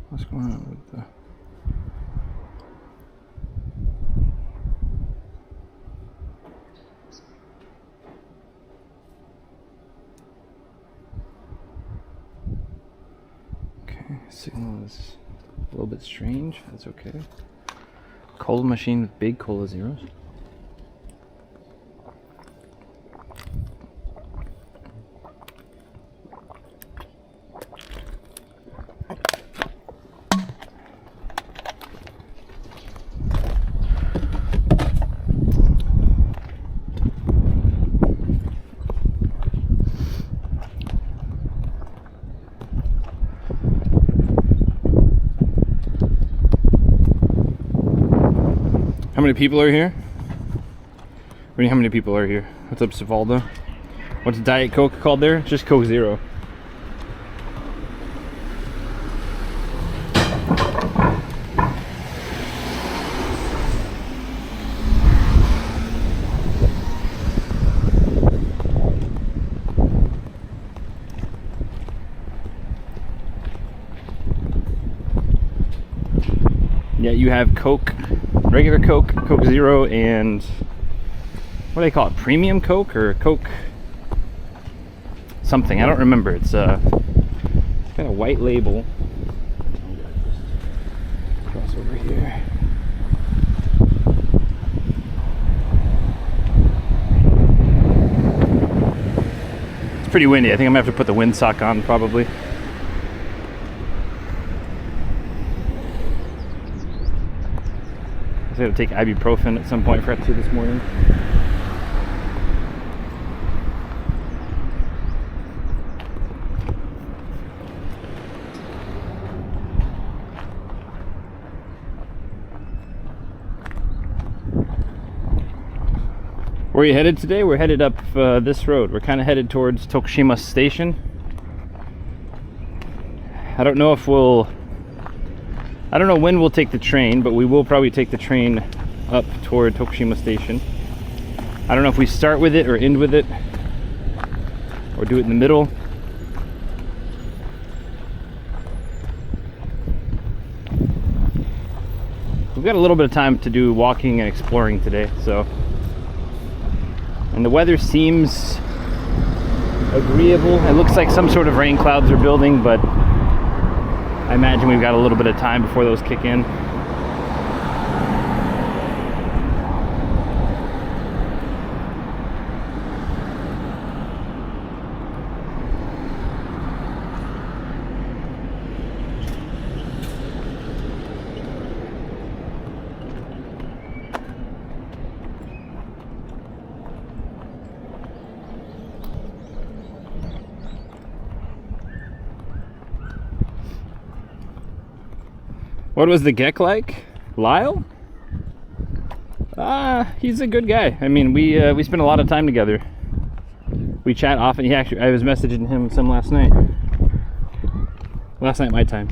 What's going on with the... Okay, signal is a little bit strange. That's okay. Cola machine with big cola zeros. How many people are here? What do you, how many people are here? What's up, Savaldo? What's Diet Coke called there? Just Coke Zero. Yeah, you have Coke, regular Coke, Coke Zero, and what do they call it? Premium Coke or Coke something? I don't remember. It's got a white label. Cross over here. It's pretty windy. I think I'm gonna have to put the windsock on probably. I had to take ibuprofen at some point. I forgot to this morning. Where are you headed today? We're headed up this road. We're kind of headed towards Tokushima Station. I don't know if I don't know when we'll take the train, but we will probably take the train up toward Tokushima Station. I don't know if we start with it or end with it, or do it in the middle. We've got a little bit of time to do walking and exploring today, so. And the weather seems agreeable. It looks like some sort of rain clouds are building, but I imagine we've got a little bit of time before those kick in. What was the Gek like? Lyle? He's a good guy. I mean, we spent a lot of time together. We chat often. I was messaging him some last night. Last night my time.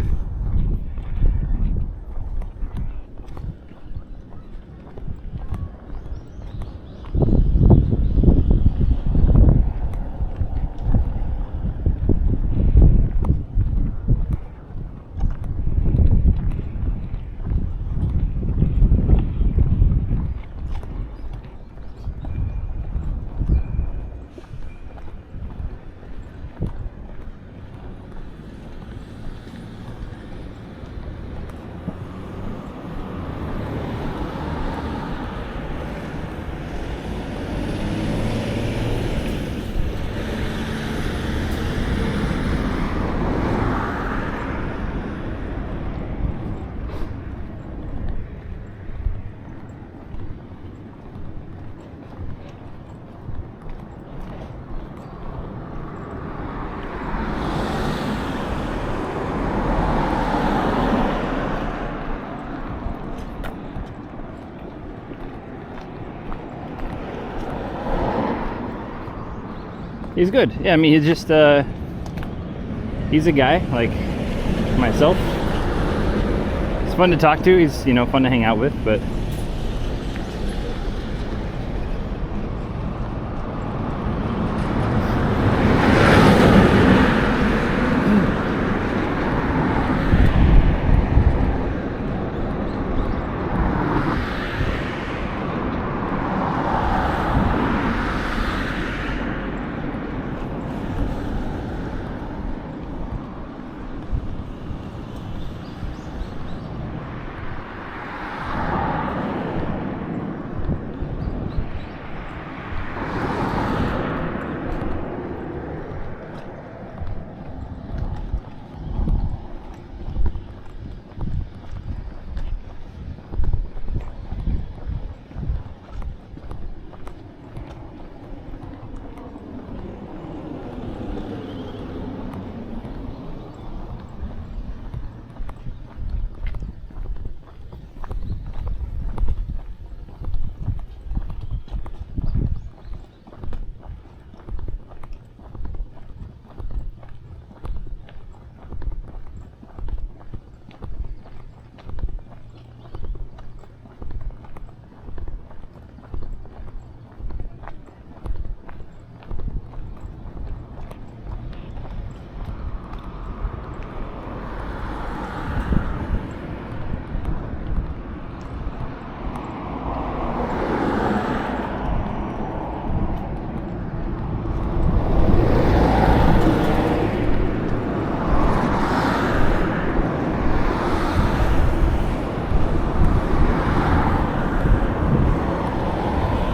He's good. Yeah, I mean, he's just, he's a guy like myself. He's fun to talk to. He's, you know, fun to hang out with, but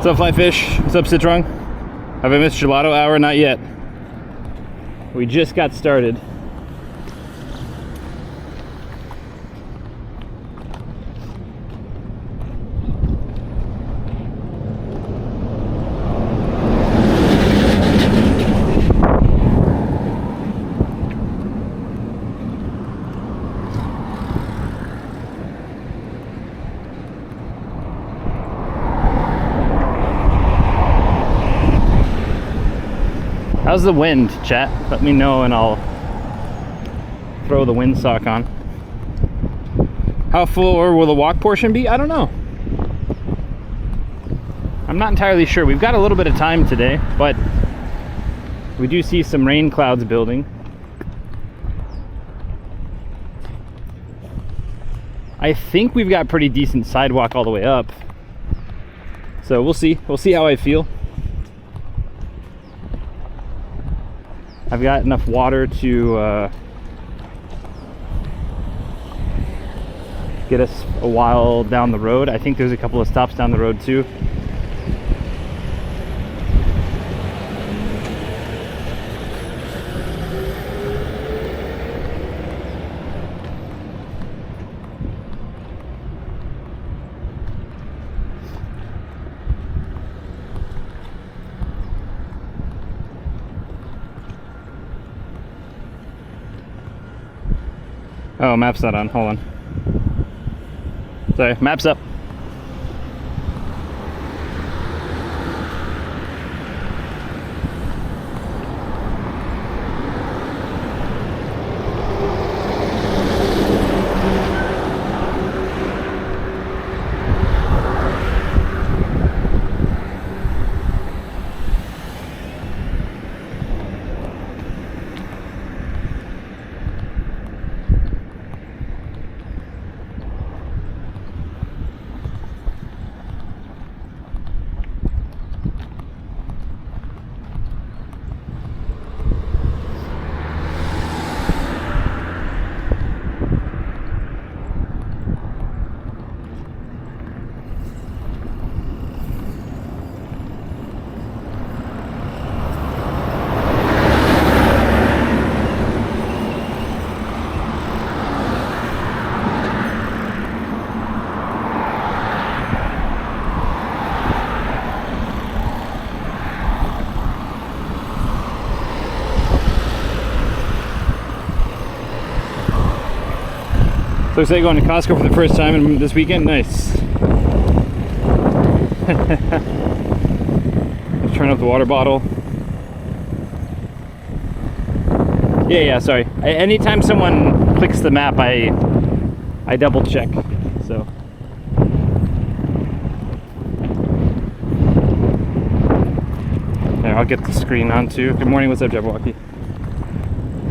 What's up, Flyfish? What's up, Citrong? Have I missed gelato hour? Not yet. We just got started. How's the wind, chat? Let me know and I'll throw the windsock on. How full will the walk portion be? I don't know. I'm not entirely sure. We've got a little bit of time today, but we do see some rain clouds building. I think we've got pretty decent sidewalk all the way up. So we'll see. We'll see how I feel. I've got enough water to get us a while down the road. I think there's a couple of stops down the road too. Oh, map's not on. Hold on. Sorry, map's up. Looks like going to Costco for the first time this weekend. Nice. Let's turn up the water bottle. Yeah, sorry. Anytime someone clicks the map, I double check. So. There, I'll get the screen on too. Good morning, what's up, Jabberwocky?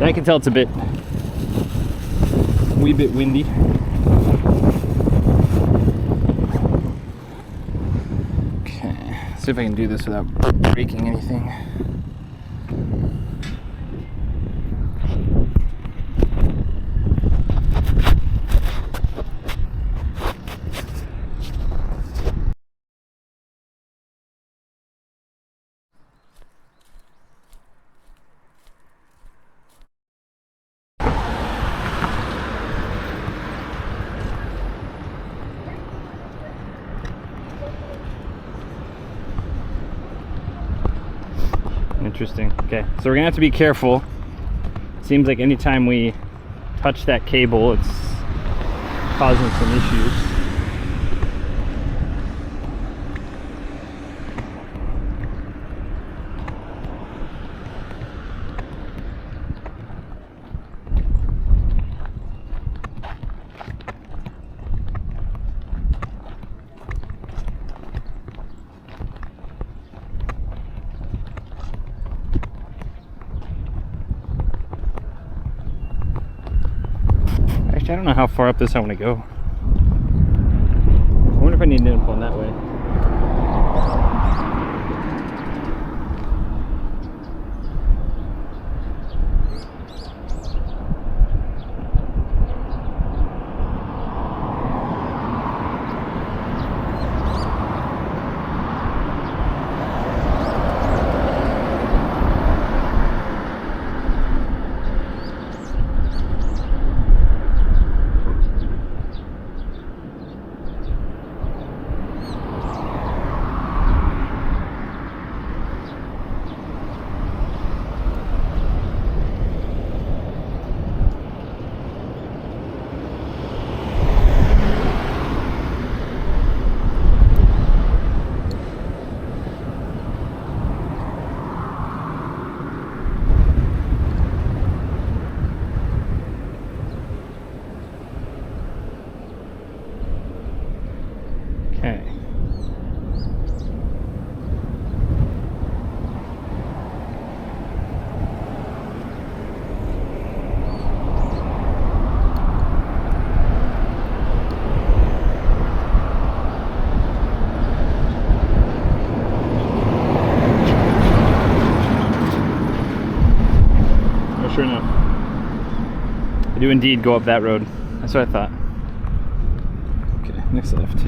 I can tell it's a wee bit windy. Okay, see if I can do this without breaking anything. Interesting. Okay, so we're gonna have to be careful. Seems like anytime we touch that cable, it's causing some issues. I don't know how far up this I want to go. I wonder if I need to pull in that way. sure enough. I do indeed go up that road. That's what I thought. Okay, next left.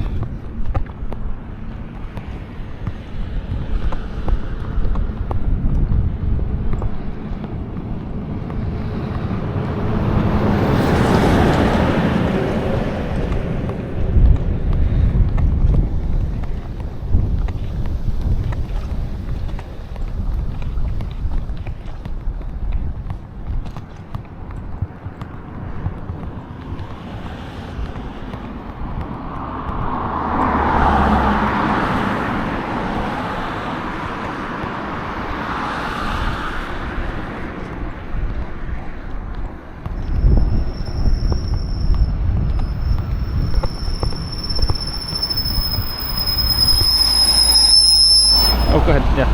Oh, go ahead. Yeah.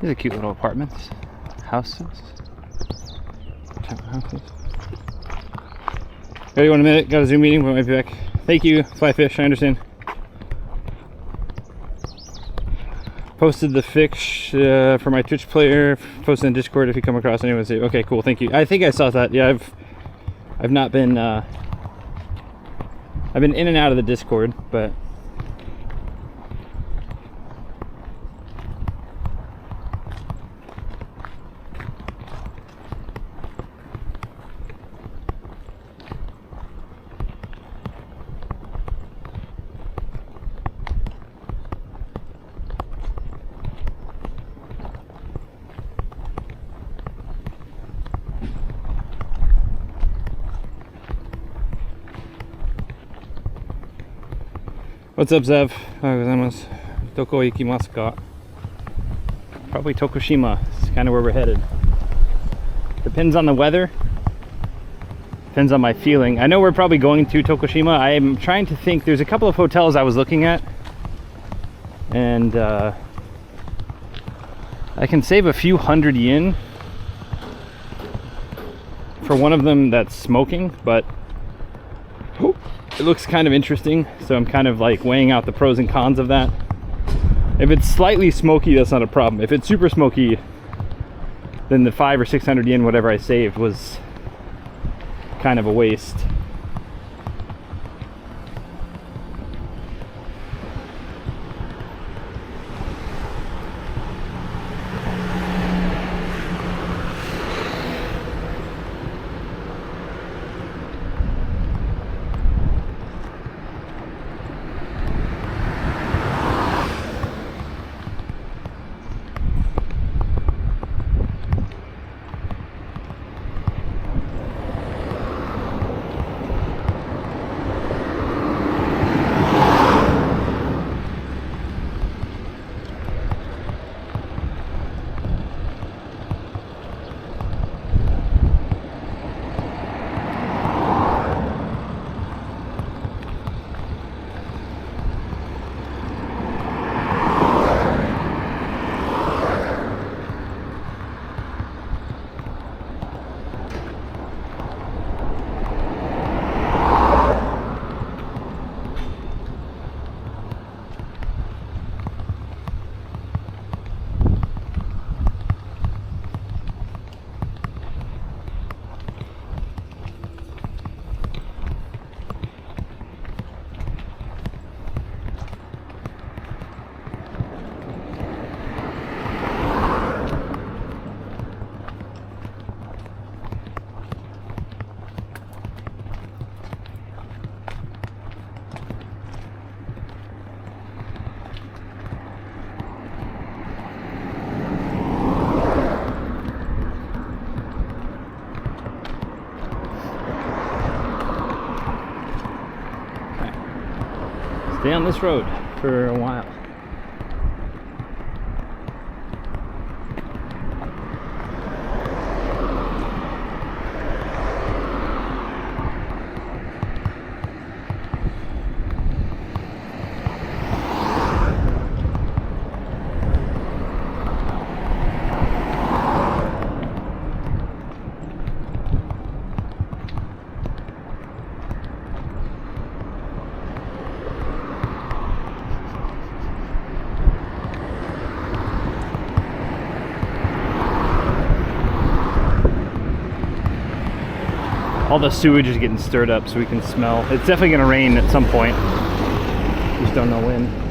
These are cute little apartments, houses. Houses. Gotta go in a minute. Got a Zoom meeting. We might be back. Thank you, Flyfish. I understand. Posted the fix for my Twitch player. Posted in Discord if you come across anyone. Say, okay, cool. Thank you. I think I saw that. Yeah, I've not been. I've been in and out of the Discord, but. What's up, Zev? Doko ikimasu ka? Probably Tokushima. It's kind of where we're headed. Depends on the weather. Depends on my feeling. I know we're probably going to Tokushima. I'm trying to think. There's a couple of hotels I was looking at, and I can save a few hundred yen for one of them that's smoking, but it looks kind of interesting, so I'm kind of like weighing out the pros and cons of that. If it's slightly smoky, that's not a problem. If it's super smoky, then the 500 or 600 yen, whatever I saved, was kind of a waste. Stay on this road for a while. All the sewage is getting stirred up so we can smell. It's definitely gonna rain at some point. Just don't know when.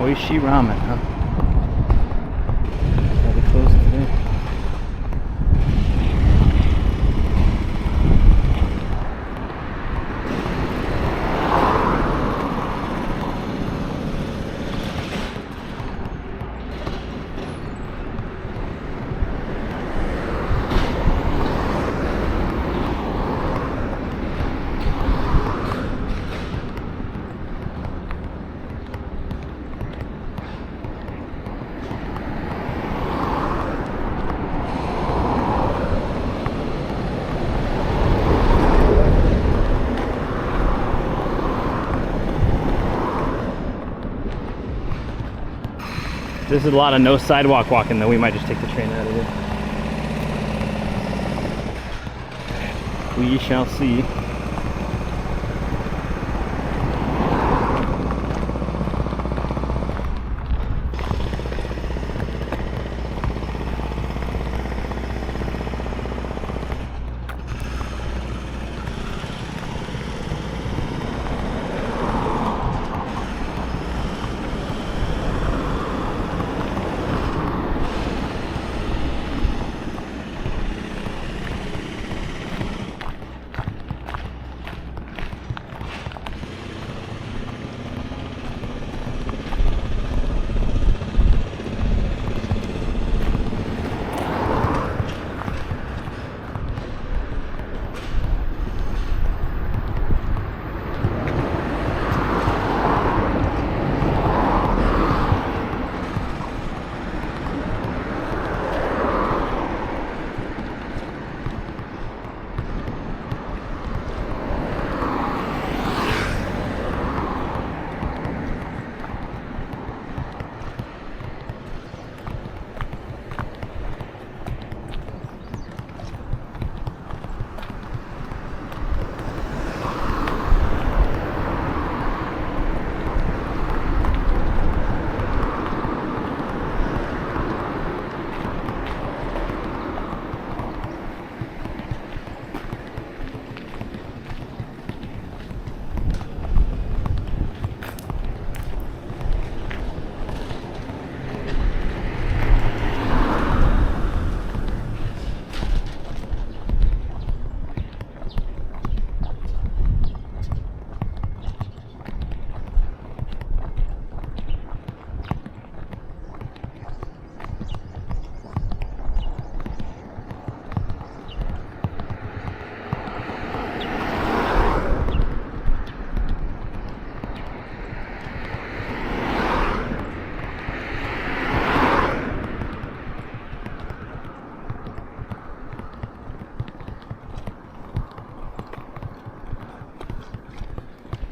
Oishi ramen, huh? Are they closed today? There's a lot of no sidewalk walking, though. We might just take the train out of here. We shall see.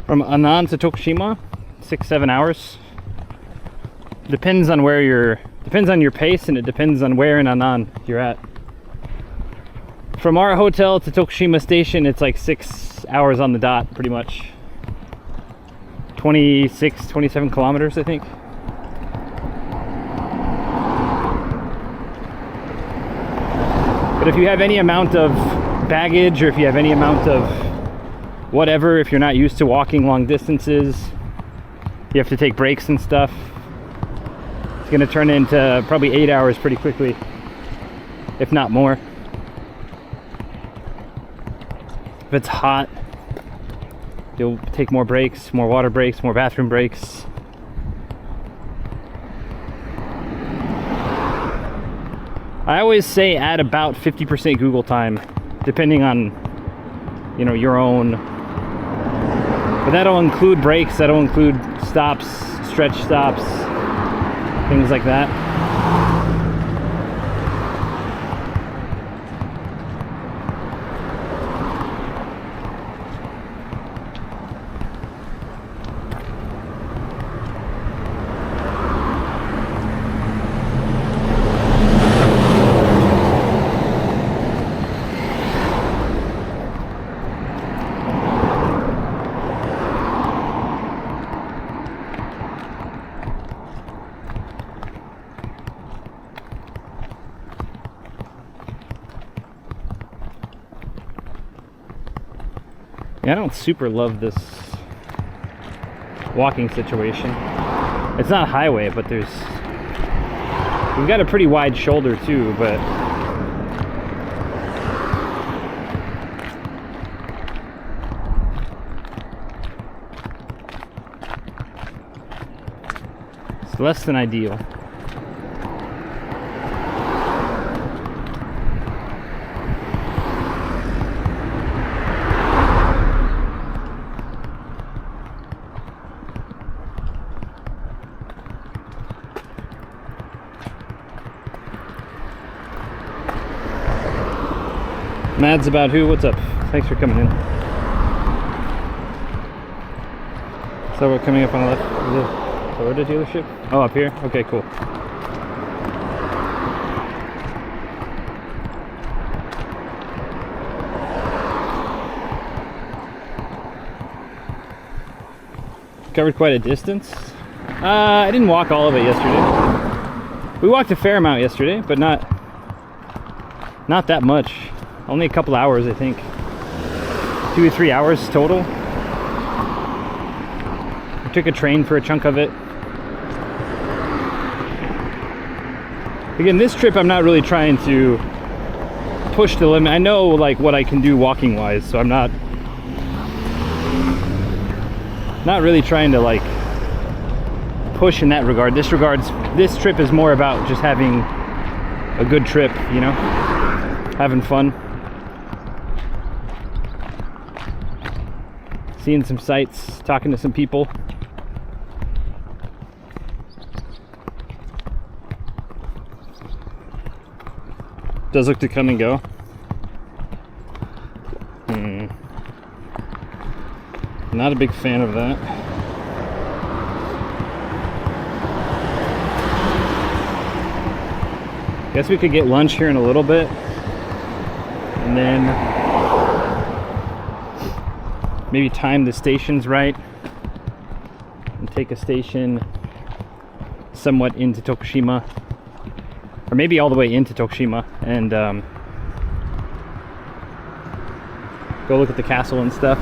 From Annan to Tokushima, 6-7 hours. Depends on your pace, and it depends on where in Annan you're at. From our hotel to Tokushima station, it's like 6 hours on the dot, pretty much. 27 kilometers, I think. But if you have any amount of baggage, or if you have any amount of whatever, if you're not used to walking long distances, you have to take breaks and stuff, it's going to turn into probably 8 hours pretty quickly, if not more. If it's hot, you'll take more breaks, more water breaks, more bathroom breaks. I always say add about 50% Google time, depending on, you know, your own. But that'll include breaks, that'll include stops, stretch stops, things like that. I don't super love this walking situation. It's not a highway, but we've got a pretty wide shoulder too, but it's less than ideal. Mads about who? What's up? Thanks for coming in. So we're coming up on the left of the Toyota dealership? Oh, up here? Okay, cool. Covered quite a distance. I didn't walk all of it yesterday. We walked a fair amount yesterday, but not that much. Only a couple hours, I think. 2 or 3 hours total. I took a train for a chunk of it. Again, this trip I'm not really trying to push the limit. I know like what I can do walking wise, so I'm not really trying to like push in that regard. This trip is more about just having a good trip, you know, having fun. Seeing some sights, talking to some people. Does look to come and go. Not a big fan of that. Guess we could get lunch here in a little bit, and then maybe time the stations right and take a station somewhat into Tokushima, or maybe all the way into Tokushima, and go look at the castle and stuff.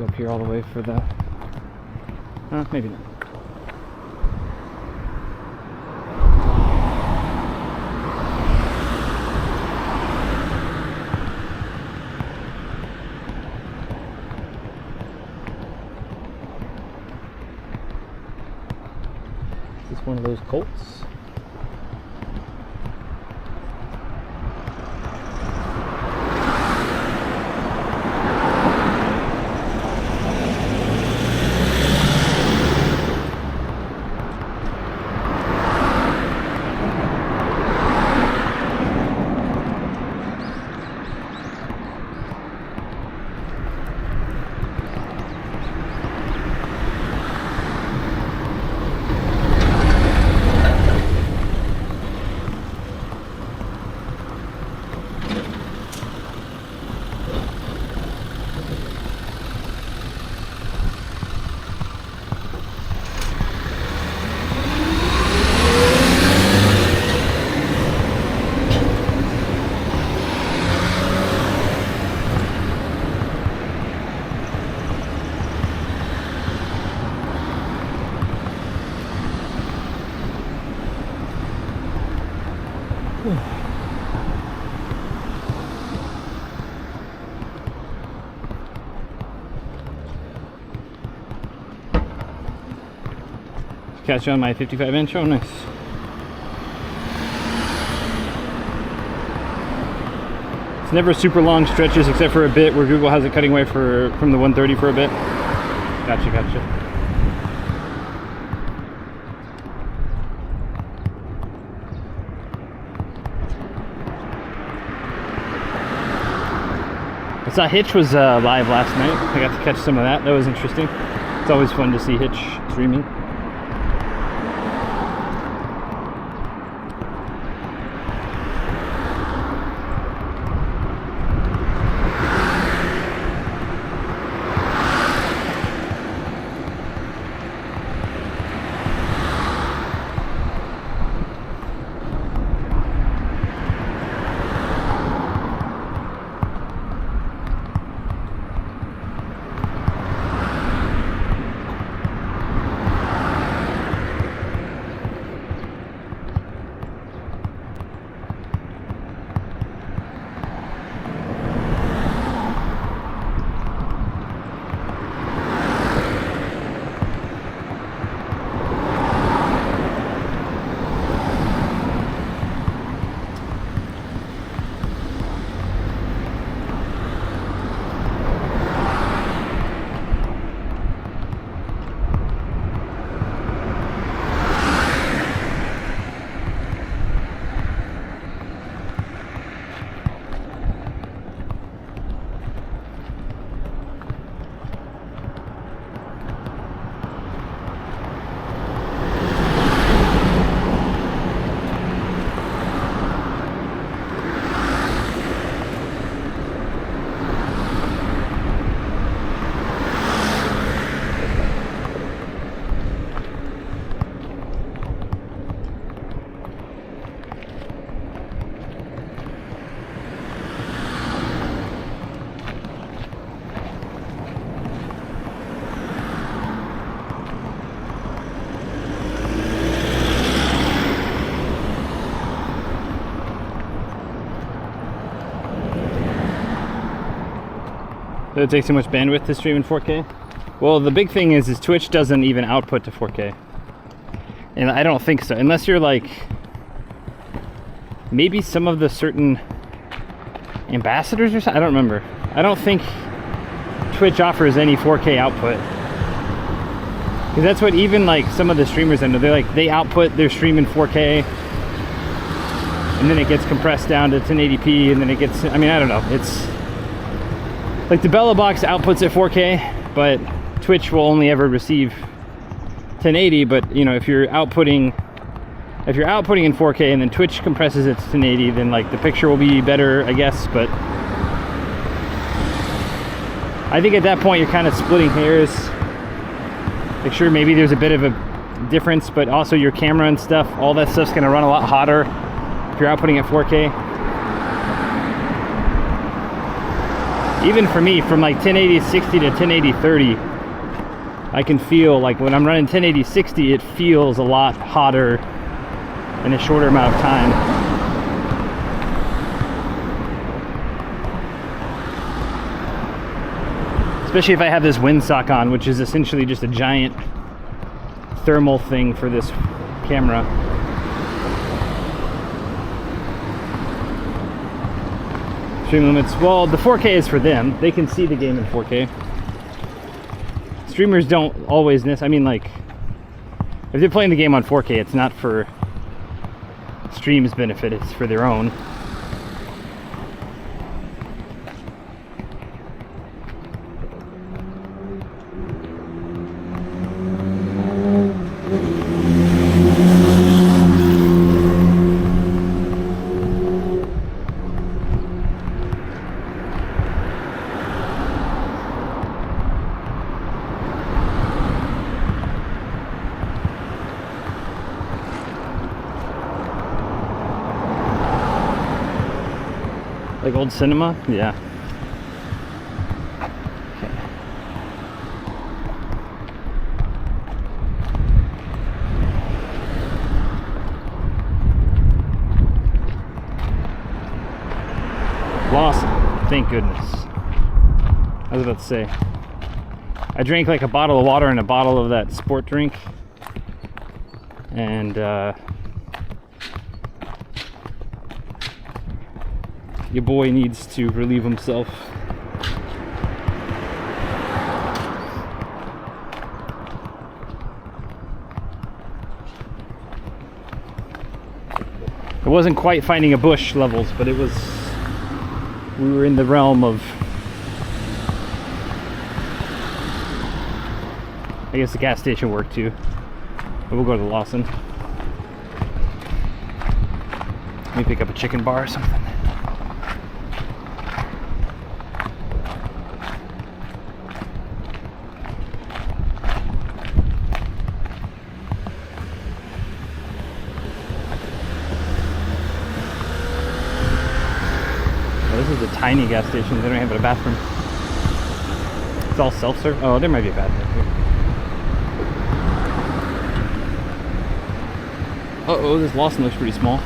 Up here all the way for the maybe not. one of those Colts. Catch on my 55-inch. Oh, nice. It's never super long stretches except for a bit where Google has it cutting away from the 130 for a bit. Gotcha. I saw Hitch was live last night. I got to catch some of that. That was interesting. It's always fun to see Hitch streaming. Does it take too much bandwidth to stream in 4K? Well, the big thing is Twitch doesn't even output to 4K. And I don't think so. Unless you're like, maybe some of the certain ambassadors or something? I don't remember. I don't think Twitch offers any 4K output. Because that's what even like some of the streamers I know, they output their stream in 4K. And then it gets compressed down to 1080p and then it gets, I mean, I don't know. It's like the Bella box outputs at 4K, but Twitch will only ever receive 1080. But you know, if you're outputting in 4K and then Twitch compresses it to 1080, then like the picture will be better, I guess. But I think at that point you're kind of splitting hairs. Like sure, maybe there's a bit of a difference, but also your camera and stuff, all that stuff's gonna run a lot hotter if you're outputting at 4K. Even for me, from like 1080-60 to 1080-30, I can feel like when I'm running 1080-60, it feels a lot hotter in a shorter amount of time. Especially if I have this windsock on, which is essentially just a giant thermal thing for this camera. Stream limits. Well, the 4K is for them. They can see the game in 4K. Streamers don't always I mean, like, if they're playing the game on 4K, it's not for stream's benefit, it's for their own. Like old cinema? Yeah. Okay. Lost. Thank goodness. I was about to say. I drank like a bottle of water and a bottle of that sport drink. And your boy needs to relieve himself. It wasn't quite finding a bush levels, but it was, we were in the realm of, I guess the gas station worked too. But we'll go to the Lawson. Let me pick up a chicken bar or something. This is a tiny gas station. They don't have a bathroom. It's all self-serve. Oh, there might be a bathroom here. Uh-oh, this Lawson looks pretty small.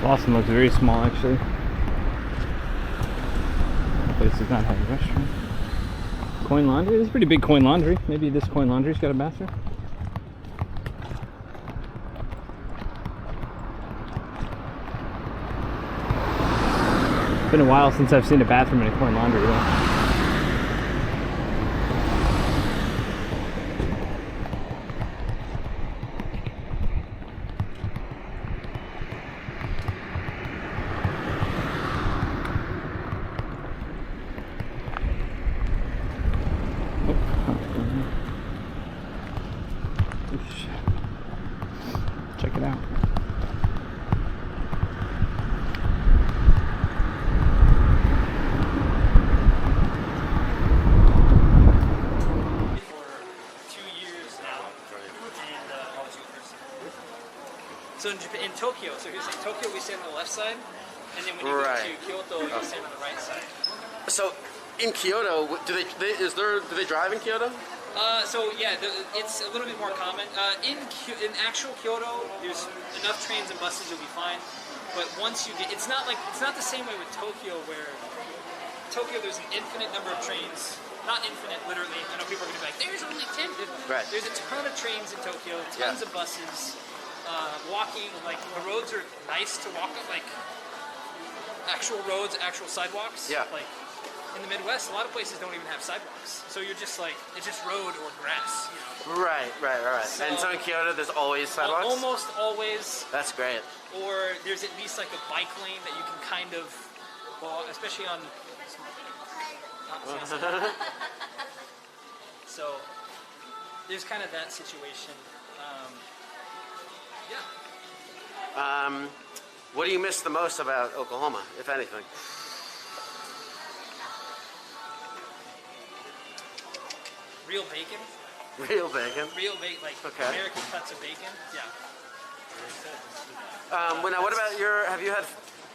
Lawson looks very small, actually. The place does not have a restroom. Coin laundry? This is a pretty big coin laundry. Maybe this coin laundry's got a bathroom. It's been a while since I've seen a bathroom in a coin laundry, though. Check it out. So in Tokyo, so here's like Tokyo, we stand on the left side, and then when you go to Kyoto, you stand on the right side. So in Kyoto, do they drive in Kyoto? So yeah, it's a little bit more common. In actual Kyoto, there's enough trains and buses, you'll be fine. But once you get, it's not the same way with Tokyo, where Tokyo there's an infinite number of trains. Not infinite, literally. I know people are gonna be like, there's only 10. Right. There's a ton of trains in Tokyo, tons of buses. Walking, like the roads are nice to walk on, like actual roads, actual sidewalks. Yeah. Like in the Midwest, a lot of places don't even have sidewalks, so you're just like it's just road or grass. You know? Right. And so in Kyoto, there's always sidewalks. Almost always. That's great. Or there's at least like a bike lane that you can kind of, well, especially on. So there's kind of that situation. Yeah. What do you miss the most about Oklahoma, if anything? real bacon. Real bacon. Real bacon, like Okay. American cuts of bacon. Yeah. Well, now, what about your? Have you had?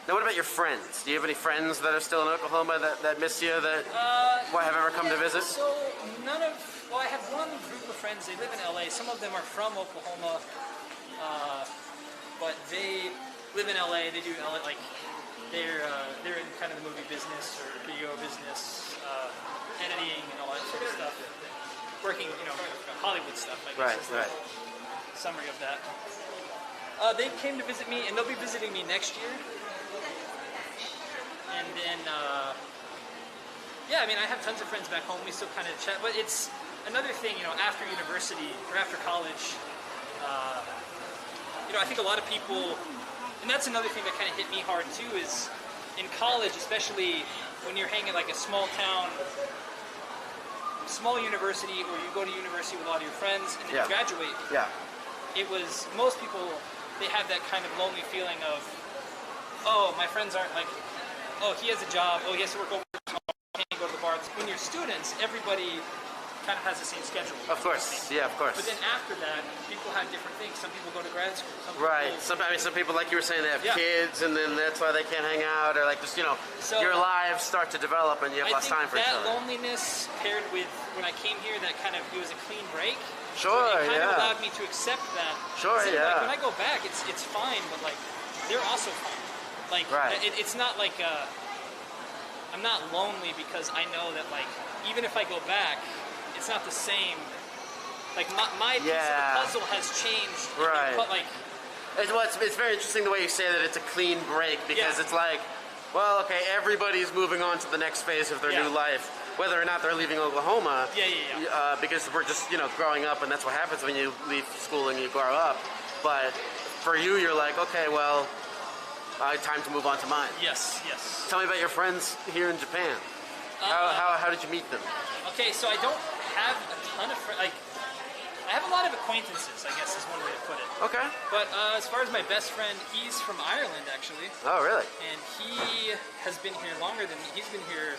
Now, what about your friends? Do you have any friends that are still in Oklahoma that miss you? That have ever come to visit? So none of. Well, I have one group of friends. They live in LA. Some of them are from Oklahoma, but they live in LA. They do LA like they're in kind of the movie business or video business, editing and all that sort of stuff. Working, Hollywood stuff. I guess is the summary of that. They came to visit me, and they'll be visiting me next year. And then, yeah, I mean, I have tons of friends back home. We still kind of chat, but it's another thing, after university or after college. I think a lot of people, and that's another thing that kind of hit me hard too, is in college, especially when you're hanging like a small town, small university, or you go to university with a lot of your friends, and then you graduate. Yeah. It was, most people, they have that kind of lonely feeling of, oh, my friends aren't like, oh, he has a job, oh, he has to work over, can't go to the bar. When you're students, everybody kind of has the same schedule. Of course, yeah, of course. But then after that, people have different things. Some people go to grad school. Some Some people, like you were saying, they have Yeah. kids, and then that's why they can't hang out, or like just So- your lives start to develop, and you have I less think time for each that other. loneliness paired with when I came here, that kind of, it was a clean break. Sure, So it kind of yeah. allowed me to accept that. Sure, So, yeah. Like, when I go back, it's fine, but like they're also fine. Like Right. it's not like I'm not lonely because I know that like even if I go back, it's not the same. Like my piece of the puzzle has changed. Right. But like It's very interesting the way you say that it's a clean break, because it's like, well, okay, everybody's moving on to the next phase of their new life, whether or not they're leaving Oklahoma. Because we're just growing up, and that's what happens when you leave school and you grow up. But for you, you're like, okay, well, time to move on to mine. Yes. Tell me about your friends here in Japan. How did you meet them? Okay, so I don't have a ton of friends. Like, I have a lot of acquaintances, I guess is one way to put it. Okay. But as far as my best friend, he's from Ireland, actually. Oh, really? And he has been here longer than me. He's been here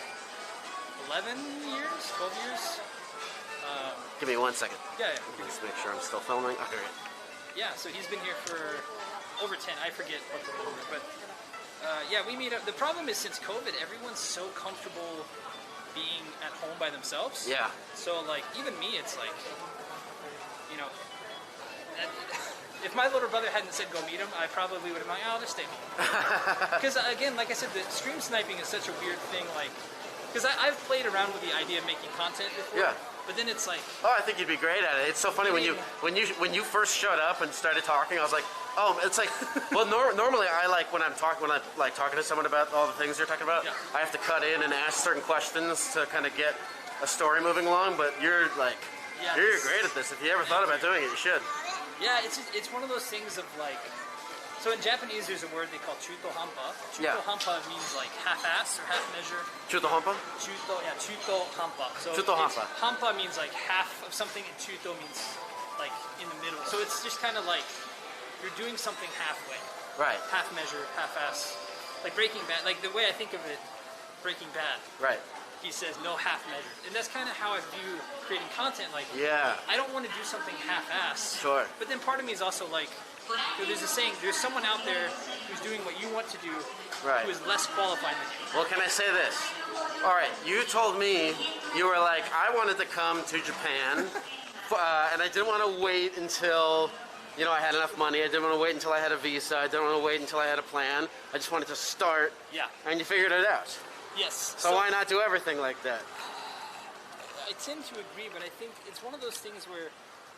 11 years, 12 years. Give me 1 second. Yeah. Just make sure I'm still filming. Okay. Yeah, so he's been here for over 10. I forget what the number, but yeah, we meet up. The problem is, since COVID, everyone's so comfortable being at home by themselves. Yeah. So like, even me, it's like, if my little brother hadn't said go meet him, I probably would have been like, oh, I'll just stay home. Because again, like I said, the stream sniping is such a weird thing. Like, because I've played around with the idea of making content before. Yeah. But then it's like, oh, I think you'd be great at it. It's so funny when you first showed up and started talking. I was like, oh, it's like, well, normally I like when I'm talking to someone about all the things you're talking about. Yeah. I have to cut in and ask certain questions to kind of get a story moving along. But you're like, you're great at this. If you ever thought about doing it, you should. Yeah, it's one of those things of like, so in Japanese there's a word they call chuto hampa. Yeah. Chuto hampa means like half-ass or half measure. Chuto hampa? Chuto hampa. So Chuto hampa. Hampa means like half of something, and chuto means like in the middle. So it's just kind of like you're doing something halfway. Right. Half measure, half-ass. Like Breaking Bad, like the way I think of it, Breaking Bad. Right. He says no half measure. And that's kind of how I view creating content. Like, Yeah. I don't want to do something half-ass. Sure. But then part of me is also like, there's a saying, there's someone out there who's doing what you want to do, Right. who is less qualified than you. Well, can I say this? All right, you told me you were like, I wanted to come to Japan, and I didn't want to wait until, I had enough money. I didn't want to wait until I had a visa. I didn't want to wait until I had a plan. I just wanted to start. Yeah. And you figured it out. Yes. So why not do everything like that? I tend to agree, but I think it's one of those things where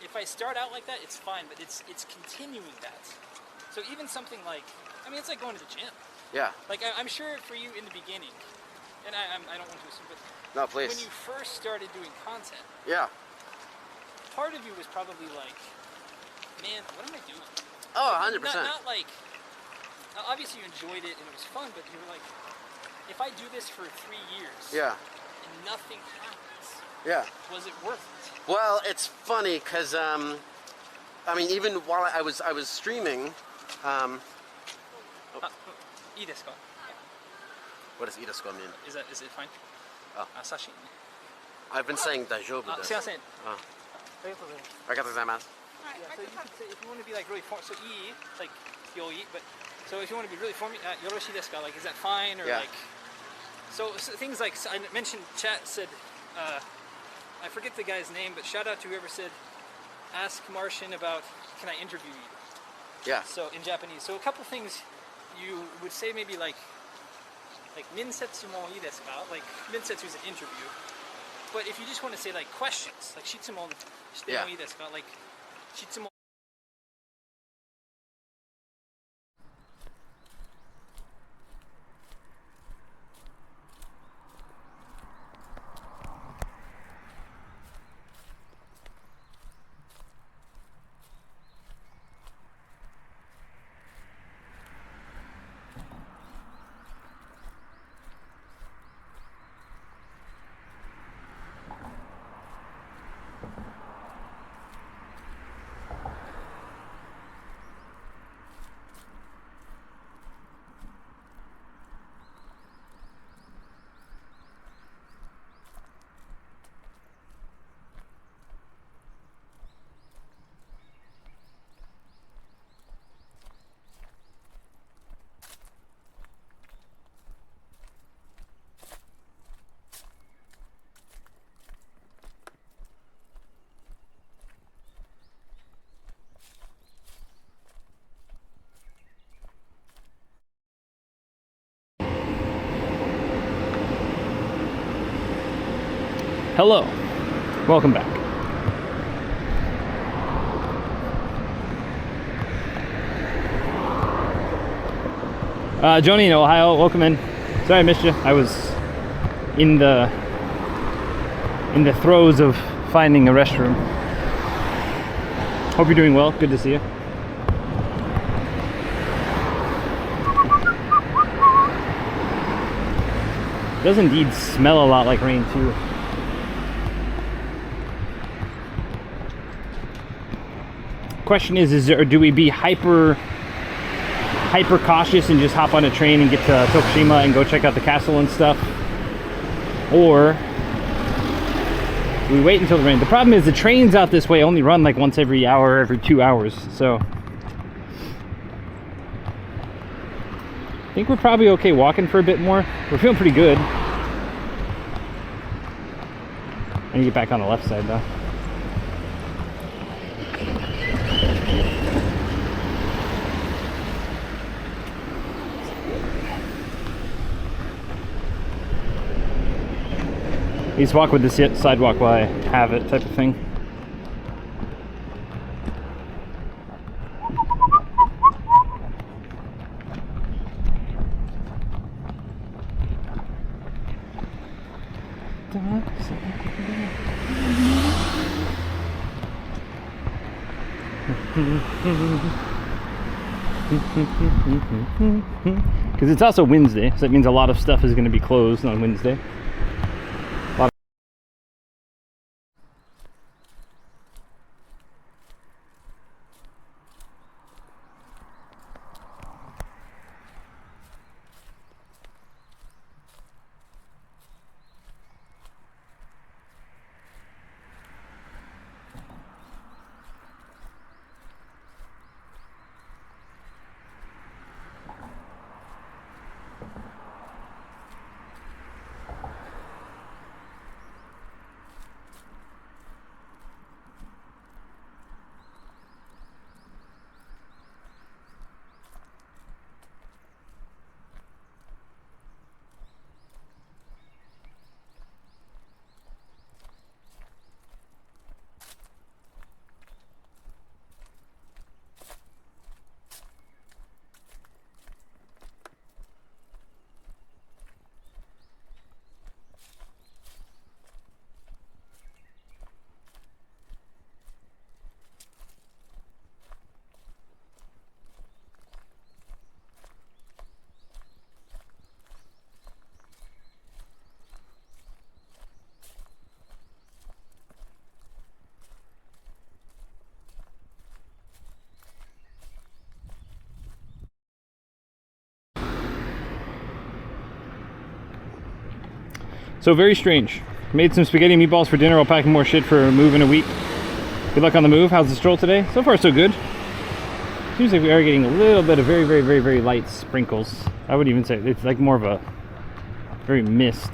if I start out like that, it's fine, but it's continuing that. So even something like, it's like going to the gym. Yeah. Like, I'm sure for you in the beginning, and I don't want to assume, but No, please. when you first started doing content, Yeah. part of you was probably like, man, what am I doing? Oh, 100%. Not like, obviously you enjoyed it and it was fun, but you were like, if I do this for 3 years Yeah. and nothing happens, Yeah. was it worth it? Well, it's funny because, even while I was streaming,いいですか? what does Itasko mean? Is it fine? Oh. Sashimi. I've been saying daijoubu desu. すいません。あありがとうございます。ありがとうございます。 Yeah, so you could say if you want to be like really formal, so ii, like you'll eat, but so if you want to be really formal, yoroshi desu ka, like is that fine or Yeah. like so things like so I mentioned chat said I forget the guy's name, but shout out to whoever said ask Martian about can I interview you? Yeah. So in Japanese. So a couple things you would say maybe like minsetsu mo ii desu ka? Like minsetsu is an interview. But if you just want to say like questions, like shitsumon shite mo ii desu ka? Like shitsumon. Hello, welcome back. Joni in Ohio, welcome in. Sorry I missed you. I was in the throes of finding a restroom. Hope you're doing well. Good to see you. It does indeed smell a lot like rain too. Question is there, do we be hyper cautious and just hop on a train and get to Tokushima and go check out the castle and stuff, or we wait until the rain? The problem is the trains out this way only run like once every hour, every 2 hours, so I think we're probably okay walking for a bit more. We're feeling pretty good. I need to get back on the left side though. I just walk with the sidewalk while I have it, type of thing. Because it's also Wednesday, so that means a lot of stuff is going to be closed on Wednesday. So very strange. Made some spaghetti and meatballs for dinner while packing more shit for a move in a week. Good luck on the move. How's the stroll today? So far, so good. Seems like we are getting a little bit of very, very, very, very light sprinkles. I would even say it's like more of a very mist.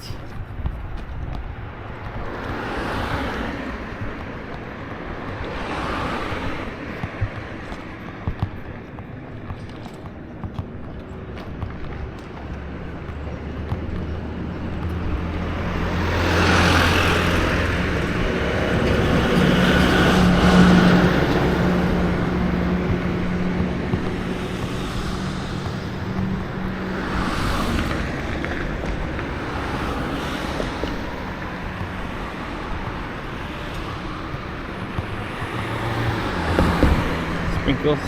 Sprinkles.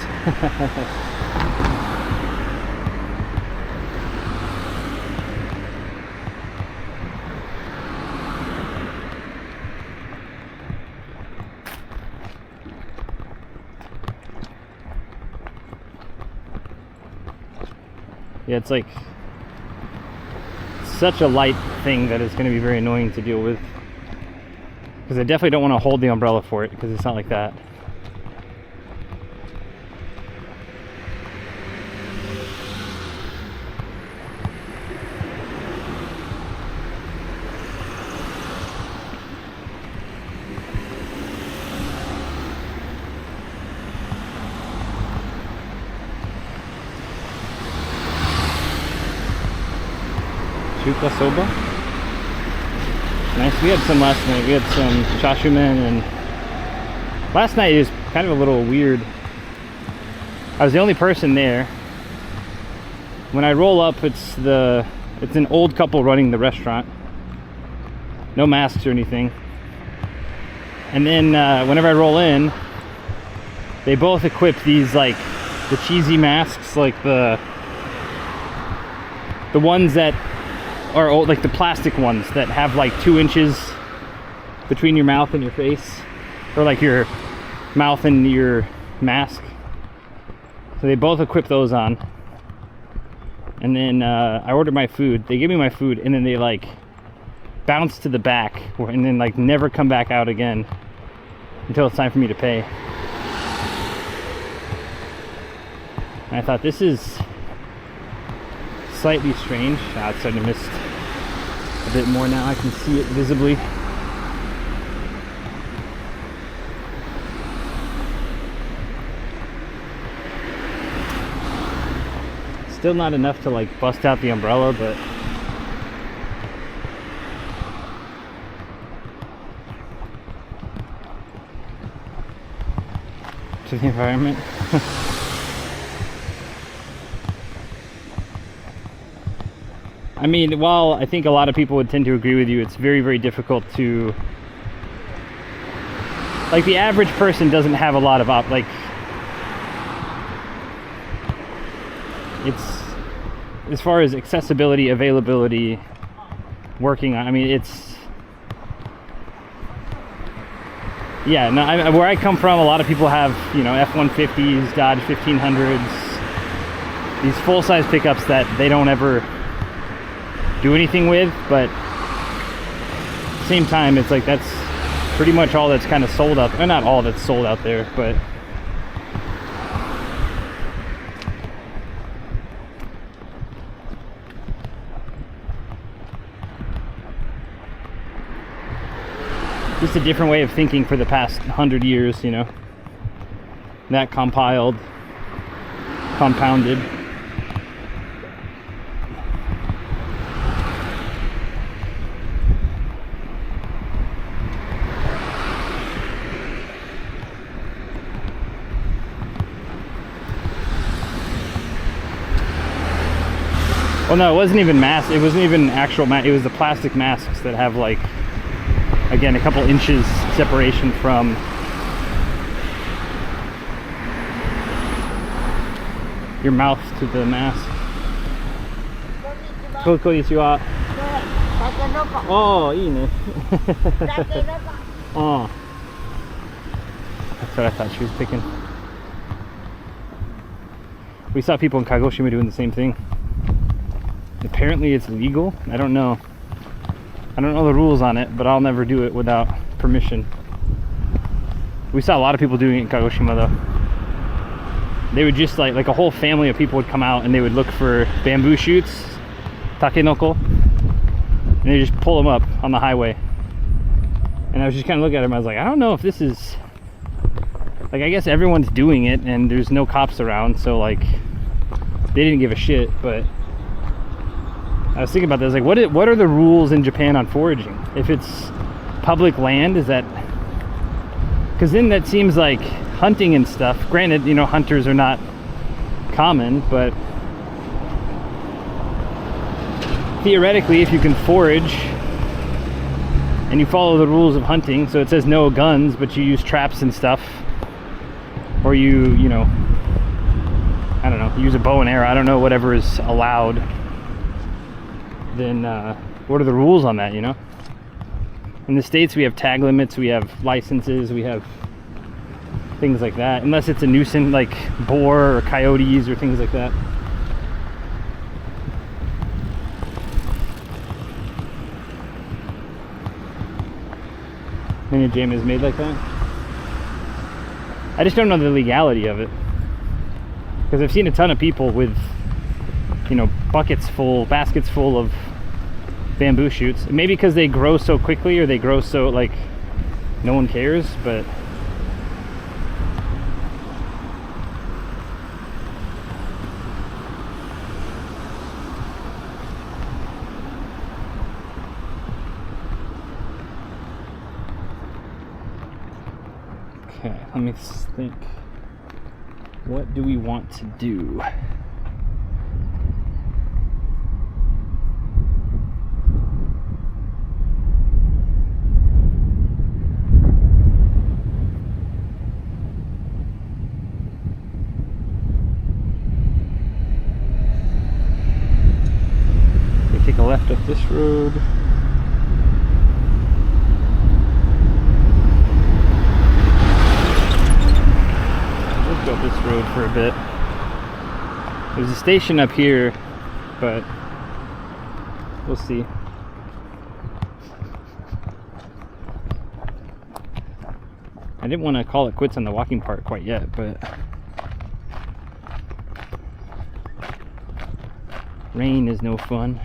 Yeah, it's like such a light thing that it's going to be very annoying to deal with, because I definitely don't want to hold the umbrella for it, because it's not like that. Chuka soba. Nice. We had some last night. We had some chashumen, and last night is kind of a little weird. I was the only person there. When I roll up, it's an old couple running the restaurant. No masks or anything. And then whenever I roll in, they both equip these like the cheesy masks, like the ones that are old, like the plastic ones that have like 2 inches between your mouth and your face, or like your mouth and your mask. So they both equip those on. And then I ordered my food. They gave me my food, and then they like bounce to the back, and then like never come back out again until it's time for me to pay. And I thought, this is slightly strange. It's starting to mist a bit more now. I can see it visibly. Still not enough to like bust out the umbrella, but to the environment. I mean, while I think a lot of people would tend to agree with you, it's very, very difficult to, like, the average person doesn't have a lot of like, it's, as far as accessibility, availability, working on, I mean, it's, yeah, no, where I come from, a lot of people have, you know, F-150s, Dodge 1500s, these full-size pickups that they don't ever do anything with, but at the same time, it's like that's pretty much all that's kind of sold out, or not all that's sold out there, but just a different way of thinking for the past 100 years, you know, that compounded. Well, no, it wasn't even mask. It wasn't even actual mask. It was the plastic masks that have, like, again, a couple inches separation from your mouth to the mask. Konnichiwa. Oh, いいね. Oh. That's what I thought she was picking. We saw people in Kagoshima doing the same thing. Apparently it's legal. I don't know. I don't know the rules on it, but I'll never do it without permission. We saw a lot of people doing it in Kagoshima though. They would just like a whole family of people would come out and they would look for bamboo shoots, takenoko, and they just pull them up on the highway. And I was just kind of looking at him, I was like, I don't know if this is, like, I guess everyone's doing it and there's no cops around, so like, they didn't give a shit, but I was thinking about this, like, what are the rules in Japan on foraging? If it's public land, is that, because then that seems like hunting and stuff, granted, you know, hunters are not common, but theoretically, if you can forage and you follow the rules of hunting, so it says no guns, but you use traps and stuff, or you know, I don't know, use a bow and arrow, I don't know, whatever is allowed, then what are the rules on that, you know? In the States, we have tag limits, we have licenses, we have things like that, unless it's a nuisance, like boar or coyotes or things like that. Any jam is made like that? I just don't know the legality of it, because I've seen a ton of people with, you know, baskets full of bamboo shoots. Maybe because they grow so quickly, or they grow so like no one cares, but okay, let me think. What do we want to do? Take a left up this road. Let's go up this road for a bit. There's a station up here, but we'll see. I didn't want to call it quits on the walking part quite yet, but rain is no fun.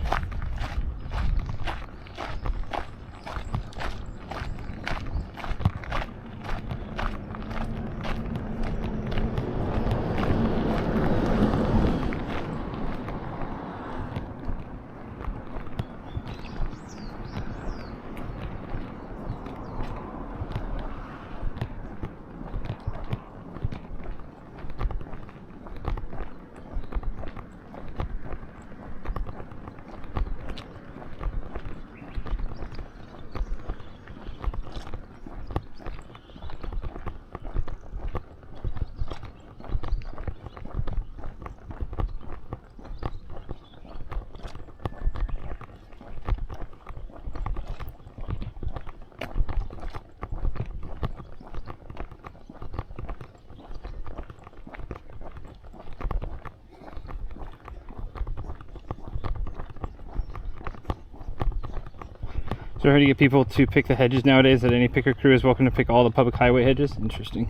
So hard to get people to pick the hedges nowadays that any picker crew is welcome to pick all the public highway hedges. Interesting.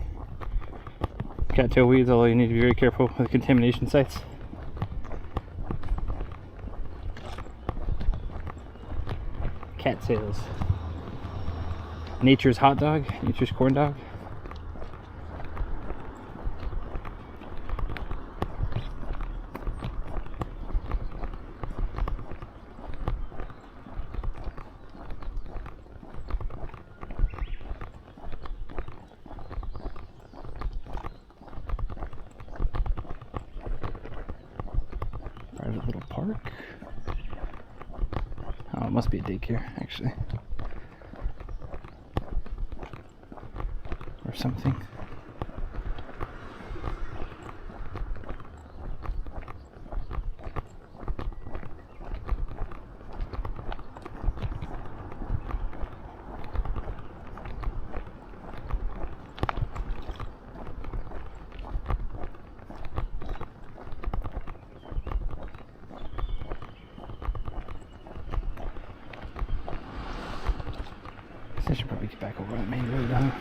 Cattail weeds, although you need to be very careful with contamination sites. Cat sales. Nature's hot dog, nature's corn dog. Private little park. Oh, it must be a daycare, actually. Or something. I should probably get back over on the main road now.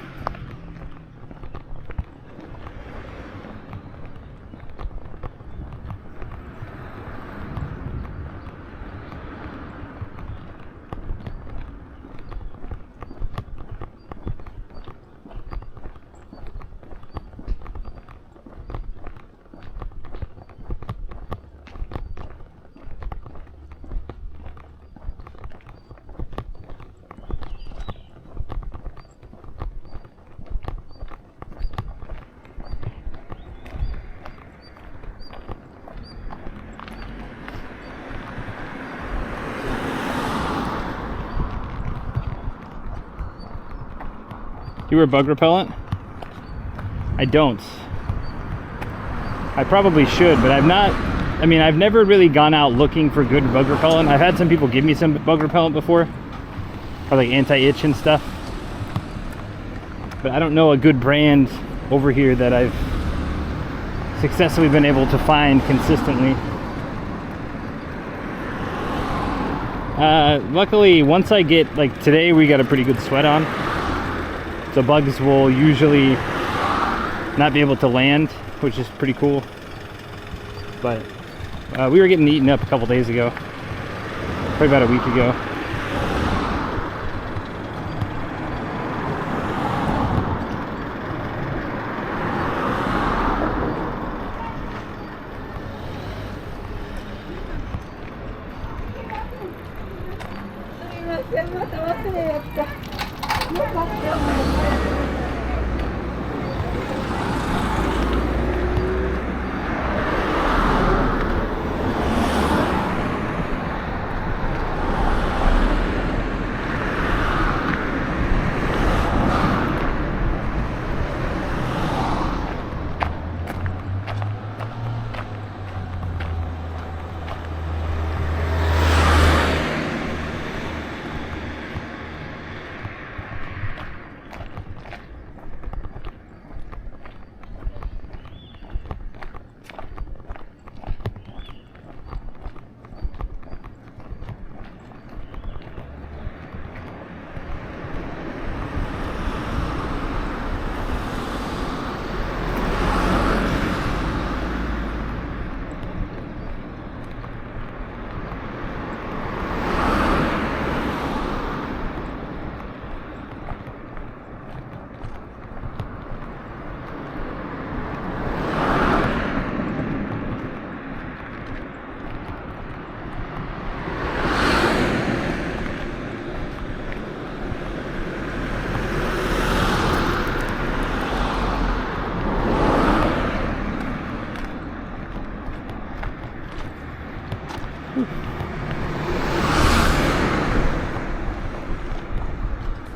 You wear bug repellent? I don't. I probably should, but I've not. I mean, I've never really gone out looking for good bug repellent. I've had some people give me some bug repellent before, or like anti-itch and stuff. But I don't know a good brand over here that I've successfully been able to find consistently. Luckily, once I get, like today, we got a pretty good sweat on. So bugs will usually not be able to land, which is pretty cool. But we were getting eaten up a couple days ago, probably about a week ago.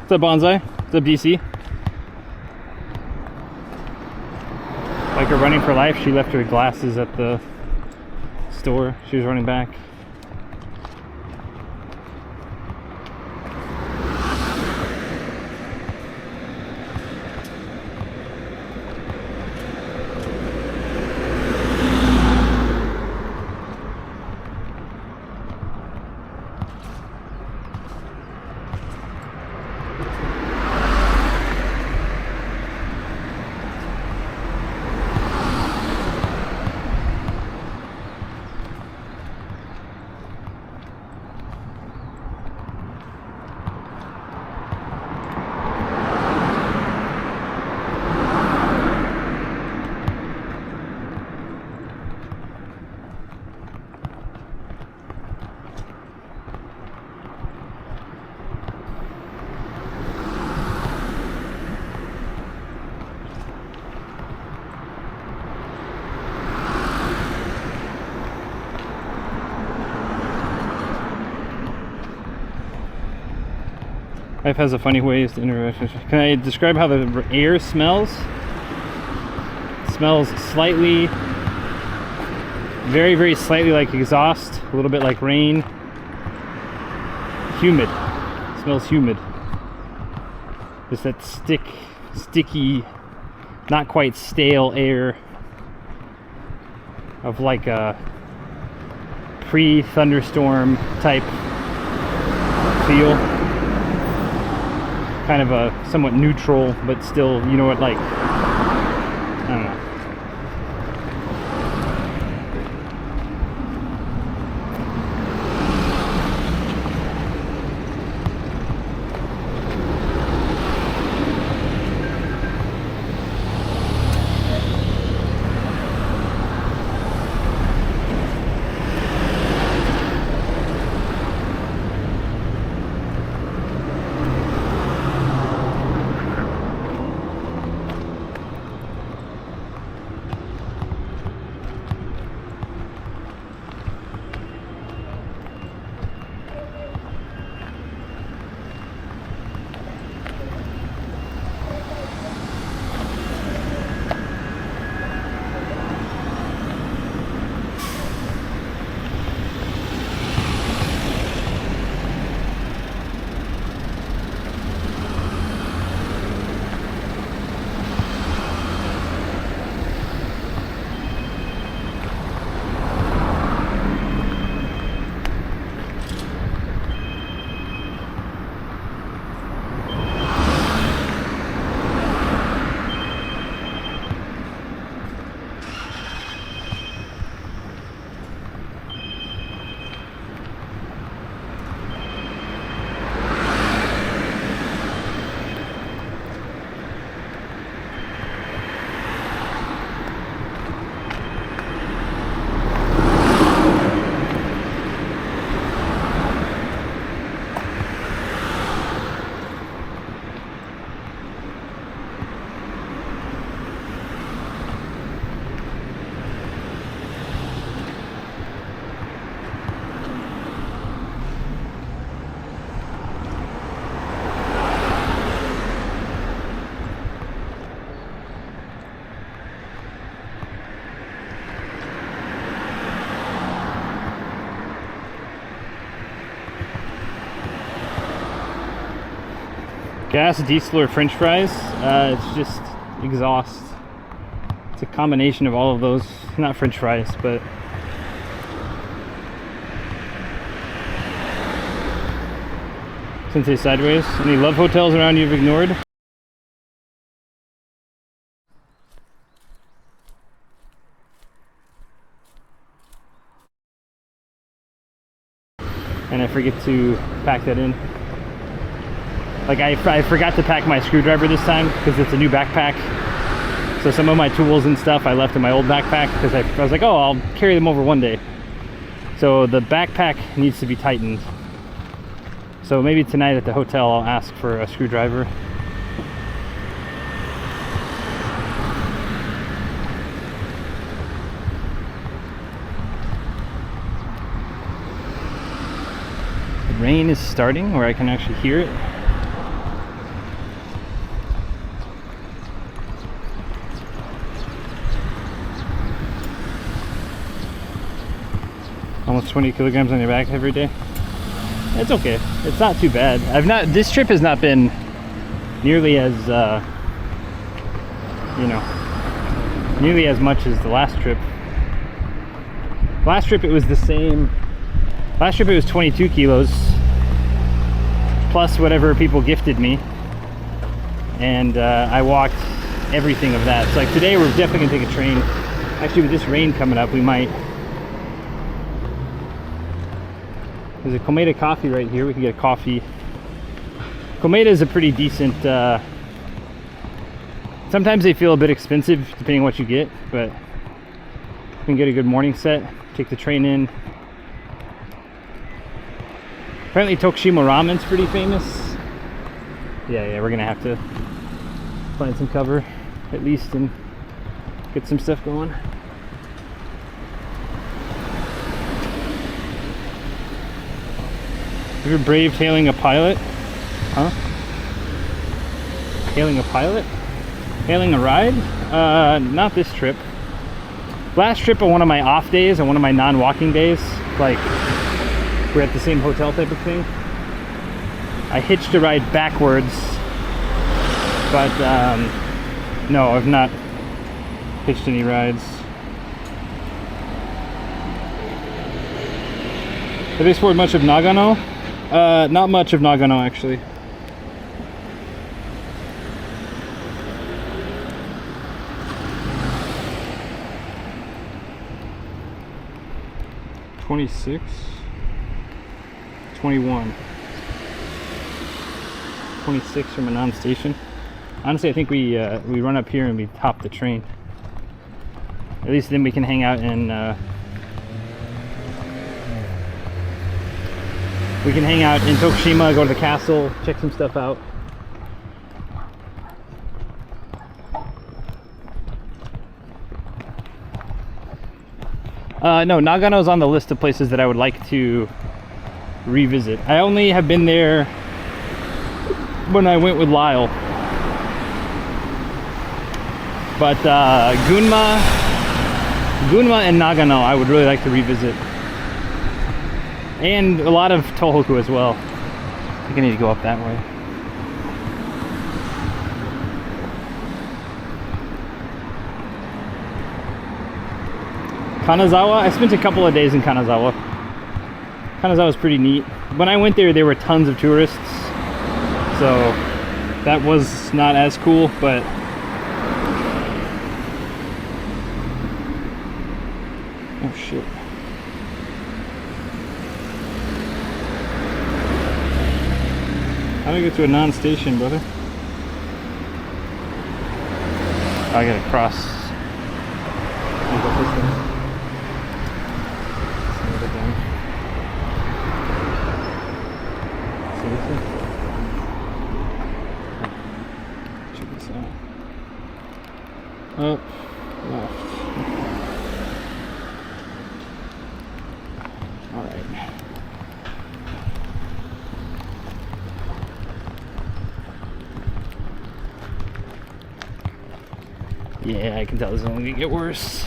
What's up, Bonsai? What's up, DC? Like her running for life, she left her glasses at the store. She was running back. Life has a funny ways to interact. Can I describe how the air smells? It smells slightly, very, very slightly like exhaust, a little bit like rain. Humid. It smells humid. Just that sticky, not quite stale air of like a pre-thunderstorm type feel. kind of a somewhat neutral, but still, you know what, like, I don't know. Gas, diesel, or French fries. It's just exhaust. It's a combination of all of those. Not French fries, but Sensei sideways. Any love hotels around you've ignored? And I forget to pack that in. Like I forgot to pack my screwdriver this time because it's a new backpack. So some of my tools and stuff I left in my old backpack because I was like, oh, I'll carry them over one day. So the backpack needs to be tightened. So maybe tonight at the hotel I'll ask for a screwdriver. The rain is starting where I can actually hear it. Almost 20 kilograms on your back every day. It's okay. It's not too bad. This trip has not been nearly as, nearly as much as the last trip. Last trip it was the same. Last trip it was 22 kilos plus whatever people gifted me. And I walked everything of that. So like today we're definitely gonna take a train. Actually with this rain coming up, we might. There's a Komeda coffee right here. We can get a coffee. Komeda is a pretty decent, sometimes they feel a bit expensive depending on what you get, but you can get a good morning set, take the train in. Apparently Tokushima ramen's pretty famous. Yeah, we're gonna have to find some cover at least and get some stuff going. You ever braved hailing a pilot? Huh? Hailing a pilot? Hailing a ride? Not this trip. Last trip on one of my off days, on one of my non-walking days, like we're at the same hotel type of thing. I hitched a ride backwards, but no, I've not hitched any rides. Have you explored much of Nagano? Not much of Nagano actually. 26, 21. 26 from Annan Station. Honestly, I think we run up here and we hop the train. At least then we can hang out and we can hang out in Tokushima, go to the castle, check some stuff out. No, Nagano's on the list of places that I would like to revisit. I only have been there when I went with Lyle. But Gunma and Nagano I would really like to revisit. And a lot of Tohoku as well. I think I need to go up that way. Kanazawa, I spent a couple of days in Kanazawa. Kanazawa was pretty neat. When I went there were tons of tourists. So that was not as cool, but oh shit. How do I get to a non-station, brother? I gotta cross. I'll go this way. See this way? Check this out. Up, left. All right. Yeah, I can tell this is only gonna get worse.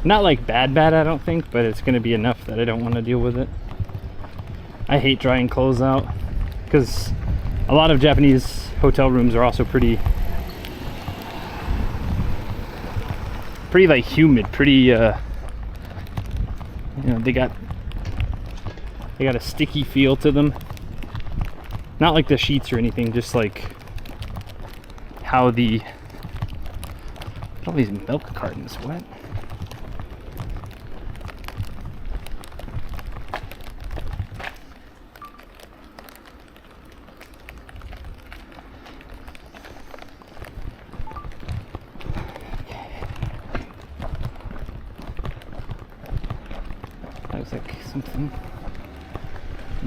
Not like bad, I don't think, but it's gonna be enough that I don't want to deal with it. I hate drying clothes out because a lot of Japanese hotel rooms are also pretty like humid, pretty you know, they got a sticky feel to them. Not like the sheets or anything, just like how the all these milk cartons, what? That looks like something.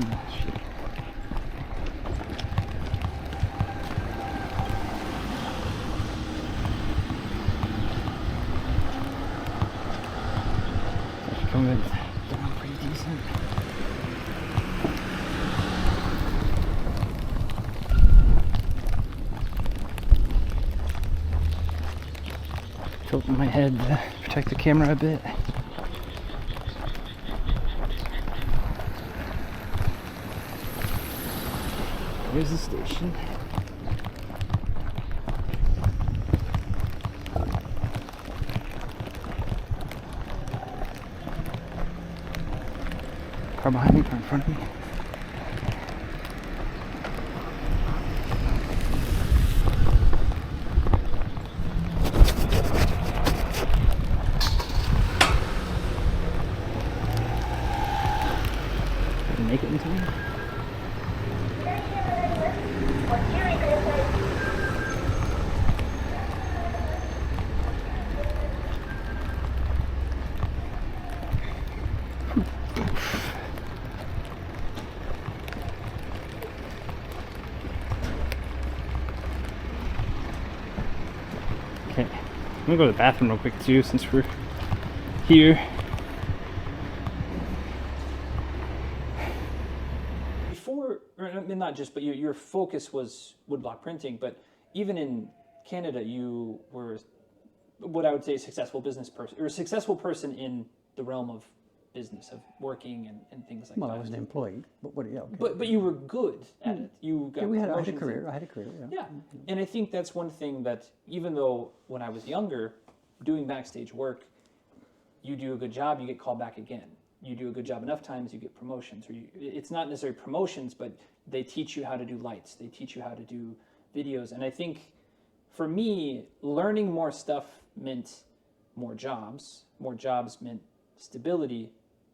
Oh, shit. Coming down pretty decent. Tilting my head to protect the camera a bit. There's the station. Car behind me, car in front of me. Did I make it in time? Okay, I'm gonna go to the bathroom real quick too, since we're here. Before, or I mean, not just, but your focus was woodblock printing, but even in Canada, you were what I would say a successful business person, or a successful person in the realm of business, of working and things like that. Well, I was an employee, but what? Yeah. Okay. But you were good at it. You got I had a promotions career. and- I had a career. Yeah. Yeah, and I think that's one thing that even though when I was younger, doing backstage work, you do a good job, you get called back again. You do a good job enough times, you get promotions. Or it's not necessarily promotions, but they teach you how to do lights. They teach you how to do videos. And I think for me, learning more stuff meant more jobs, more jobs meant stability.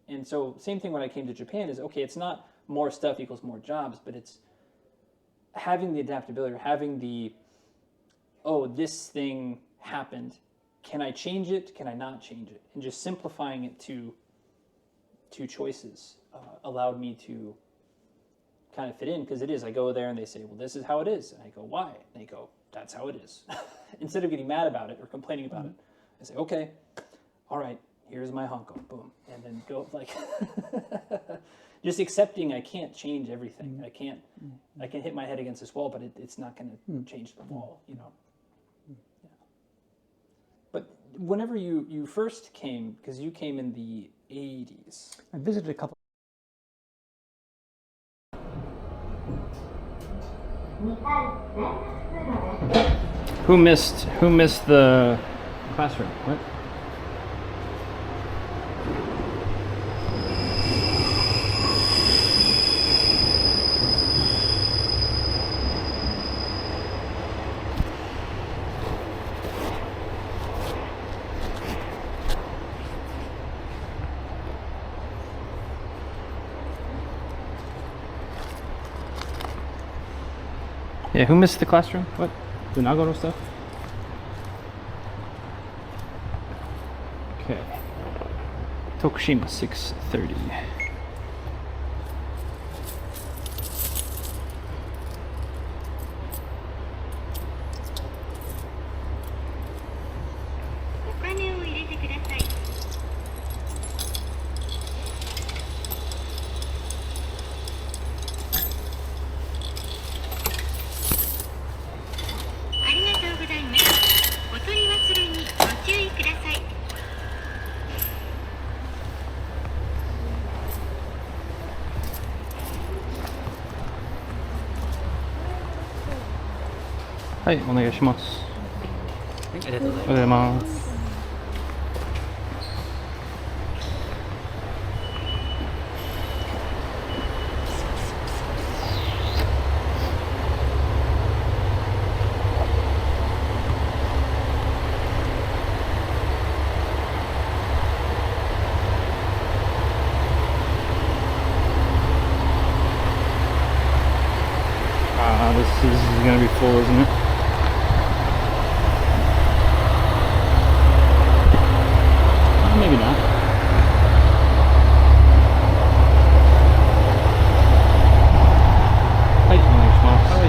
And so same thing when I came to Japan is, okay, it's not more stuff equals more jobs, but it's having the adaptability, or having the, oh, this thing happened. Can I change it? Can I not change it? And just simplifying it to two choices allowed me to kind of fit in, because it is, I go there and they say, well, this is how it is. And I go, why? And they go, that's how it is. Instead of getting mad about it or complaining about it, I say, okay, all right, here's my honko, boom. And then go like, just accepting I can't change everything. I can hit my head against this wall, but it's not going to change the wall, you know. Yeah. But whenever you first came, because you came in the 80s. I visited a couple. Who missed the classroom? What? Yeah, who missed the classroom? What? The Nagano stuff? Okay. Tokushima 6:30.はい、お願いします。ありがとうございます。おはようございます。This is going to be full, isn't it? Maybe not. Hi, お願いします。はい。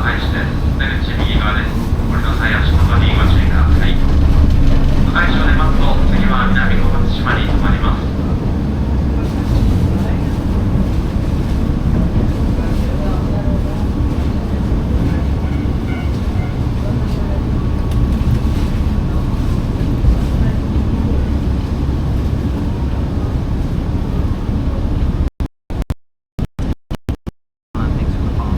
返して出口右側です。降りの際足元にご注意ください。係所出ますと次は南小松島に停まります。Thanks for the call.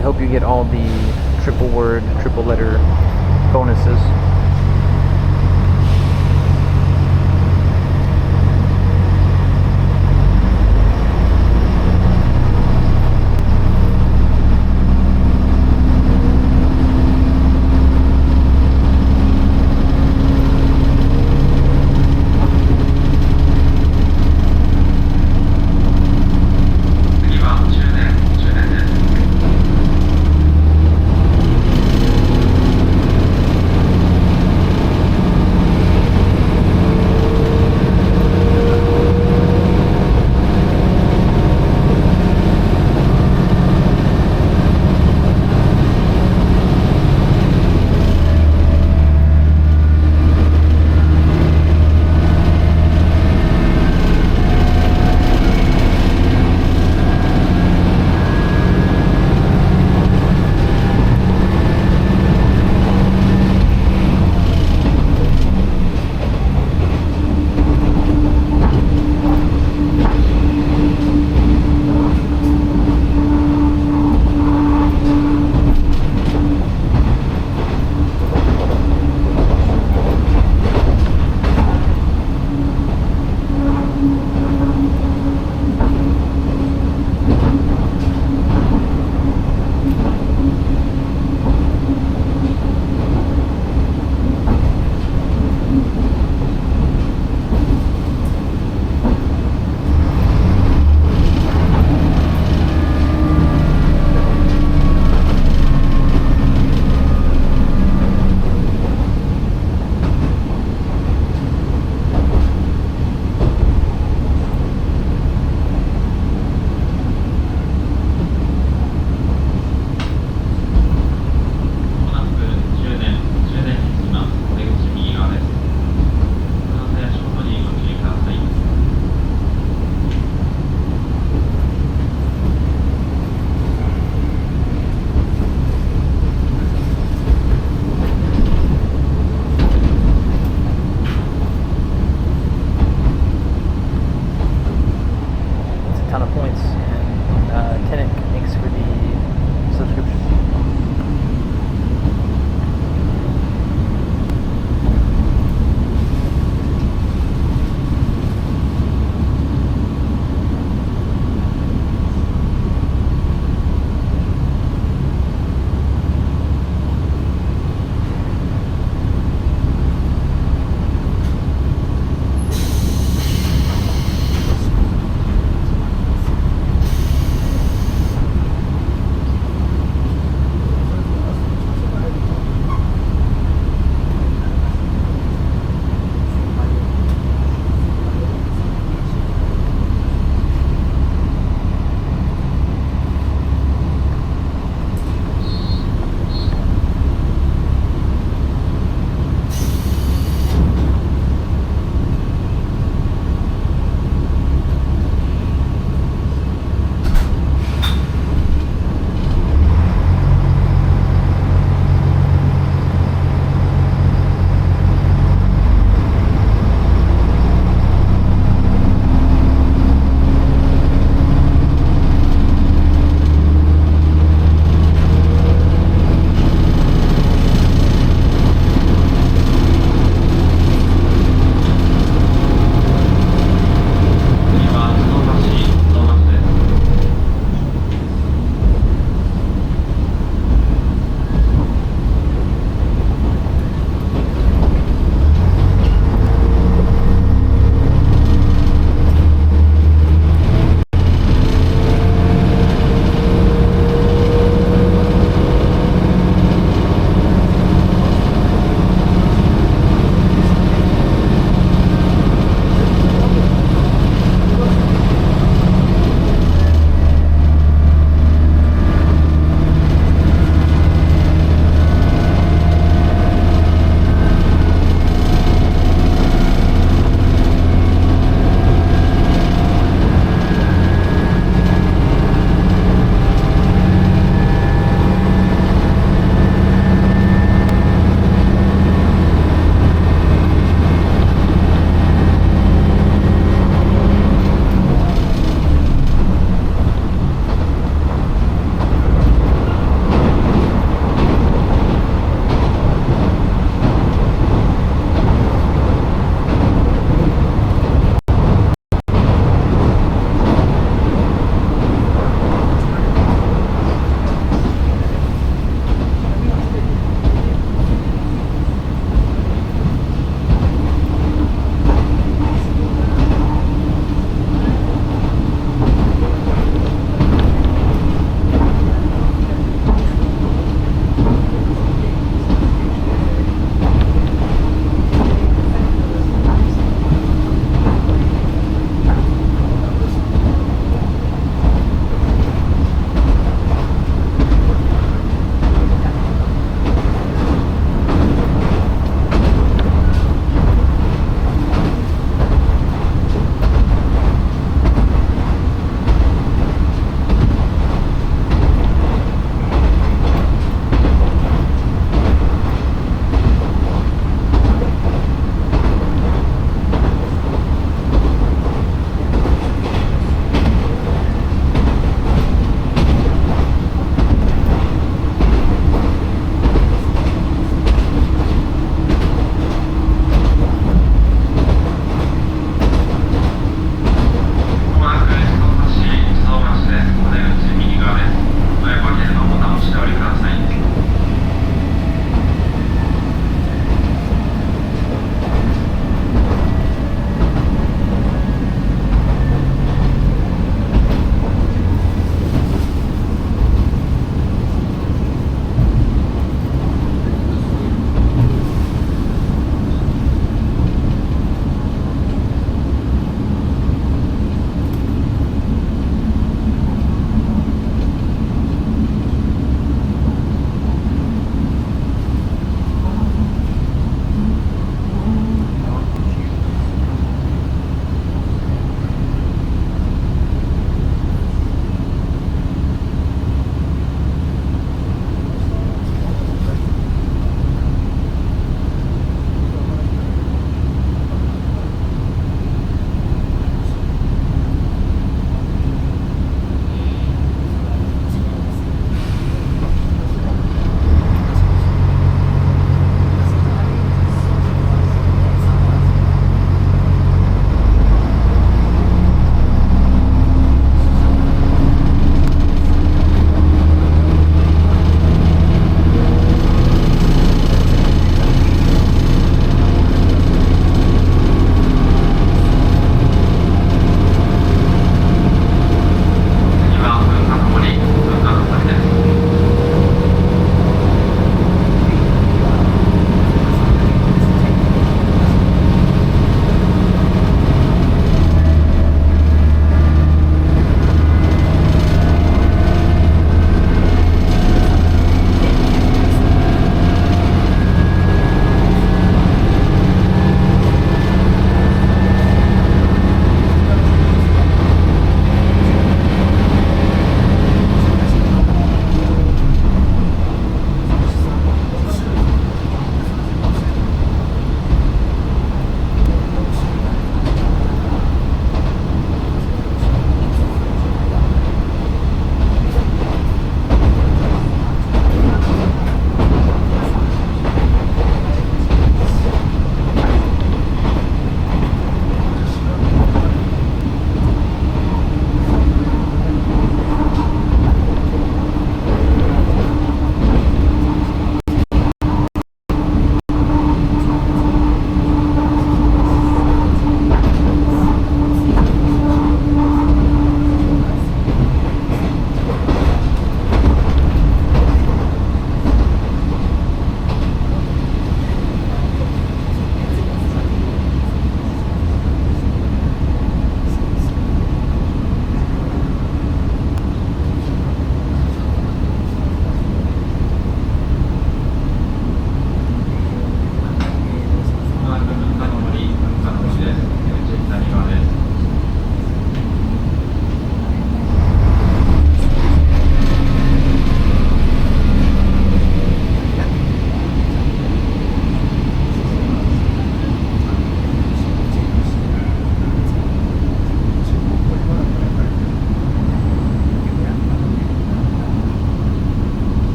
I hope you get all the triple word, triple letter bonuses.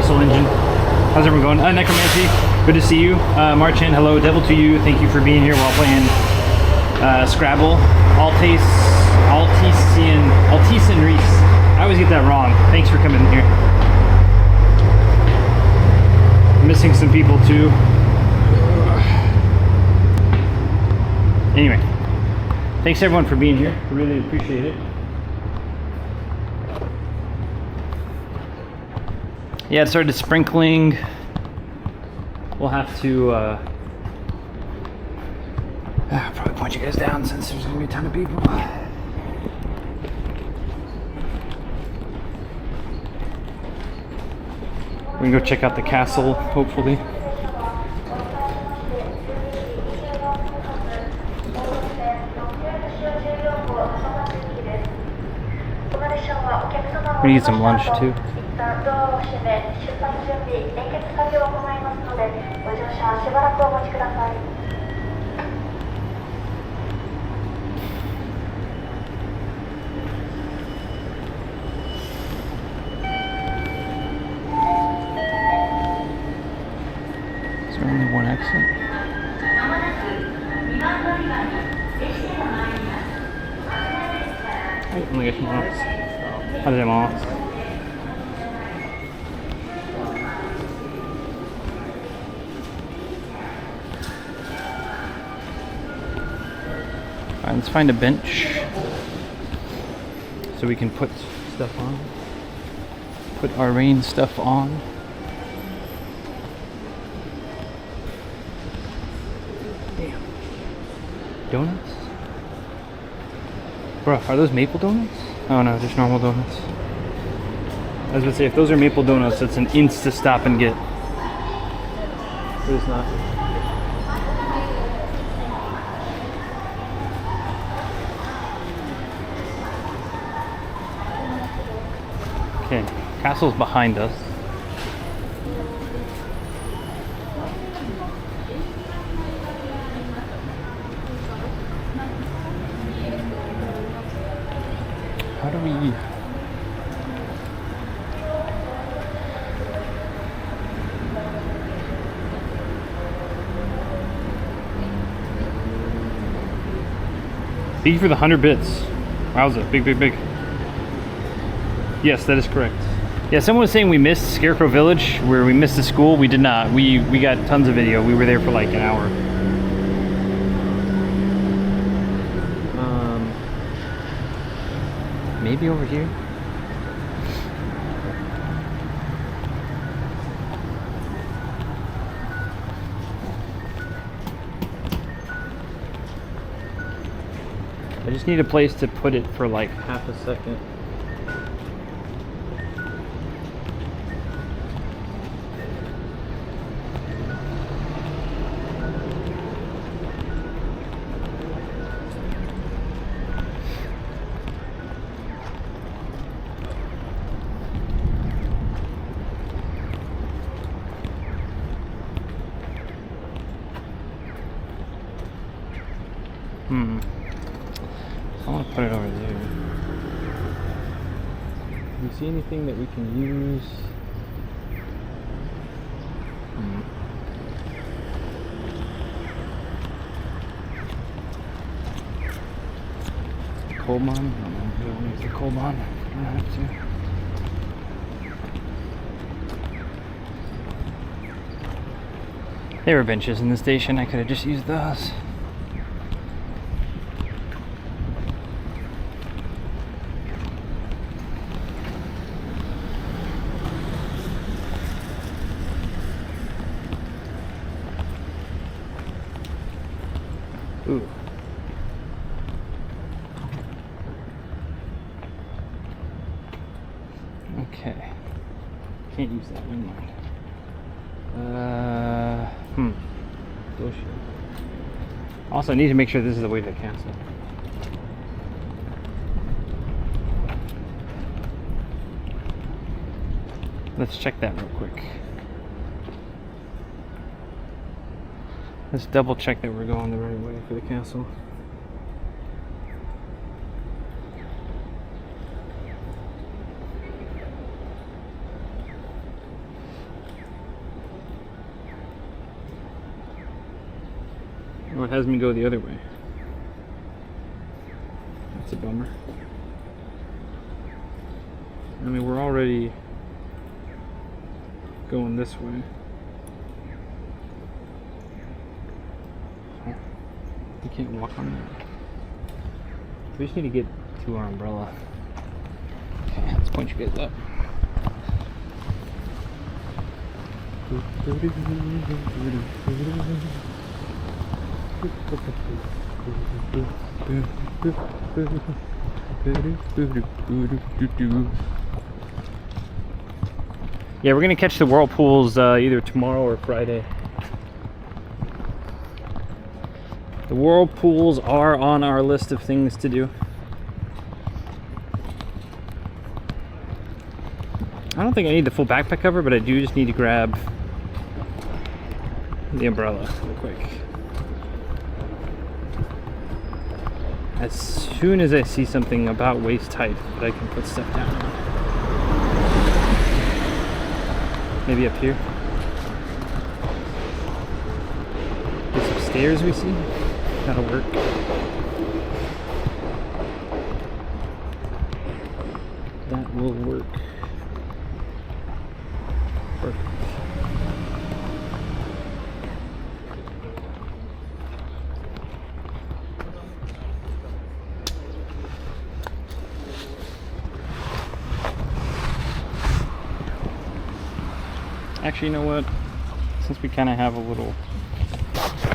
diesel engine. How's everyone going? Necromancy, good to see you. Marchin, hello. Devil to you, thank you for being here while playing Scrabble. Altisan Reese. I always get that wrong. Thanks for coming in here. I'm missing some people too. Anyway, thanks everyone for being here. I really appreciate it. Yeah, it started sprinkling. We'll have to probably point you guys down since there's gonna be a ton of people. We can go check out the castle, hopefully. We need some lunch too. Is there only one exit?はい、お願いします。ありがとうございます。Alright, let's find a bench so we can put stuff on. Put our rain stuff on. Damn. Donuts? Bro, are those maple donuts? Oh no, just normal donuts. I was about to say, if those are maple donuts, it's an insta stop and get. But it's not. Okay, castle's behind us. How do we... Thank you for the 100 bits. Wowza, big. Yes, that is correct. Yeah, someone was saying we missed Scarecrow Village, where we missed the school. We did not. We got tons of video. We were there for like an hour. Maybe over here. I just need a place to put it for like half a second. I want to put it over there. Do you see anything that we can use? Coal mine? I don't know if we want to use the coal mine. I don't have to. There were benches in the station. I could have just used those. Ooh. Okay. Can't use that. Never mind. Also, I need to make sure this is the way to the castle. Let's check that real quick. Let's double check that we're going the right way for the castle. Oh, it has me go the other way. That's a bummer. I mean, we're already going this way. You can't walk on that. We just need to get to our umbrella. Okay, let's point you guys up. Yeah, we're gonna catch the whirlpools either tomorrow or Friday. The whirlpools are on our list of things to do. I don't think I need the full backpack cover, but I do just need to grab the umbrella real quick. As soon as I see something about waist height that I can put stuff down on. Maybe up here. There's some stairs we see. That'll work. That will work. Perfect. Actually, you know what? Since we kind of have a little,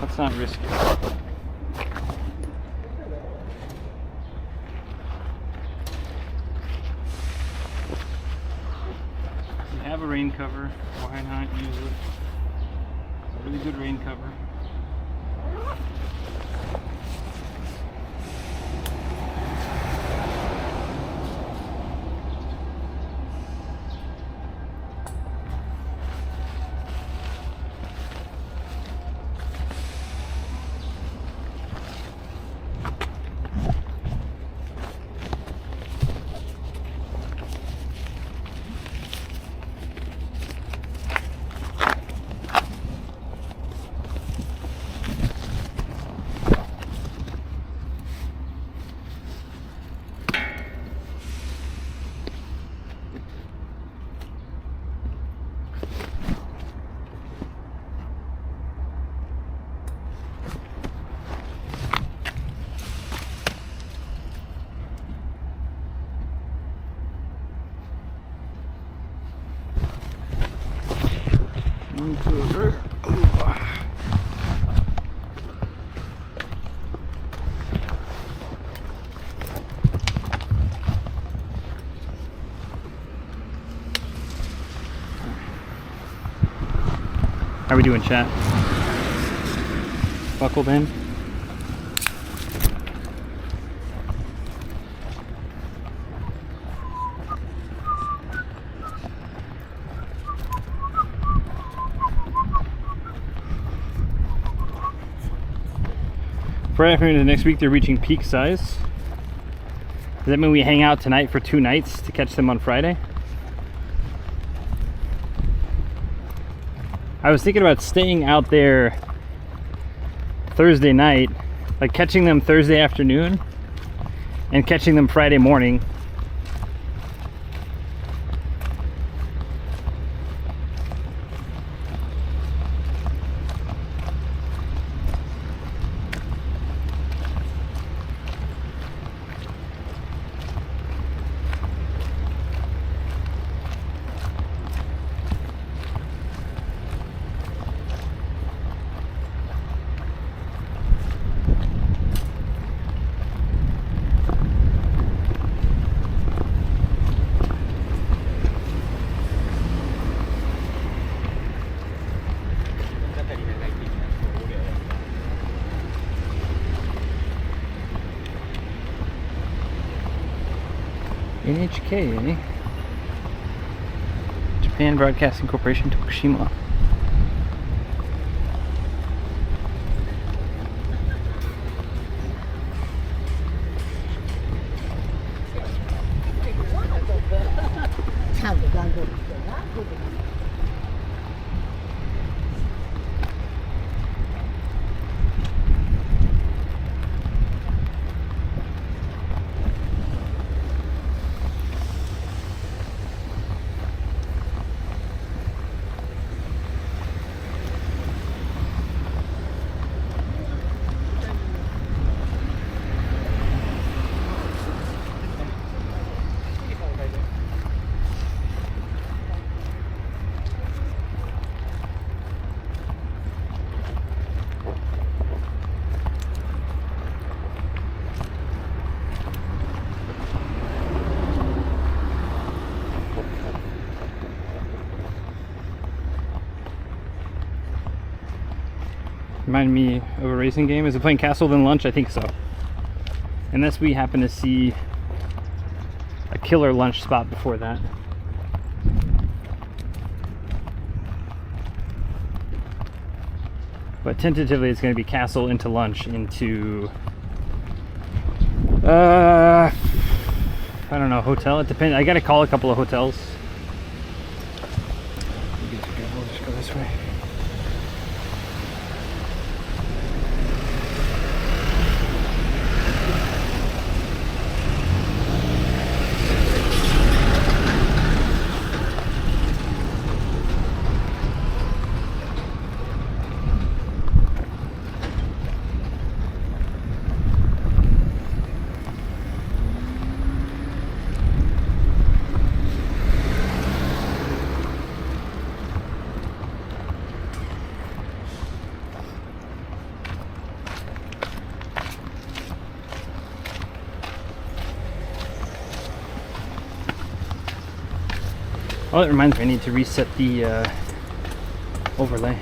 let's not risk it. We have a rain cover. Why not use it? It's a really good rain cover. How are we doing, chat? Buckled in? Friday afternoon of next week, they're reaching peak size. Does that mean we hang out tonight for 2 nights to catch them on Friday? I was thinking about staying out there Thursday night, like catching them Thursday afternoon and catching them Friday morning. NHK, Japan Broadcasting Corporation, Tokushima. Reminded me of a racing game. Is it playing Castle then Lunch? I think so. Unless we happen to see a killer lunch spot before that. But tentatively it's going to be Castle into Lunch into I don't know, hotel. It depends. I got to call a couple of hotels. We'll just go this way. Oh, that reminds me, I need to reset the overlay.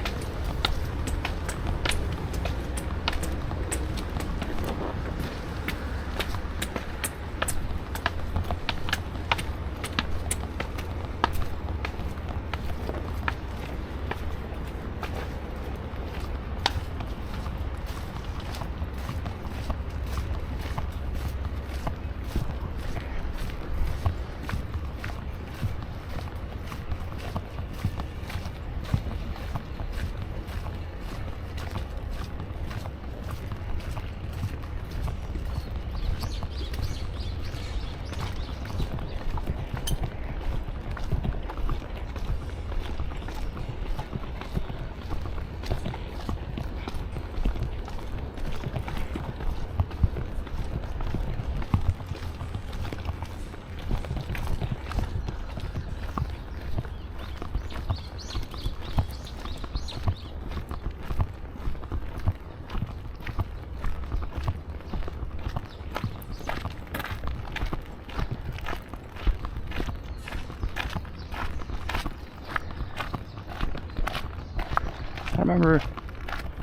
I don't remember if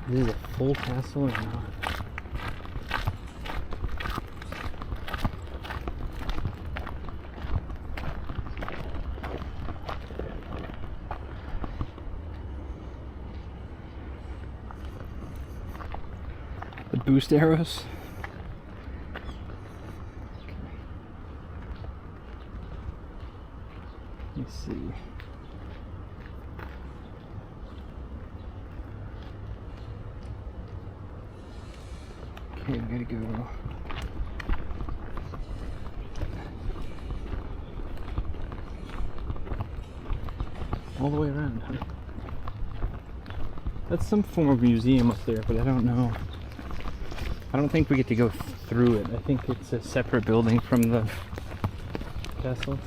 this is a full castle or not. The boost arrows. Let me see. Okay, we gotta go. All the way around, huh? That's some form of museum up there, but I don't know. I don't think we get to go through it. I think it's a separate building from the castle.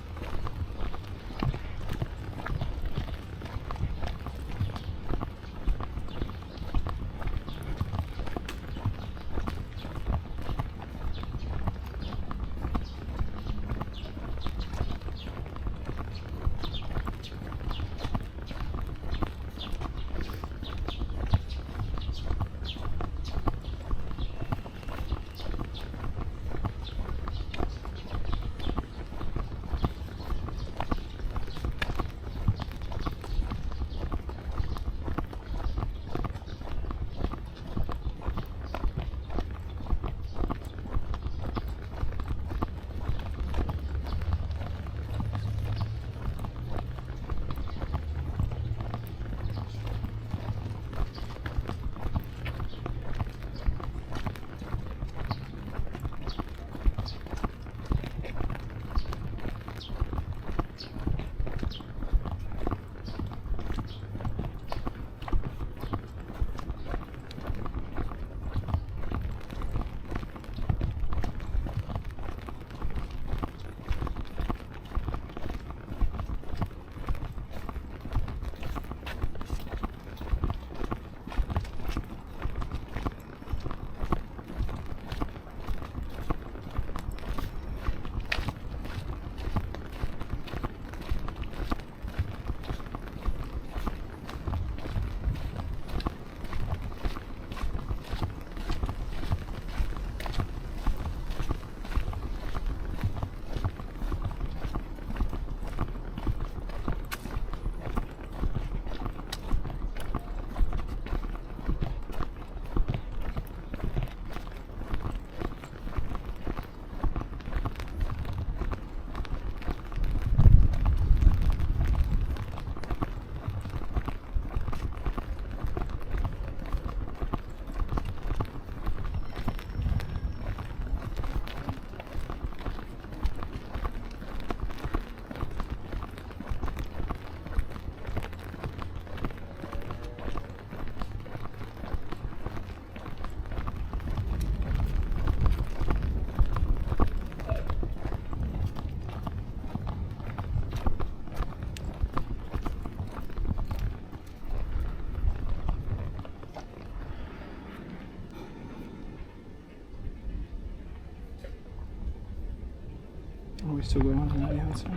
we still go on the outside.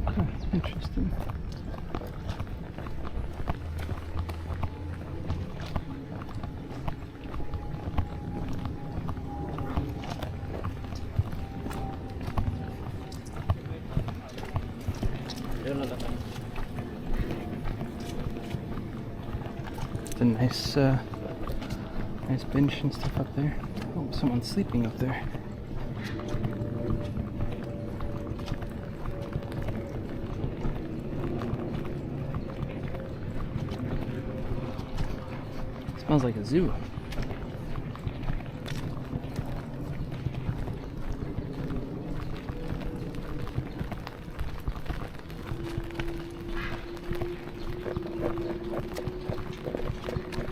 Okay, interesting. It's a nice, nice bench and stuff up there. Oh, someone's sleeping up there. Smells like a zoo.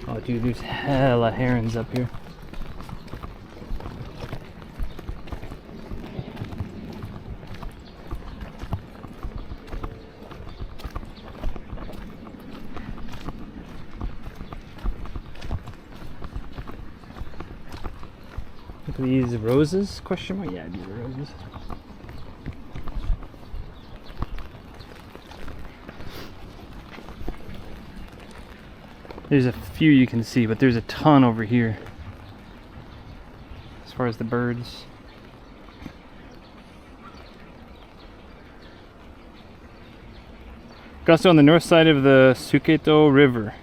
Oh, dude, there's hella herons up here. Look at these roses? Question mark? Yeah, these are roses. There's a few you can see, but there's a ton over here as far as the birds. Gusto on the north side of the Suketo River.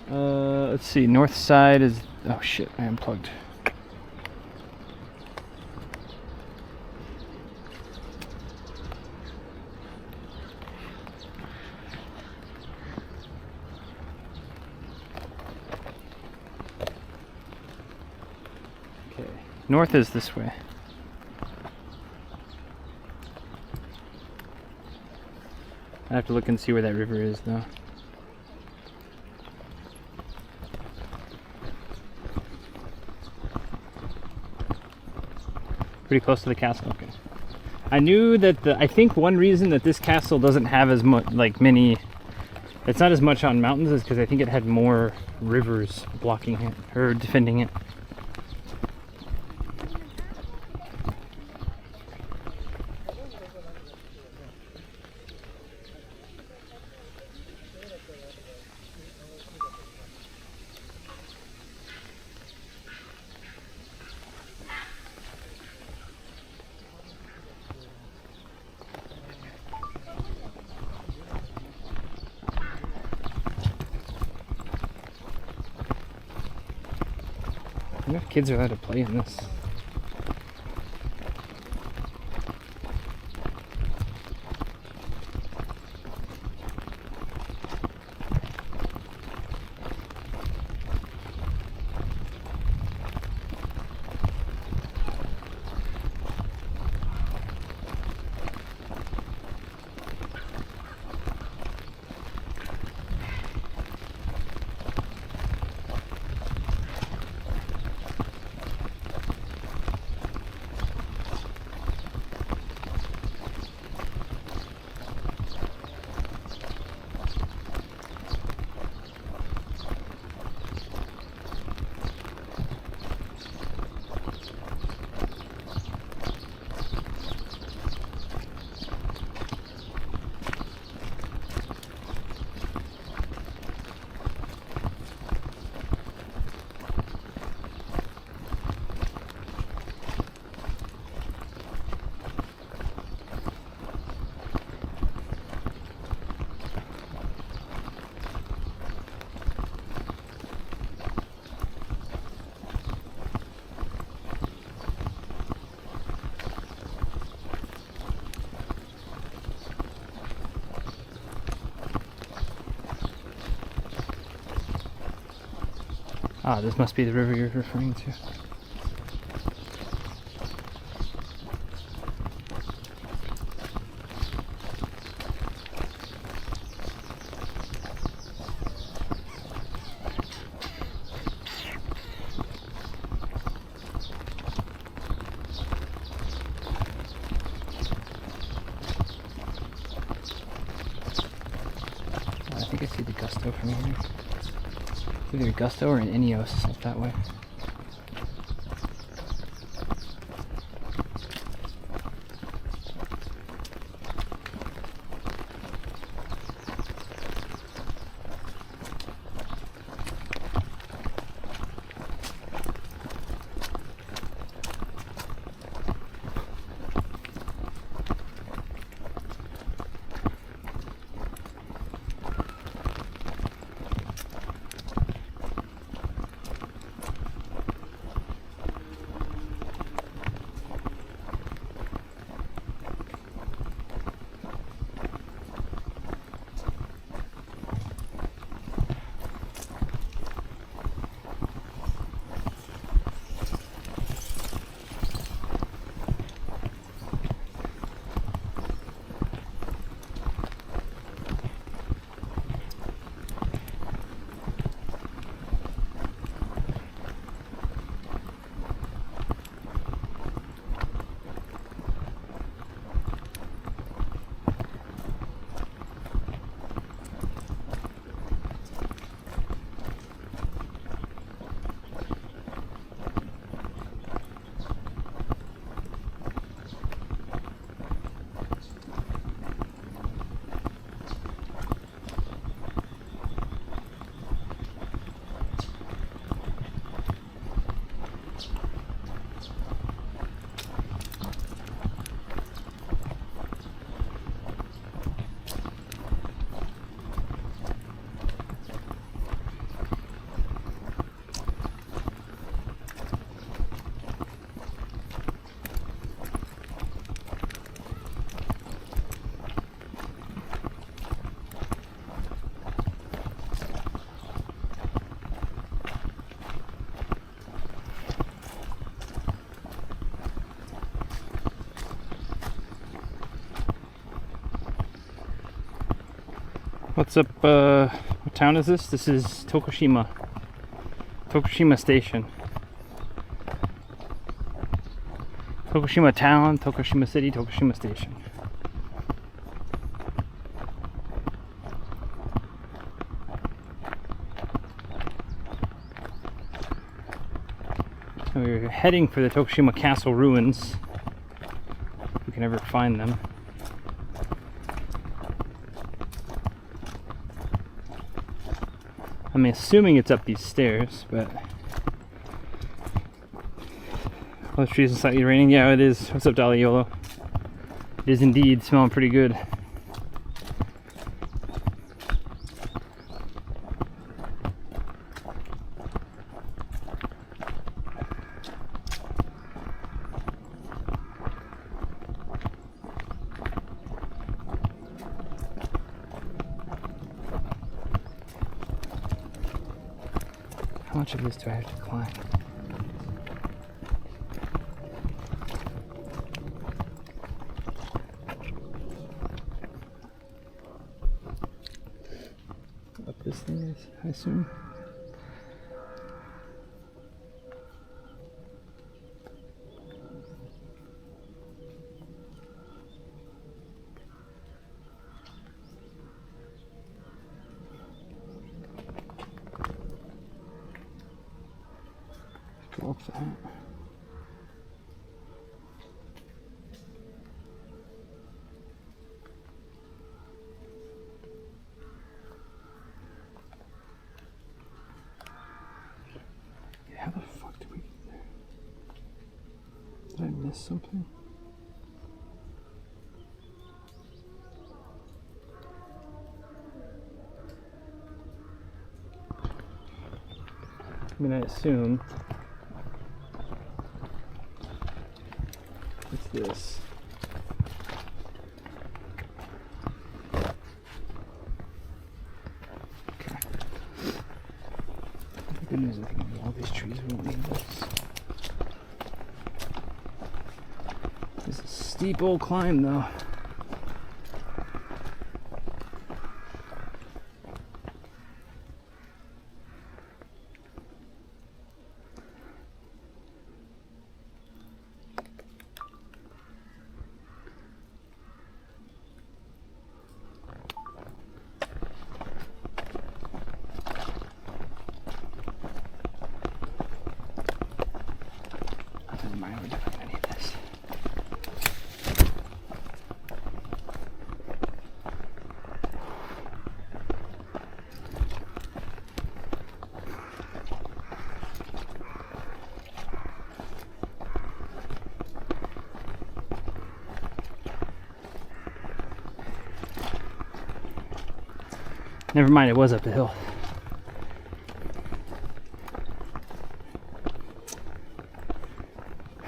Let's see, north side is... Oh shit, I unplugged. North is this way. I have to look and see where that river is, though. Pretty close to the castle. Okay. I knew that I think one reason that this castle doesn't have as much, like many, it's not as much on mountains, is because I think it had more rivers blocking it or defending it. I wonder if kids are allowed to play in this. Ah, this must be the river you're referring to. I think I see the Gusto from here. Either Gusto or an Ineos up that way. what's up? What town is this? This is Tokushima. Tokushima Station. Tokushima Town, Tokushima City, Tokushima Station. So we're heading for the Tokushima Castle ruins, if we can ever find them. I'm assuming it's up these stairs, but all the trees are slightly raining. Yeah, it is. What's up, Daliolo? It is indeed smelling pretty good. How much of this do I have to climb? Up this thing is, I assume. Go up that. How the fuck did we get there? Did I miss something? I mean, I assume it's this. Okay. The good news is I think all these trees won't need this. It's a steep old climb though. Never mind, it was up the hill.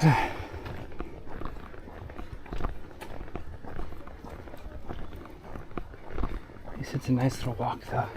At least it's a nice little walk though.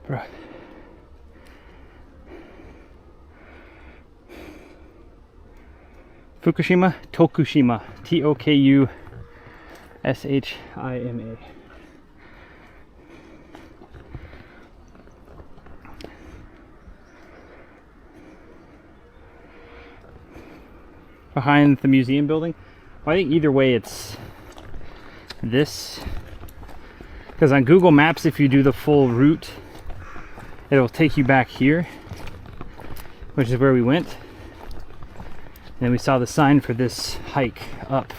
Bruh. Fukushima, Tokushima, Tokushima. Behind the museum building. Well, I think either way it's this, because on Google Maps, if you do the full route, it'll take you back here, which is where we went. And then we saw the sign for this hike up.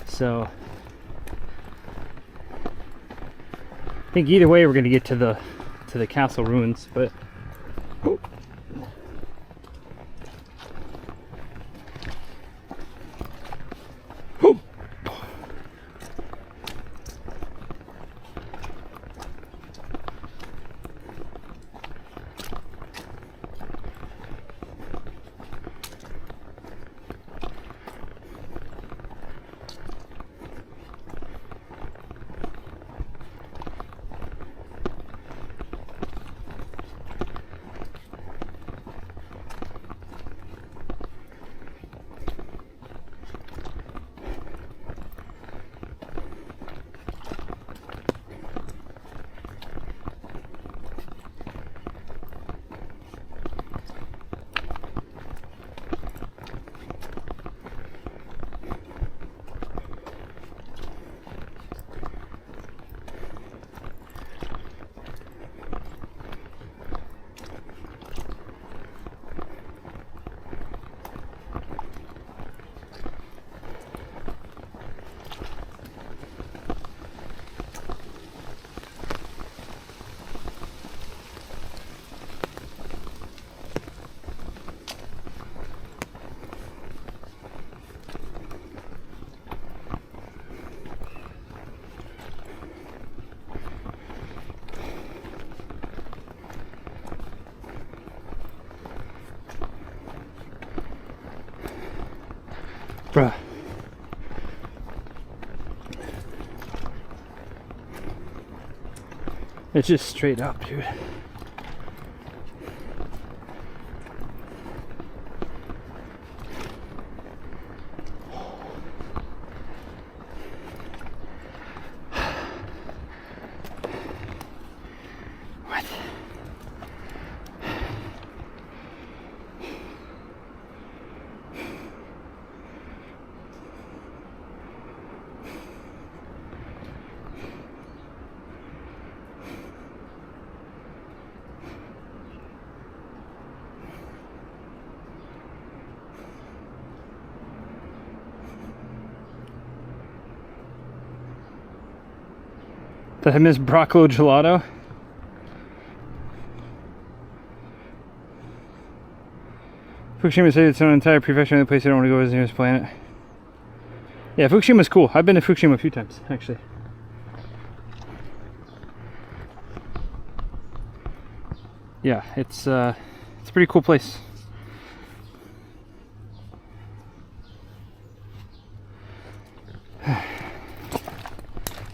So think either way we're gonna get to the castle ruins, but bruh. It's just straight up, dude. What? Did I miss Broccolo Gelato? Fukushima said it's an entire prefecture, the place I don't want to go is the nearest planet. Yeah, Fukushima's cool. I've been to Fukushima a few times, actually. Yeah, it's a pretty cool place.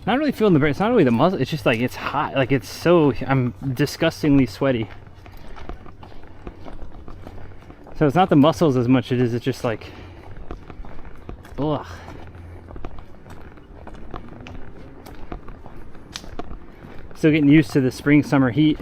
Not really feeling the burn. It's not really the muscle. It's just like it's hot. Like it's so. I'm disgustingly sweaty. So it's not the muscles as much as it is. It's just like, ugh. Still getting used to the spring summer heat.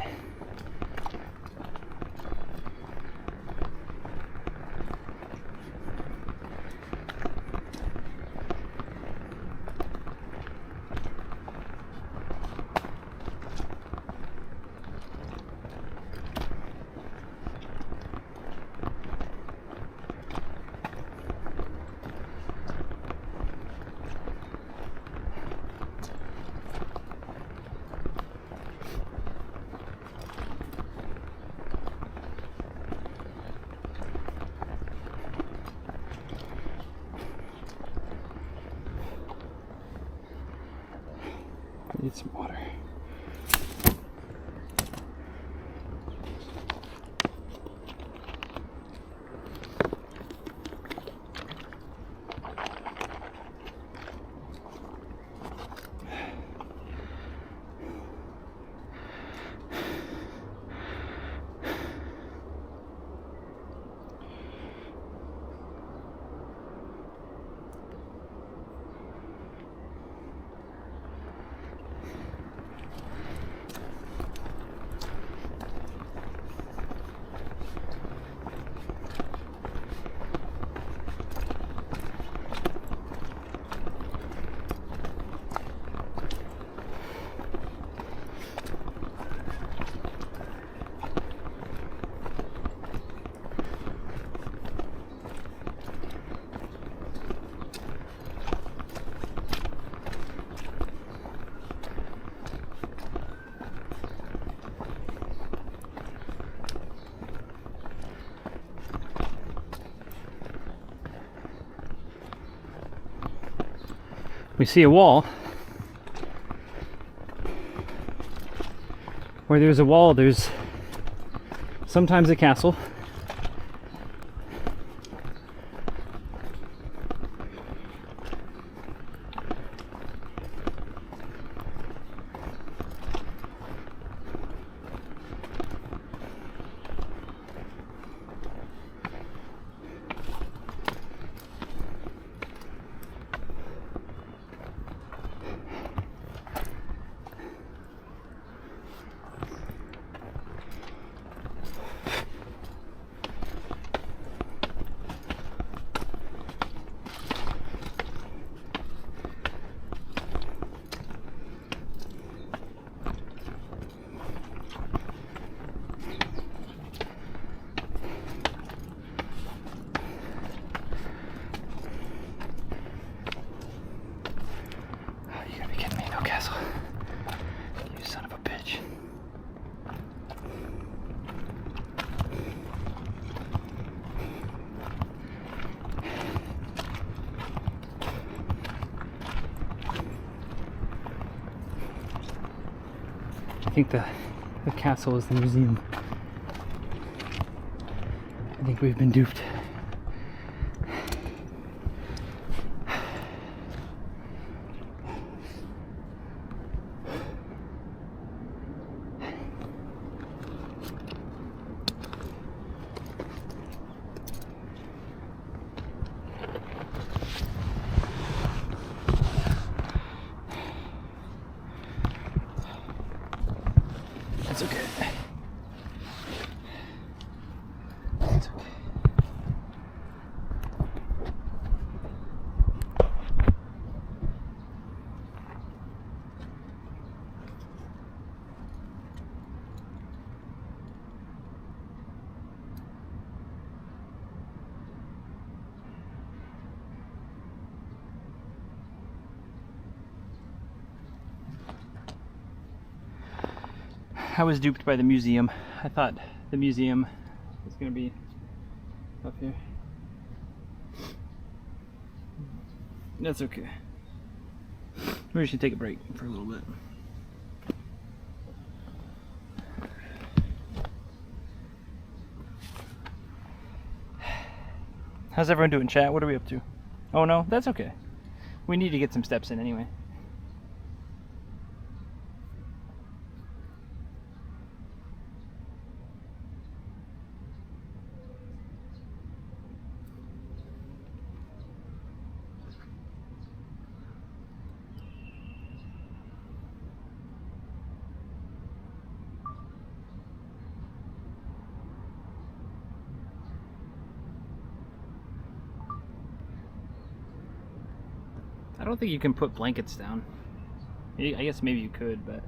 we see a wall. Where there's a wall, there's sometimes a castle. I think the castle is the museum. I think we've been duped. That's okay. That's okay. I was duped by the museum. I thought the museum was going to be up here. That's okay. We should take a break for a little bit. How's everyone doing, chat? What are we up to? Oh no, that's okay. We need to get some steps in anyway. I don't think you can put blankets down. I guess maybe you could, but...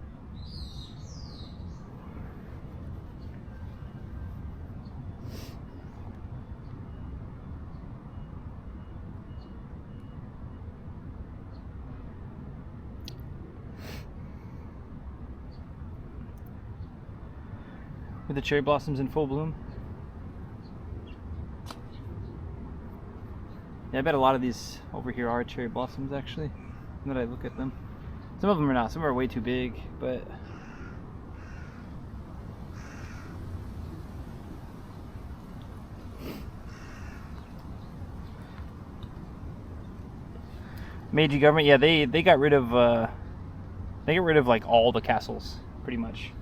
With the cherry blossoms in full bloom. Yeah, I bet a lot of these over here are cherry blossoms, actually, now that I look at them. Some of them are not. Some are way too big, but... Meiji government, yeah, they got rid of like all the castles, pretty much.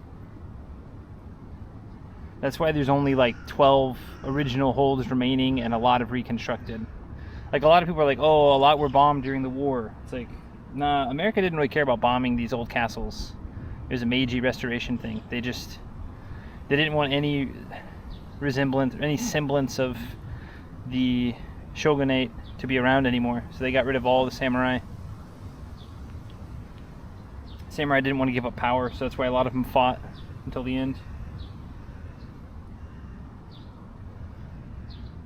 That's why there's only like 12 original holds remaining and a lot of reconstructed. Like, a lot of people are like, oh, a lot were bombed during the war. It's like, nah, America didn't really care about bombing these old castles. It was a Meiji restoration thing. They didn't want any resemblance, any semblance of the shogunate to be around anymore. So they got rid of all the samurai. Samurai didn't want to give up power, so that's why a lot of them fought until the end.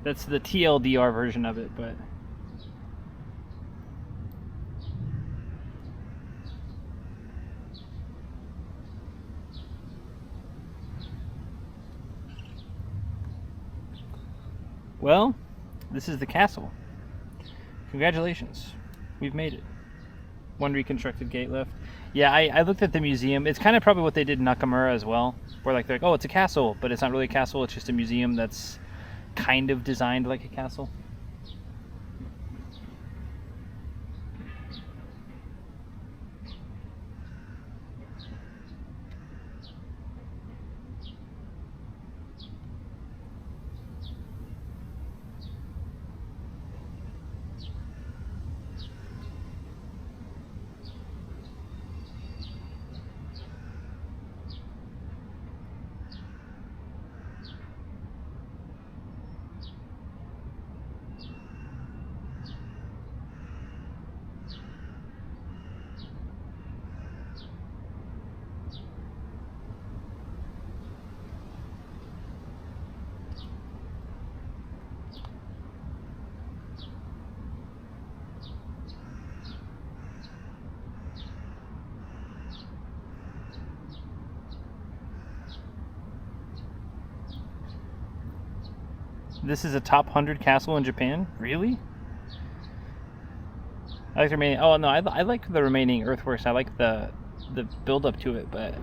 That's the TLDR version of it, but... Well, this is the castle. Congratulations. We've made it. One reconstructed gate left. Yeah, I looked at the museum. It's kind of probably what they did in Nakamura as well, where like they're like, oh, it's a castle, but it's not really a castle. It's just a museum that's kind of designed like a castle. This is a top 100 castle in Japan? Really? I like the remaining... Oh, no, I like the remaining earthworks. I like the build-up to it, but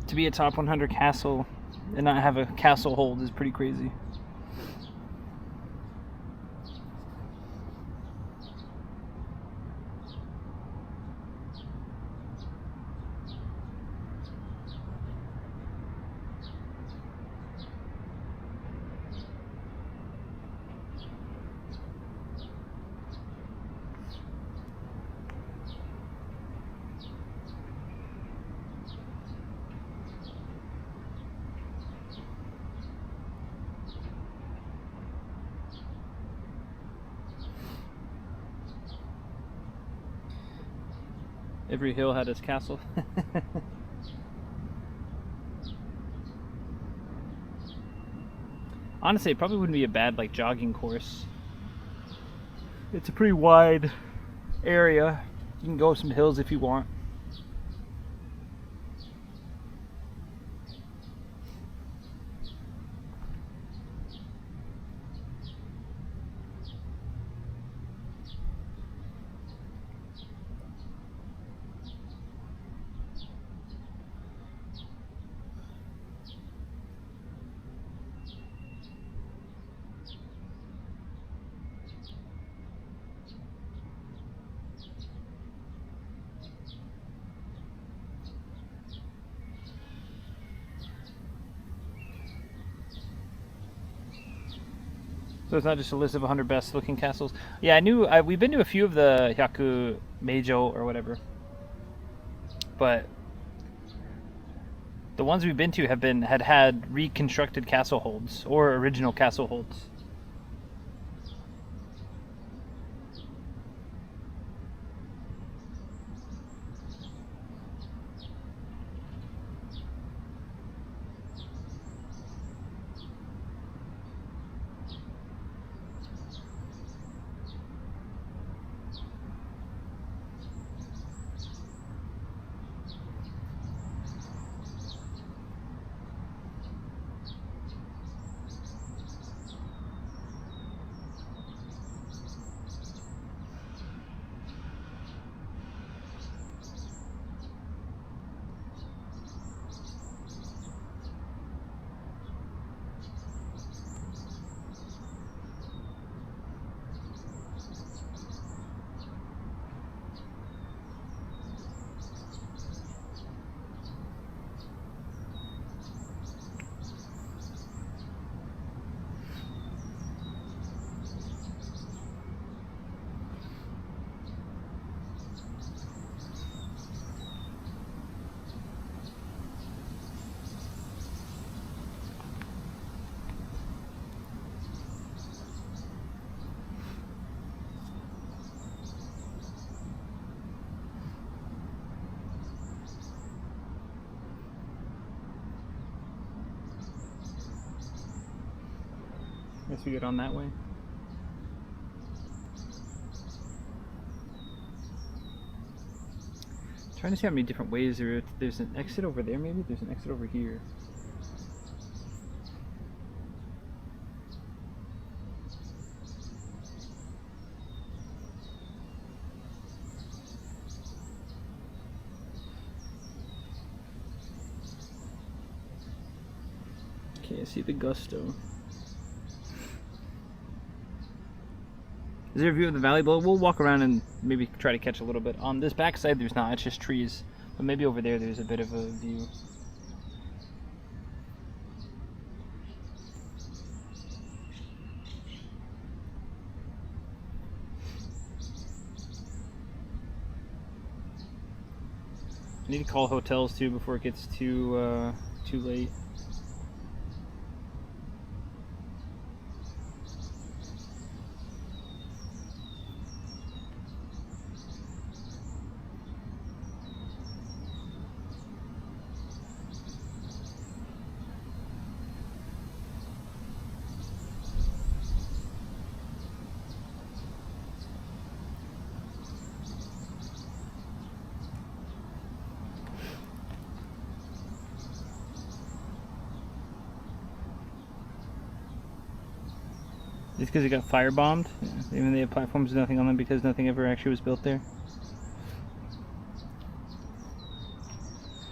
to be a top 100 castle and not have a castle hold is pretty crazy. Every hill had its castle. Honestly, it probably wouldn't be a bad like jogging course. It's a pretty wide area. You can go up some hills if you want. So it's not just a list of 100 best looking castles. Yeah, I knew we've been to a few of the Hyaku Meijo or whatever, but the ones we've been to had reconstructed castle holds or original castle holds. Guess we get on that way. Trying to see how many different ways there's an exit over there. Maybe there's an exit over here. Okay, I see the Gusto. Is there a view of the valley below? We'll walk around and maybe try to catch a little bit. On this backside, there's not. It's just trees. But maybe over there, there's a bit of a view. I need to call hotels too before it gets too late. Just because it got firebombed? Yeah. Even they have platforms with nothing on them because nothing ever actually was built there.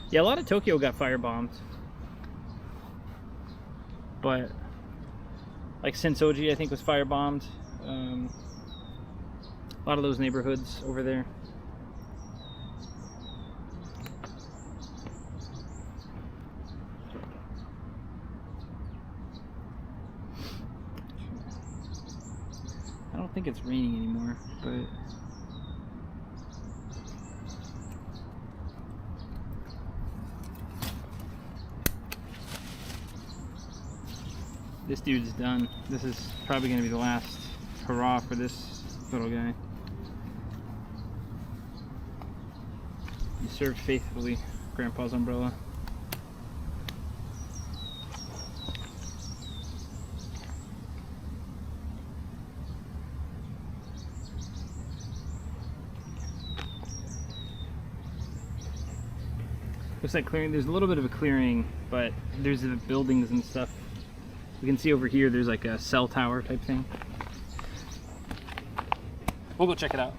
Yeah, a lot of Tokyo got firebombed. But, like Sensoji, I think, was firebombed. A lot of those neighborhoods over there. I don't think it's raining anymore, but this dude's done. This is probably going to be the last hurrah for this little guy. You served faithfully, Grandpa's umbrella. Looks like clearing. There's a little bit of a clearing, but there's the buildings and stuff. We can see over here there's like a cell tower type thing. We'll go check it out.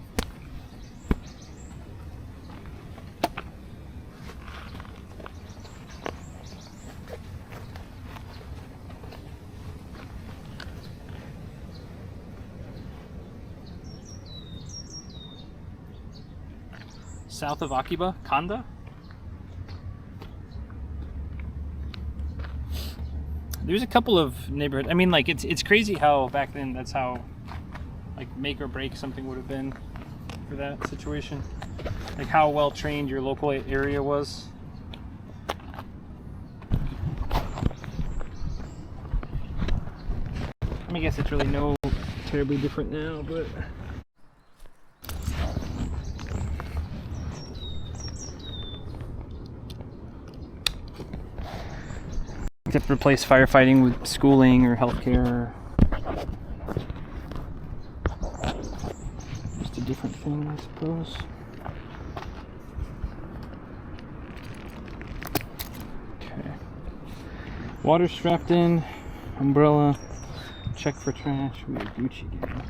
South of Akiba, Kanda? There's a couple of neighborhoods. I mean, like, it's crazy how back then that's how, like, make or break something would have been for that situation. Like, how well trained your local area was. I mean, I guess it's really no terribly different now, but. Except replace firefighting with schooling or healthcare. Just a different thing, I suppose. Okay. Water strapped in, umbrella, check for trash. We have Gucci again.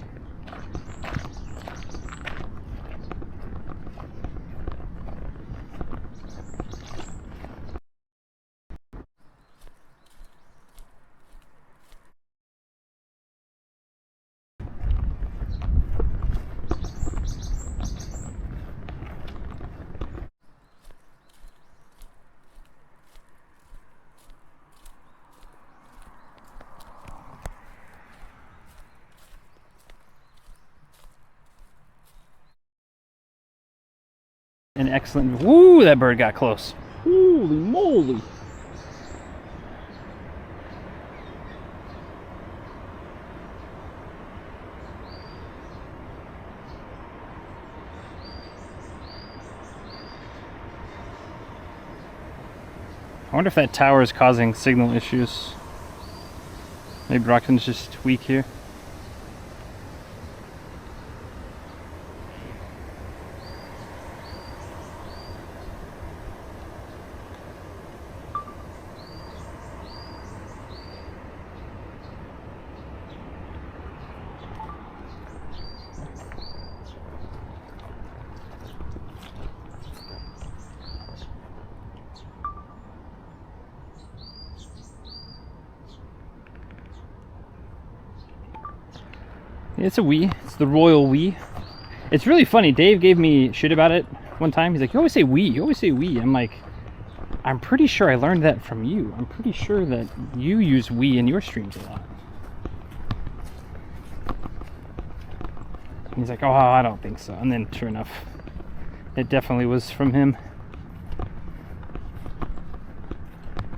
An excellent. Woo! That bird got close. Holy moly! I wonder if that tower is causing signal issues. Maybe Rockton's just weak here. It's a Wii. It's the Royal Wii. It's really funny. Dave gave me shit about it one time. He's like, you always say Wii. You always say Wii. I'm like, I'm pretty sure I learned that from you. I'm pretty sure that you use Wii in your streams a lot. And he's like, oh, I don't think so. And then sure enough, it definitely was from him.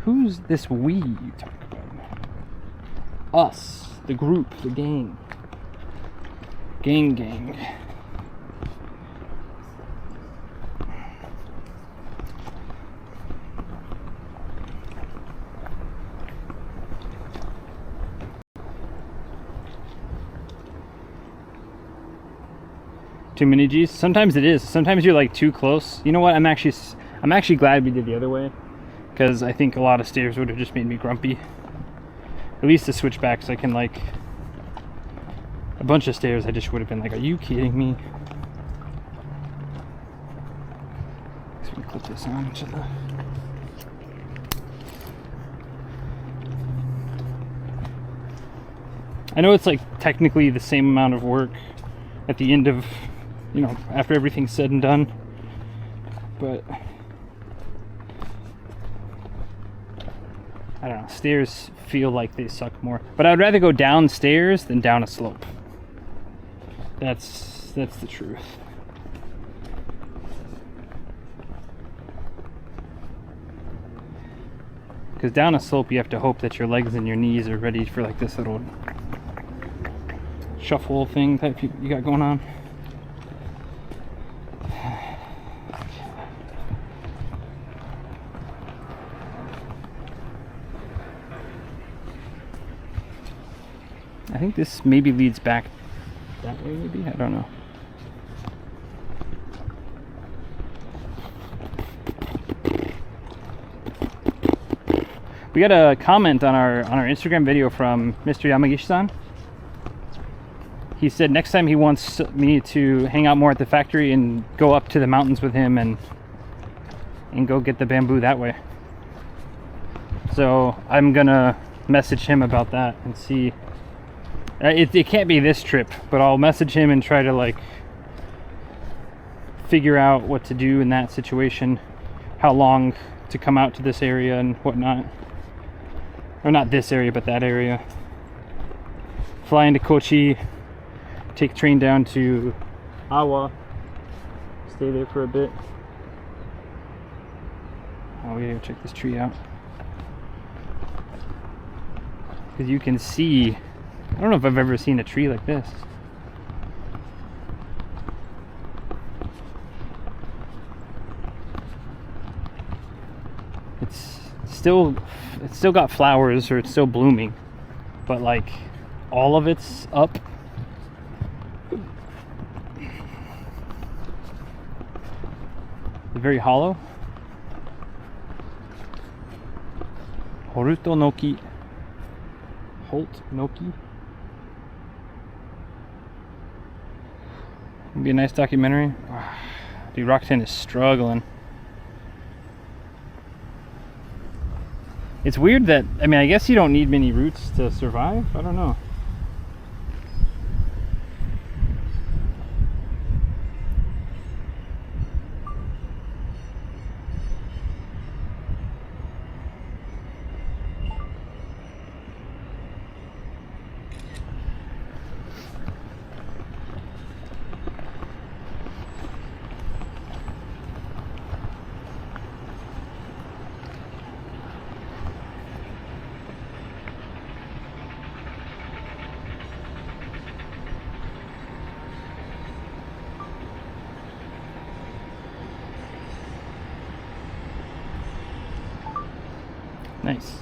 Who's this Wii you talk about? Us. The group. The gang. Gang. Too many G's? Sometimes it is. Sometimes you're like too close. You know what? I'm actually glad we did the other way, because I think a lot of stairs would have just made me grumpy. At least the switchbacks, I can like a bunch of stairs. I just would have been like, "Are you kidding me?" So we clip this on to the. I know it's like technically the same amount of work at the end of, you know, after everything's said and done, but I don't know, stairs feel like they suck more. But I'd rather go downstairs than down a slope. That's the truth. Because down a slope you have to hope that your legs and your knees are ready for like this little shuffle thing that you got going on. I think this maybe leads back that way, maybe? I don't know. We got a comment on our Instagram video from Mr. Yamagishi-san. He said next time he wants me to hang out more at the factory and go up to the mountains with him and go get the bamboo that way. So I'm gonna message him about that and see. It can't be this trip, but I'll message him and try to like figure out what to do in that situation, how long to come out to this area and whatnot. Or not this area, but that area. Fly into Kochi, take train down to Awa, stay there for a bit. Oh yeah, check this tree out. Because you can see, I don't know if I've ever seen a tree like this. It's still got flowers, or it's still blooming, but like all of it's up. It's very hollow. Horuto Noki. Holt Noki. It'd be a nice documentary. Dude, Rockton is struggling. It's weird that, I mean, I guess you don't need many roots to survive. I don't know. Nice.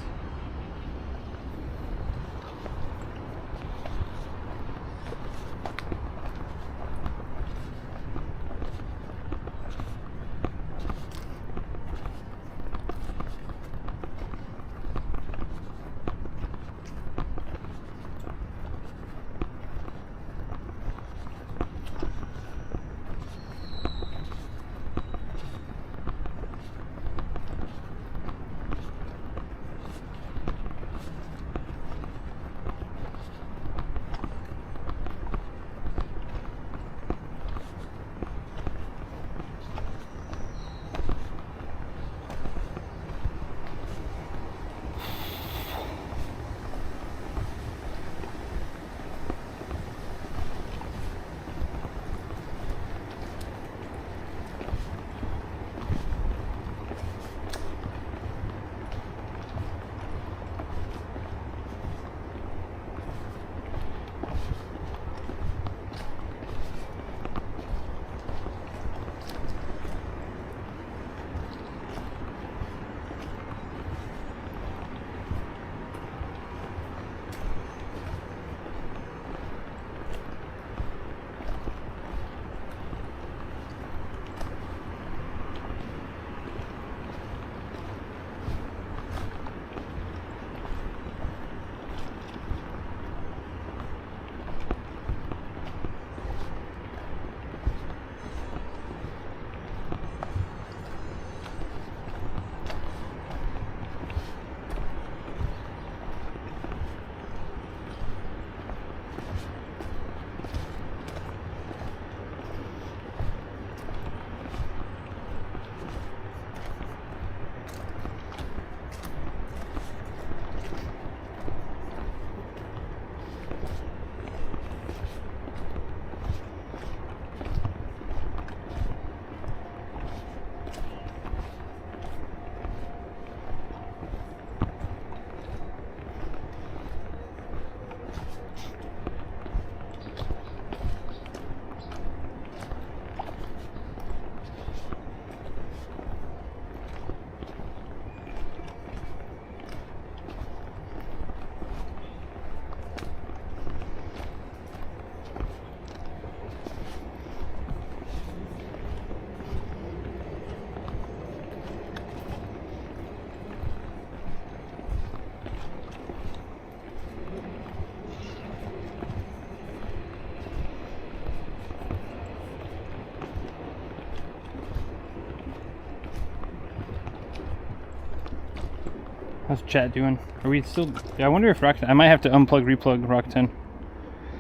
How's chat doing? Are we still? Yeah, I wonder if Rock 10. I might have to unplug, replug Rock 10.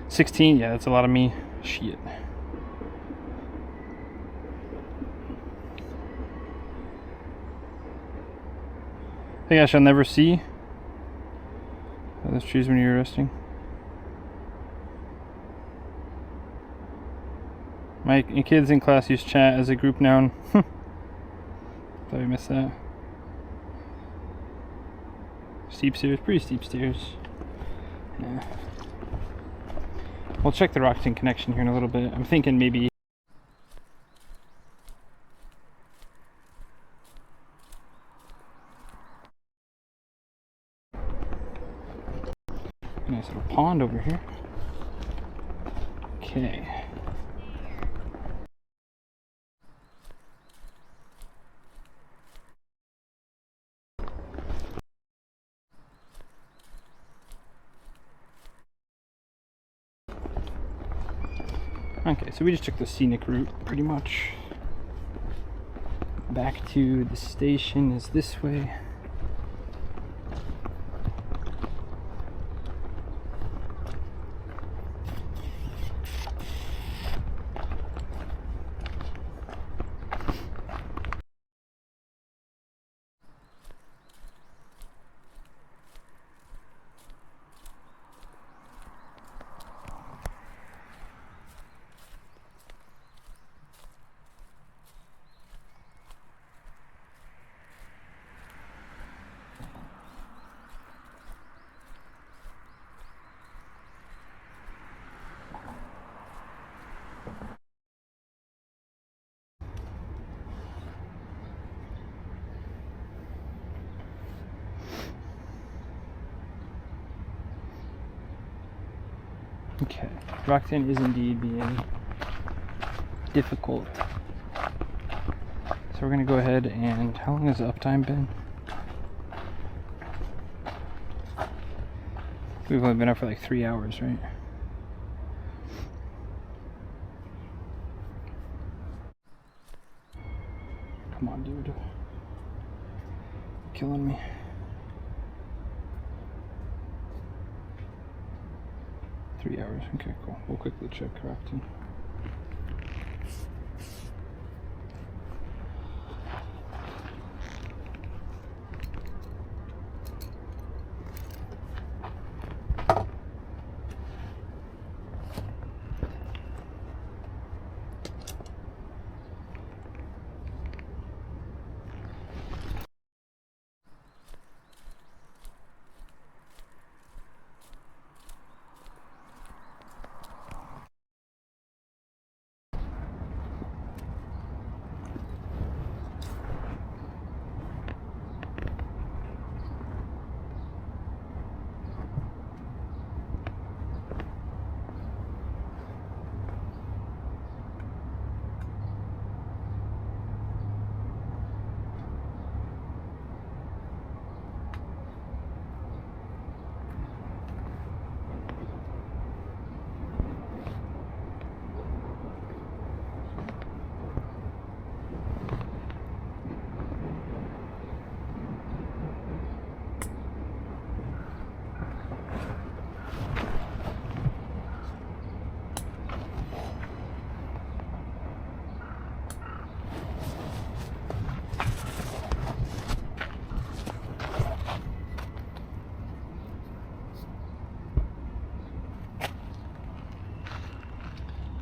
16. Yeah, that's a lot of me. Shit. I think I shall never see those trees when you're resting. My kids in class use chat as a group noun. Thought I missed that. Steep stairs, pretty steep stairs. Yeah. We'll check the Rock 10 connection here in a little bit. I'm thinking maybe. Nice little pond over here. Okay. Okay, so we just took the scenic route pretty much. Back to the station is this way. Okay, Rock 10 is indeed being difficult. So we're gonna go ahead and, how long has the uptime been? We've only been up for like 3 hours, right? Come on, dude. Killing me. Hours. Okay, cool. We'll quickly check crafting.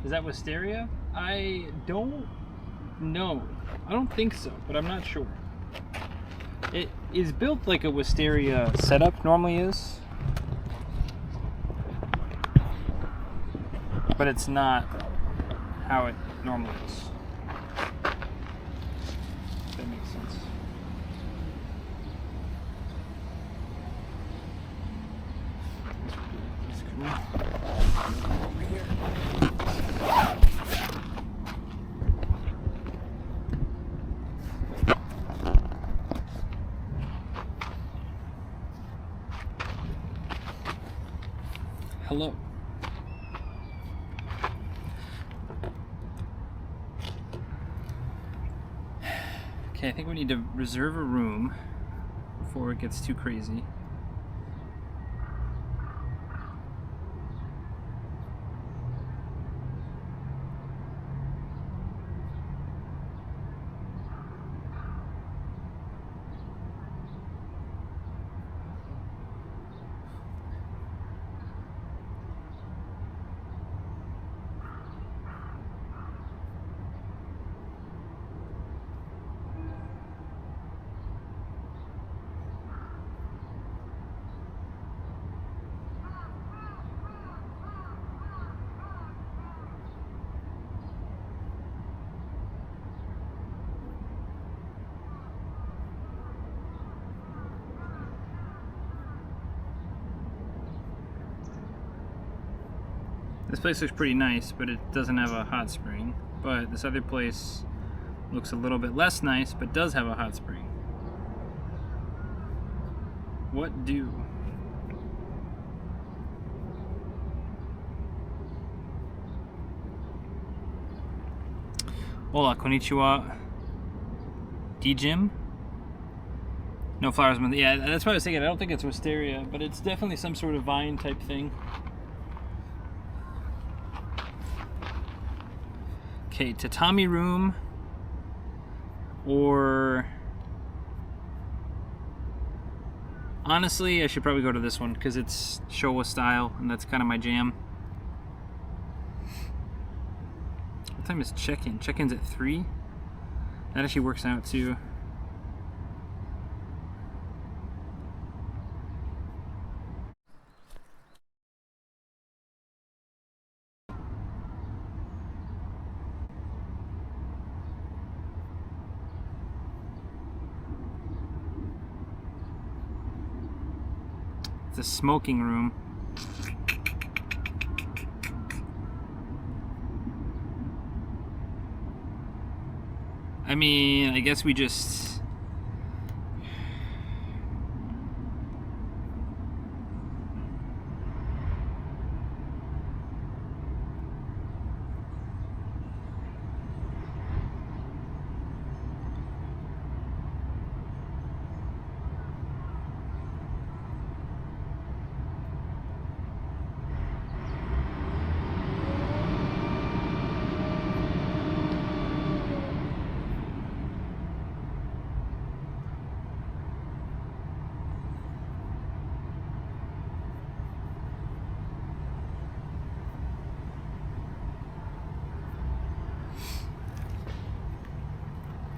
Is that wisteria? I don't know. I don't think so, but I'm not sure. It is built like a wisteria setup normally is, but it's not how it normally is. If that makes sense. Over here. Hello. Okay, I think we need to reserve a room before it gets too crazy. This place looks pretty nice, but it doesn't have a hot spring. But this other place looks a little bit less nice, but does have a hot spring. What do? Hola, konnichiwa. D-Gym? No flowers. Yeah, that's what I was thinking. I don't think it's wisteria, but it's definitely some sort of vine type thing. Okay, tatami room, or honestly, I should probably go to this one because it's Showa style, and that's kind of my jam. What time is check-in? Check-in's at 3. That actually works out too. The smoking room. I mean, I guess we just...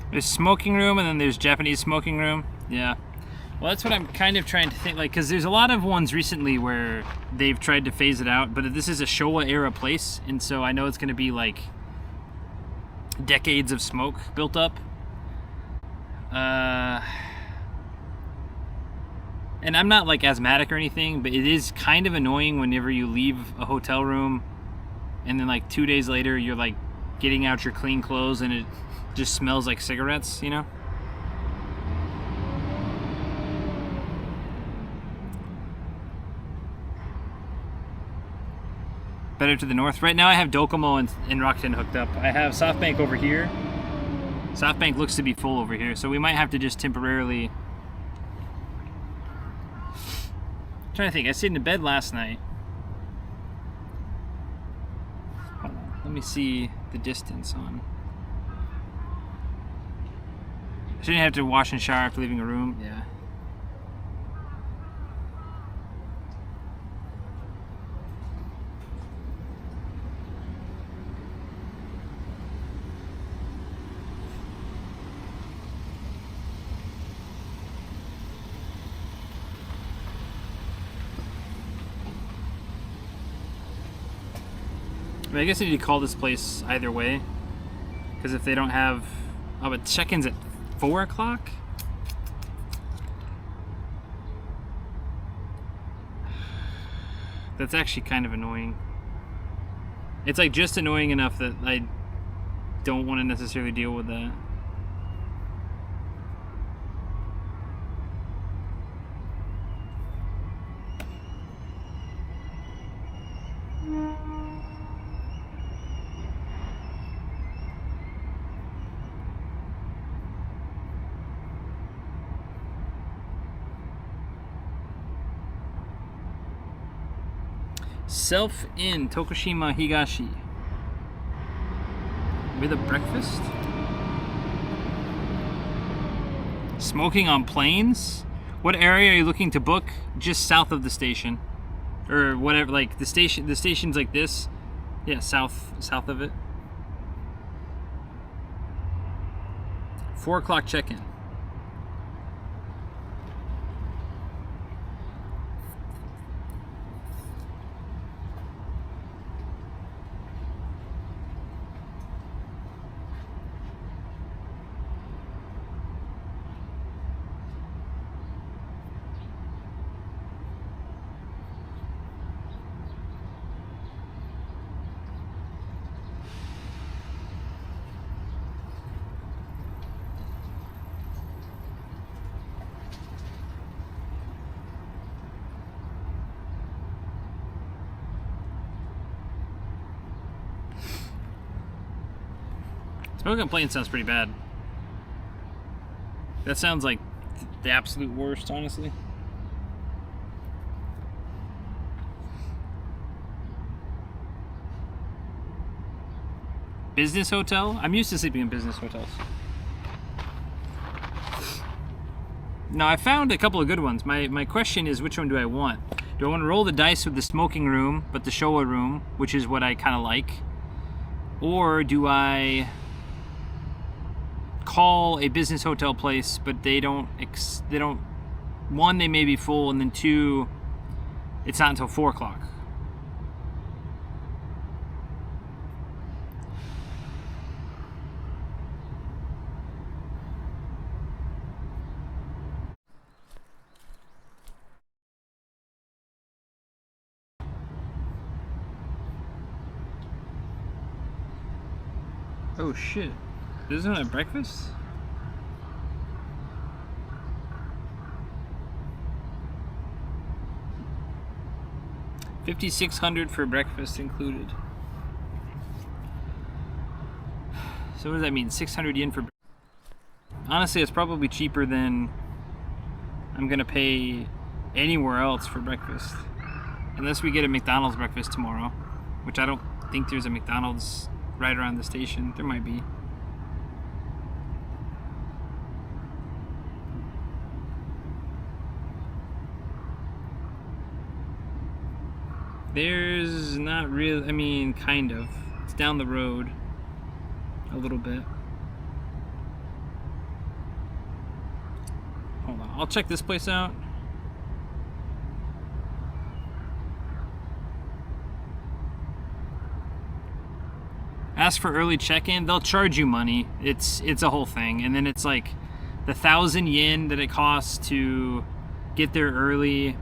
There's smoking room, and then there's Japanese smoking room. Yeah. Well, that's what I'm kind of trying to think, like, because there's a lot of ones recently where they've tried to phase it out, but this is a Showa era place, and so I know it's going to be like decades of smoke built up. And I'm not like asthmatic or anything, but it is kind of annoying whenever you leave a hotel room and then like 2 days later you're like getting out your clean clothes and it just smells like cigarettes, you know? Better to the north. Right now I have Docomo and Rakuten hooked up. I have SoftBank over here. SoftBank looks to be full over here, so we might have to just temporarily... I'm trying to think. I stayed in bed last night. Hold on. Let me see the distance on... I shouldn't have to wash and shower after leaving a room. Yeah. I guess I need to call this place either way, because if they don't have... Oh, but check-in's at 4 o'clock? That's actually kind of annoying. It's like just annoying enough that I don't want to necessarily deal with that. Self-in Tokushima Higashi. With a breakfast? Smoking on planes? What area are you looking to book? Just south of the station. Or whatever, like the station's like this. Yeah, south of it. 4 o'clock check-in. Smoking on plane sounds pretty bad. That sounds like the absolute worst, honestly. Business hotel? I'm used to sleeping in business hotels. Now, I found a couple of good ones. My question is, which one do I want? Do I want to roll the dice with the smoking room, but the Showa room, which is what I kind of like? Or do I call a business hotel place, but they don't, one, they may be full, and then two, it's not until 4 o'clock. Oh shit. Doesn't it have breakfast? $5,600 for breakfast included. So what does that mean? 600 yen for breakfast? Honestly, it's probably cheaper than I'm gonna pay anywhere else for breakfast. Unless we get a McDonald's breakfast tomorrow, which I don't think there's a McDonald's right around the station. There might be. There's not really, I mean, kind of. It's down the road a little bit. Hold on, I'll check this place out. Ask for early check-in, they'll charge you money. It's a whole thing. And then it's like the 1,000 yen that it costs to get there early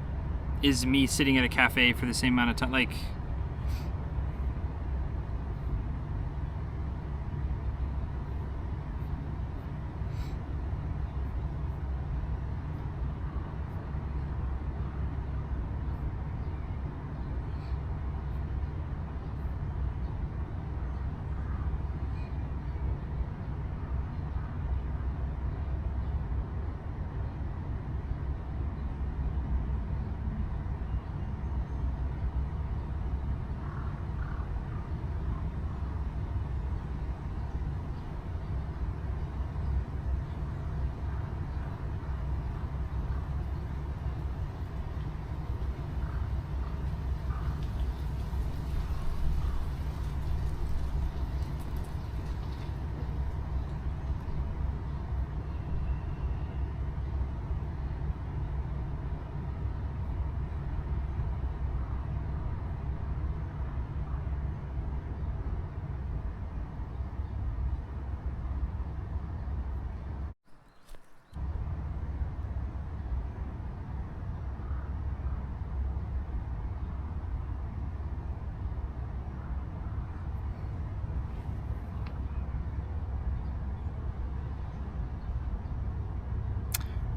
is me sitting at a cafe for the same amount of time. Like,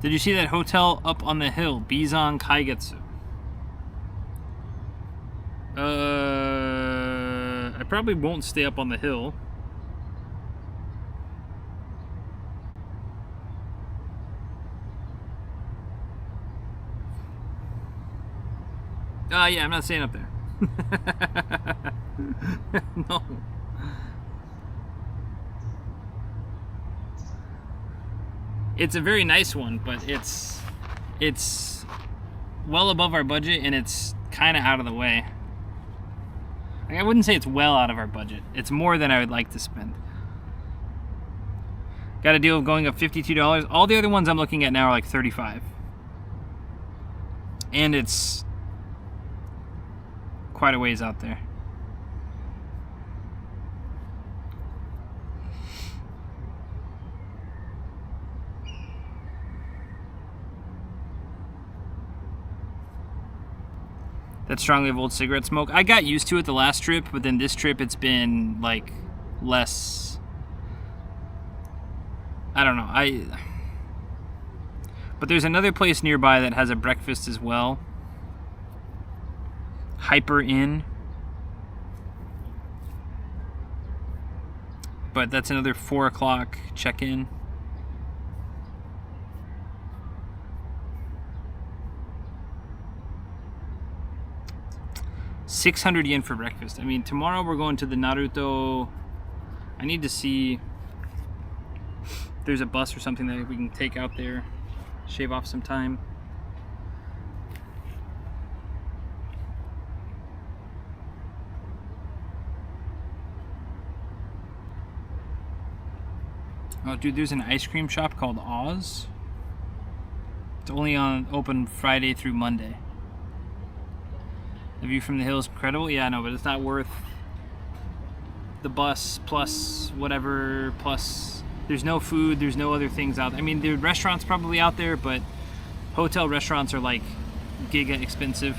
did you see that hotel up on the hill, Bizan Kaigetsu? I probably won't stay up on the hill. Yeah, I'm not staying up there. No. It's a very nice one, but it's well above our budget, and it's kind of out of the way. Like, I wouldn't say it's well out of our budget. It's more than I would like to spend. Got a deal of going up $52. All the other ones I'm looking at now are like $35. And it's quite a ways out there. That strongly of old cigarette smoke. I got used to it the last trip, but then this trip it's been like less. I don't know. But there's another place nearby that has a breakfast as well. Hyper Inn. But that's another 4 o'clock check-in. $600 for breakfast. I mean, tomorrow we're going to the Naruto. I need to see if there's a bus or something that we can take out there, shave off some time. Oh, dude, there's an ice cream shop called Oz. It's only open Friday through Monday. The view from the hill is incredible. Yeah, I know, but it's not worth the bus plus whatever, plus there's no food, there's no other things out there. I mean, the restaurants probably out there, but hotel restaurants are like giga expensive.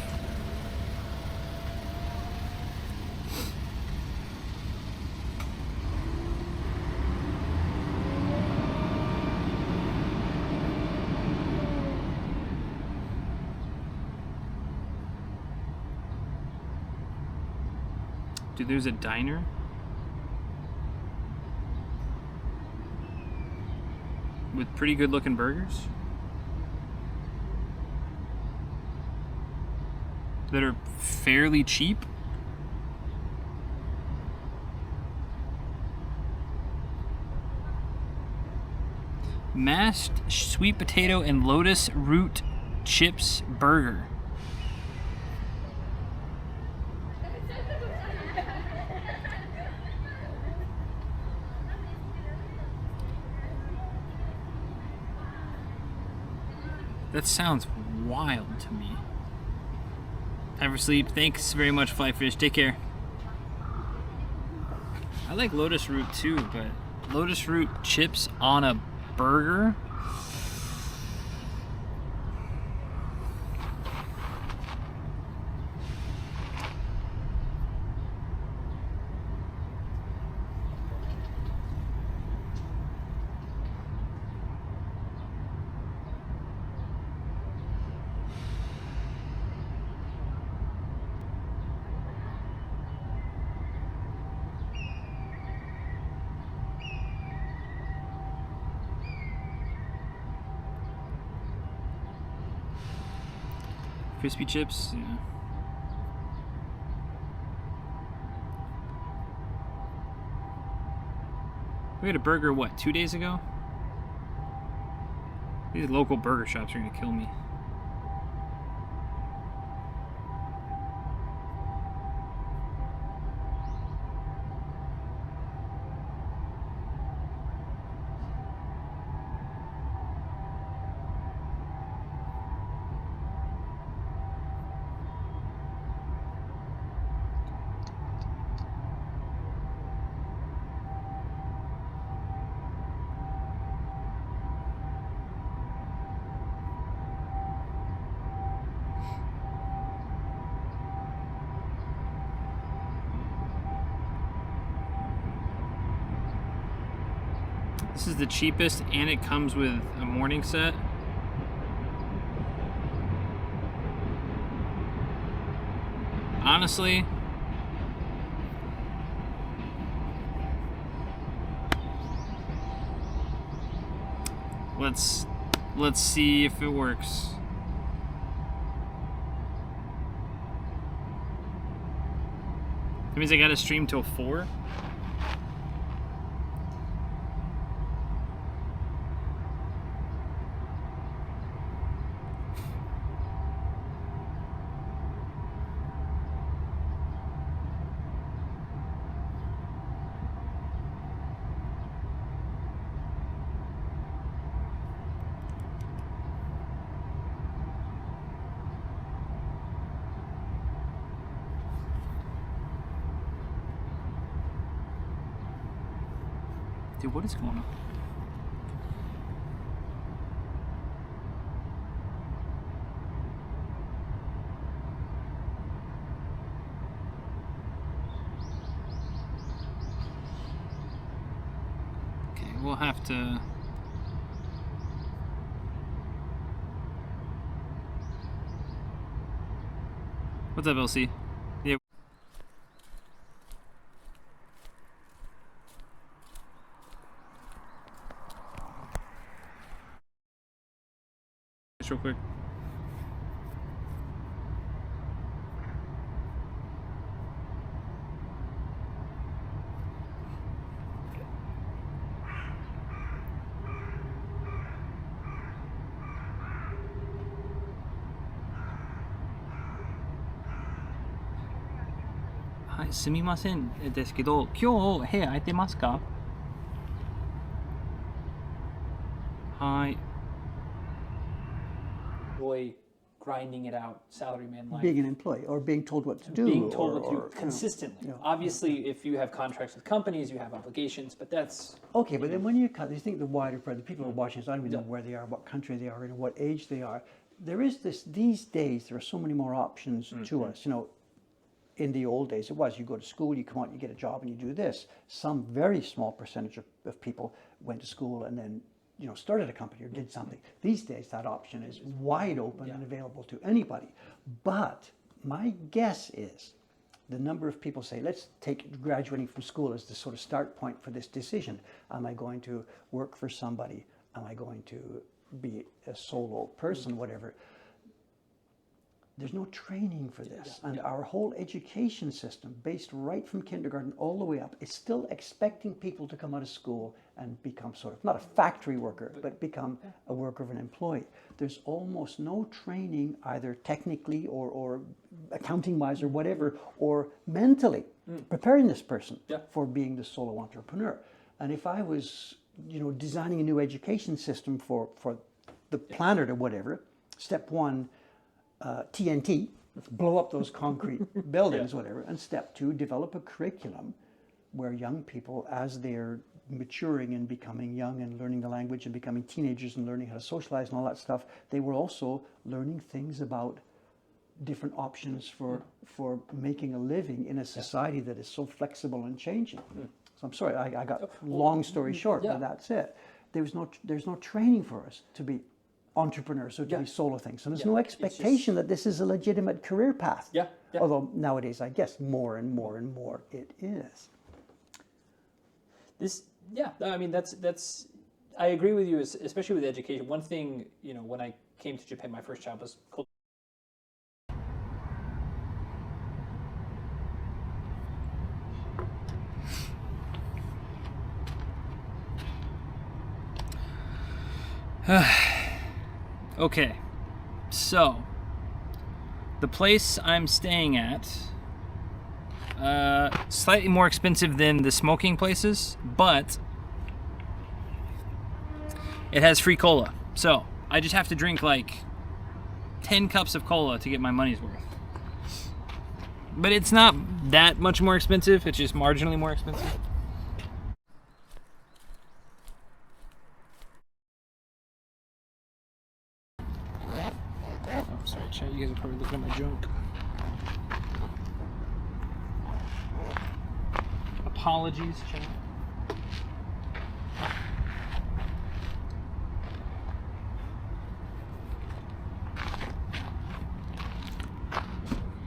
Dude, there's a diner. With pretty good looking burgers. That are fairly cheap. Mashed sweet potato and lotus root chips burger. That sounds wild to me. Time for sleep. Thanks very much, Flyfish. Take care. I like lotus root too, but lotus root chips on a burger? Crispy chips, yeah. We had a burger, what, 2 days ago? These local burger shops are gonna kill me. This is the cheapest, and it comes with a morning set. Honestly, let's see if it works. That means I gotta stream till 4? Dude, what is going on? Okay, we'll have to... What's up, LC? Yeah. Just real quick. Hi, すみませんですけど、今日部屋空いてますか？はい。Enjoy grinding it out, salaryman life. Being an employee or being told what to do. Being told what to or, do consistently. you know. Obviously, if you have contracts with companies, you have obligations, but that's... Okay, but then when you think the wider crowd, the people who are watching this, I don't even know where they are, what country they are in, what age they are. There is this, these days, there are so many more options to us. You know, in the old days, it was you go to school, you come out, you get a job, and you do this. Some very small percentage of people went to school and then, you know, started a company or did something. These days, that option is wide open and available to anybody. But my guess is the number of people say, let's take graduating from school as the sort of start point for this decision. Am I going to work for somebody? Am I going to be a solo person, whatever? There's no training for this. And our whole education system, based right from kindergarten all the way up, is still expecting people to come out of school and become sort of, not a factory worker, but become a worker of an employee. There's almost no training, either technically or accounting-wise or whatever, or mentally preparing this person for being the solo entrepreneur. And if I was, you know, designing a new education system for the planet or whatever, step one, TNT, blow up those concrete buildings, whatever. And step two, develop a curriculum where young people, as they're maturing and becoming young and learning the language and becoming teenagers and learning how to socialize and all that stuff, they were also learning things about different options for making a living in a society that is so flexible and changing. So I'm sorry, I got long story short, but that's it. There's no training for us to be entrepreneurs or to be solo things. So there's no expectation that this is a legitimate career path. Although nowadays, I guess, more and more and more it is. This, I mean, that's, I agree with you, especially with education. One thing, you know, when I came to Japan, my first job was called... Okay, so the place I'm staying at, slightly more expensive than the smoking places, but it has free cola. So I just have to drink like 10 cups of cola to get my money's worth. But it's not that much more expensive, it's just marginally more expensive. Sorry, chat, you guys are probably looking at my junk. Apologies, chat.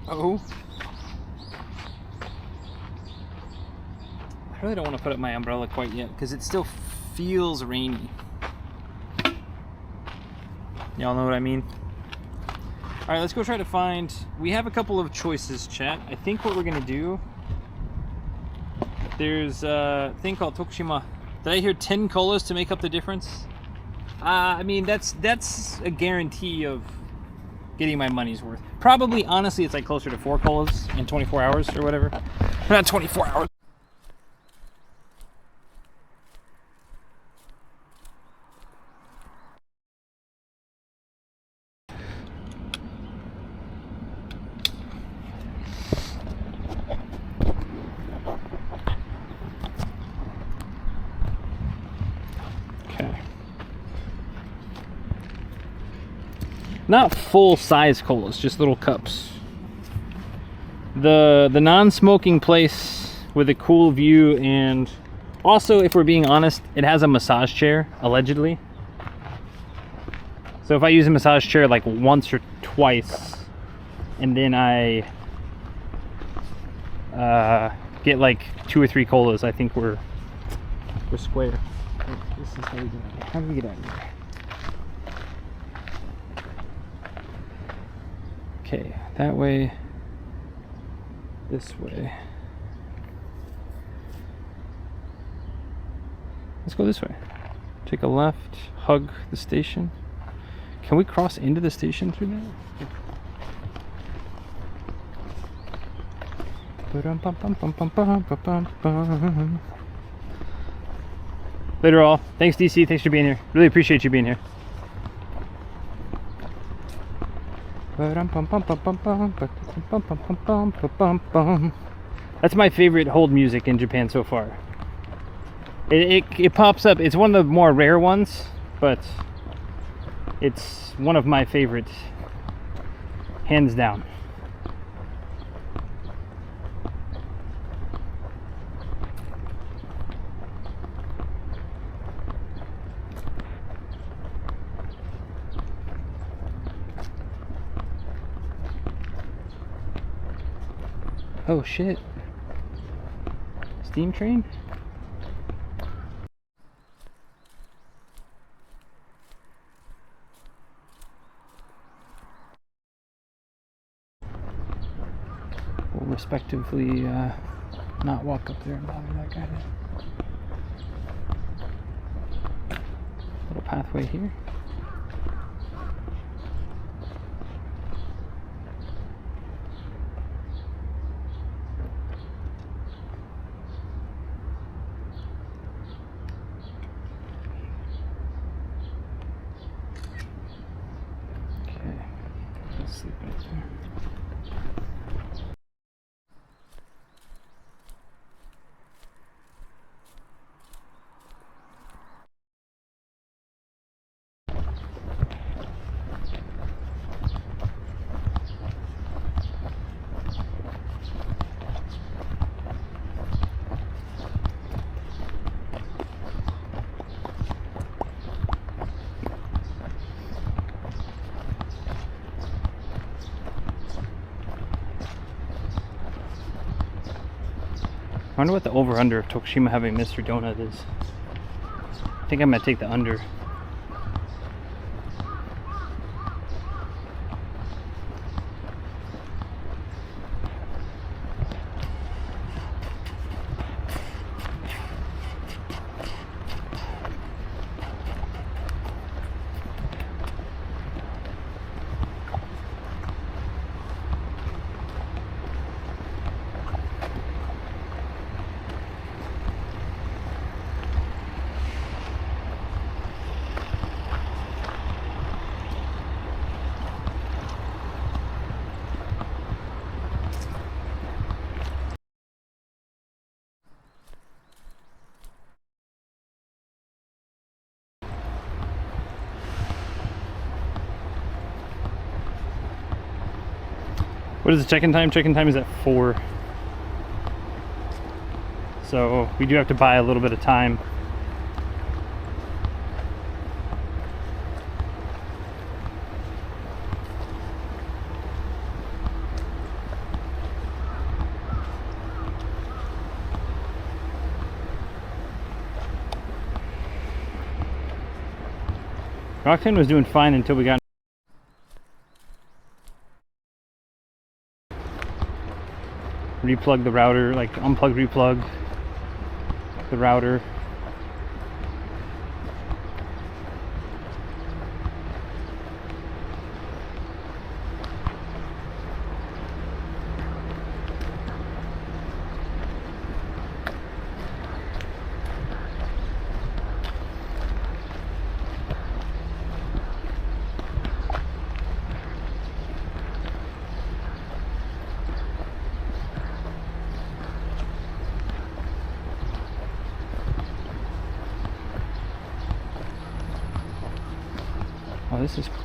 Oh. I really don't want to put up my umbrella quite yet because it still feels rainy. Y'all know what I mean? All right, let's go try to find, we have a couple of choices, chat. I think what we're gonna do There's a thing called Tokushima. Did I hear 10 colas to make up the difference? I mean, that's a guarantee of getting my money's worth. Probably, honestly, it's like closer to 4 colas in 24 hours or whatever. Not 24 hours. Not full size colas, just little cups. The non-smoking place with a cool view, and also, if we're being honest, it has a massage chair, allegedly. So if I use a massage chair like once or twice, and then I get like 2 or 3 colas, I think we're square. This is how we get out of here. How do we get out of here? Okay, that way, this way. Let's go this way. Take a left, hug the station. Can we cross into the station through that? Later all. Thanks DC, thanks for being here. Really appreciate you being here. That's my favorite hold music in Japan so far. It pops up. It's one of the more rare ones, but it's one of my favorites, hands down. Oh shit. Steam train? We'll respectively not walk up there and bother that guy. Little pathway here. Sleep right there. I wonder what the over-under of Tokushima having Mr. Donut is. I think I might take the under. What is the check-in time? Check-in time is at 4. So we do have to buy a little bit of time. Rockton was doing fine until we got replug the router, like unplug, replug. the router. Oh, this is cool.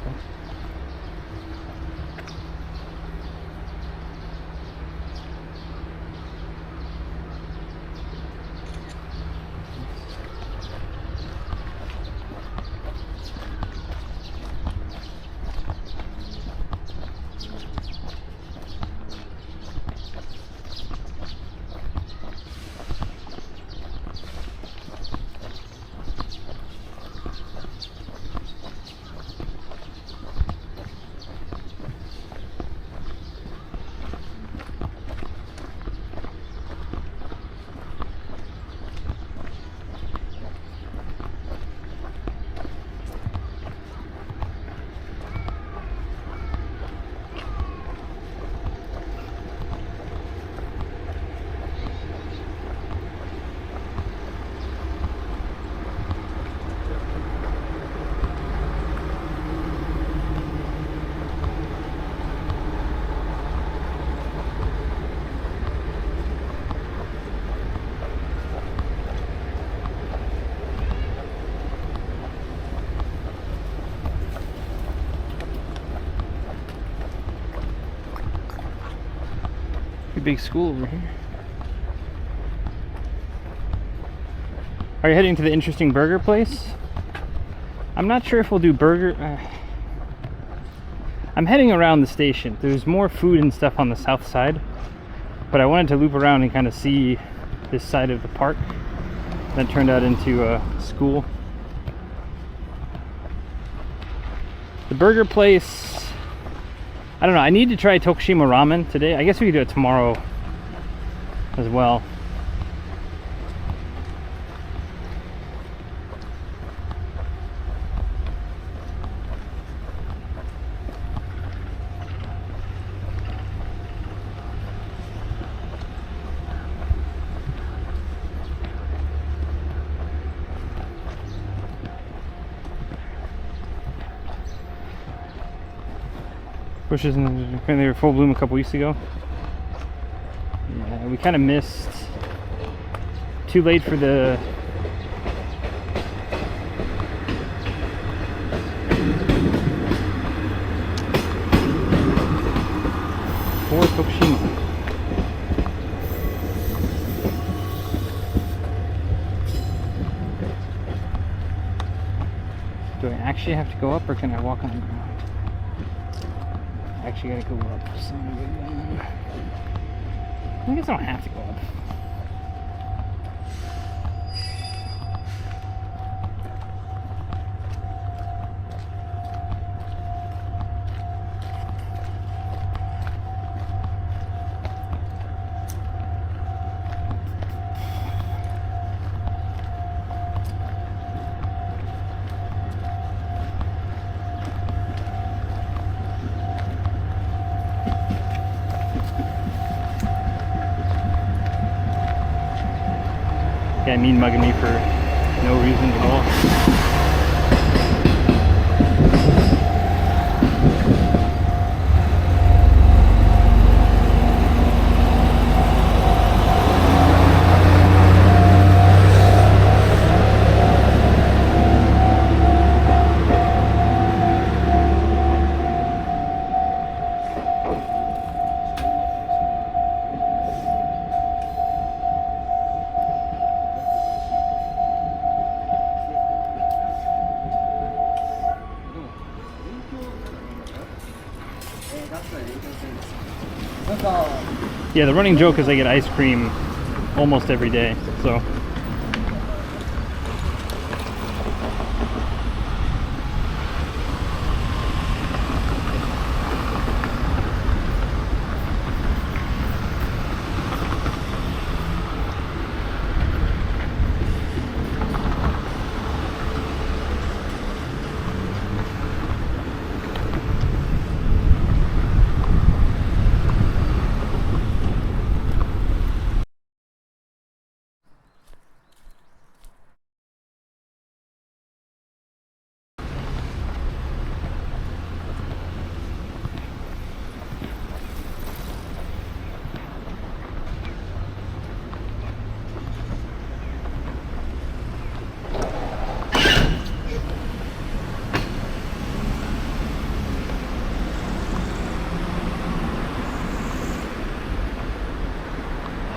Pretty big school over here. Are you heading to the interesting burger place? I'm not sure if we'll do burger. I'm heading around the station. There's more food and stuff on the south side, but I wanted to loop around and kind of see this side of the park. That turned out into a school. The burger place, I don't know, I need to try Tokushima ramen today. I guess we could do it tomorrow as well. Bushes, and they were full bloom a couple weeks ago. Yeah, we kind of missed. Too late for the Tokushima. Do I actually have to go up, or can I walk on the ground? Actually gotta go up. I guess I don't have to go up. Guy mean mugging me for no reason at all. Yeah, the running joke is I get ice cream almost every day, so.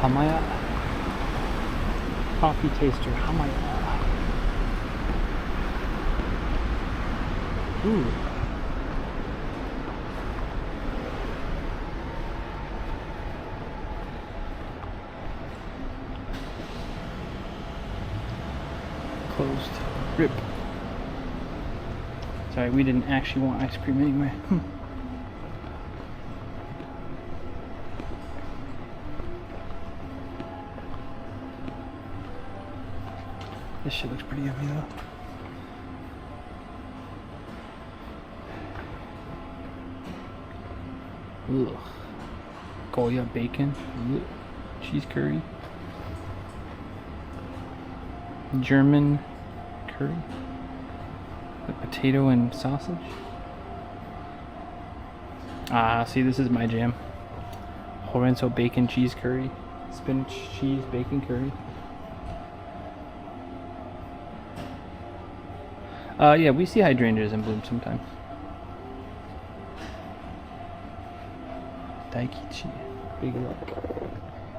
Hamaya. Coffee taster, Hamaya. Ooh. Closed. Rip. Sorry, we didn't actually want ice cream anyway. This shit looks pretty yummy though. Ugh. Goya bacon. Ugh. Cheese curry. German curry. With potato and sausage. Ah, see, this is my jam. Horenso bacon cheese curry. Spinach cheese bacon curry. Yeah, we see hydrangeas in bloom sometimes. Daikichi, Big Rock.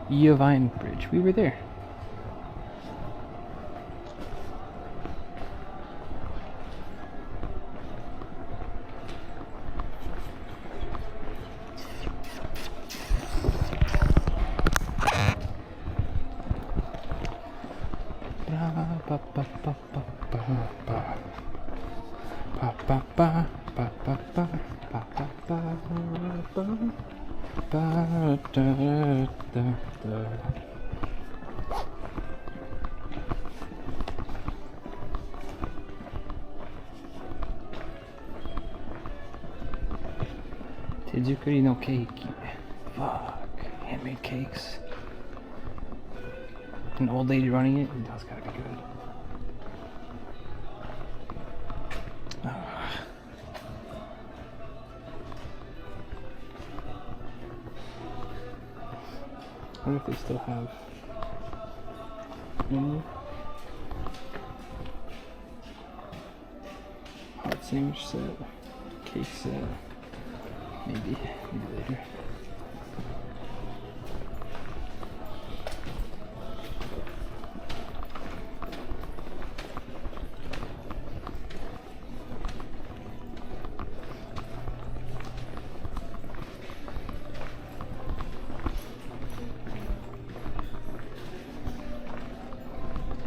Vine Bridge, we were there. Tezukuri no keiki. Fuck. Handmade cakes. An old lady running it? That's gotta be good. I wonder if they still have menu. Hot sandwich set, cake set, maybe later.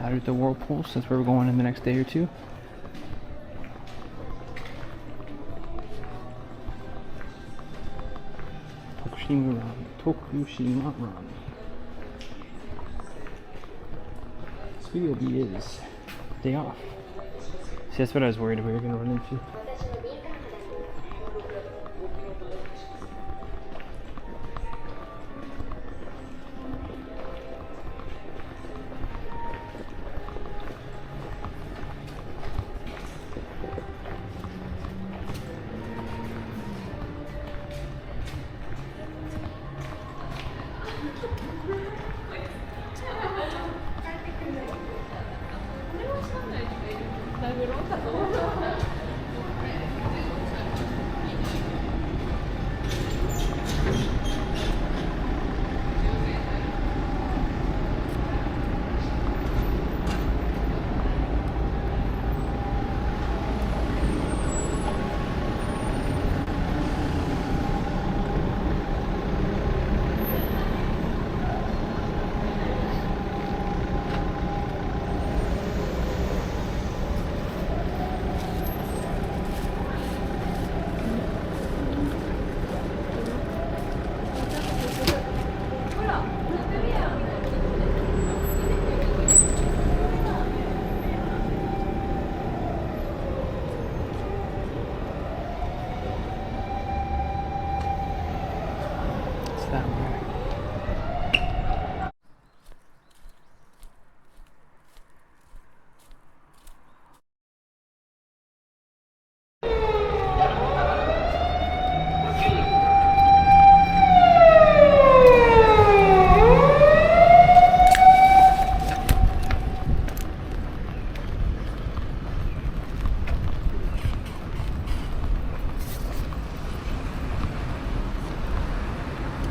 Out at the Whirlpool, since we're going in the next day or two. Tokushima Ramen. Studio B is day off. See, that's what I was worried we were going to run into.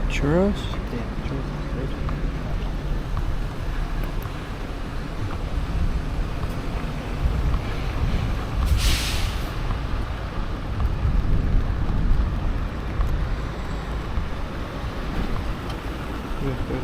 Churros? Damn, churros is good. Okay.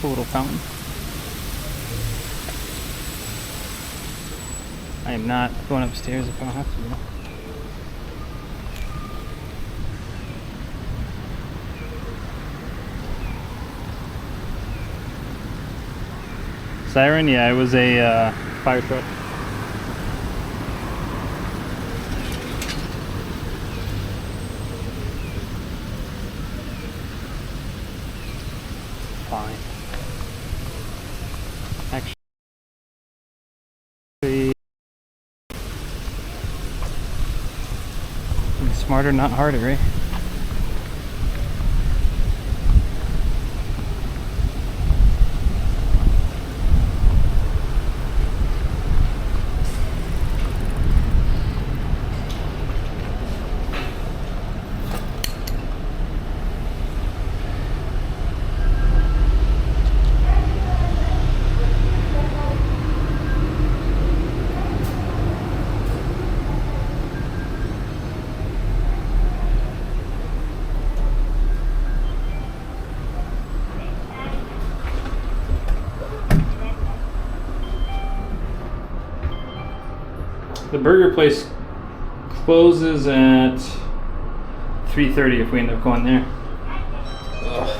A little fountain. I am not going upstairs if I don't have to. Siren? Yeah, it was a fire truck. Fine. Actually, smarter, not harder, right? The burger place closes at 3:30 if we end up going there. Ugh.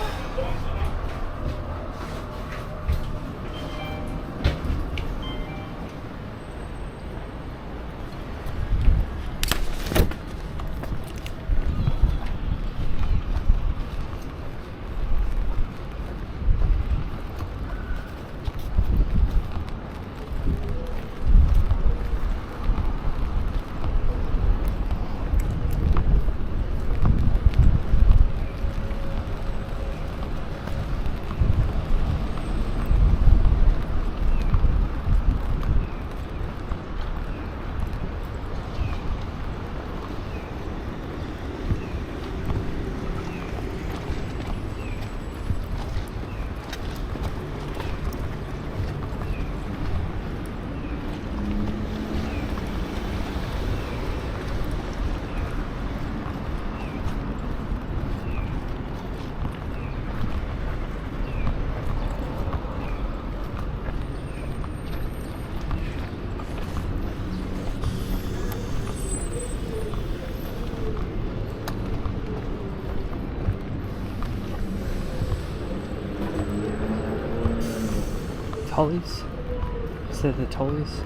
Tully's? Is that the Tully's?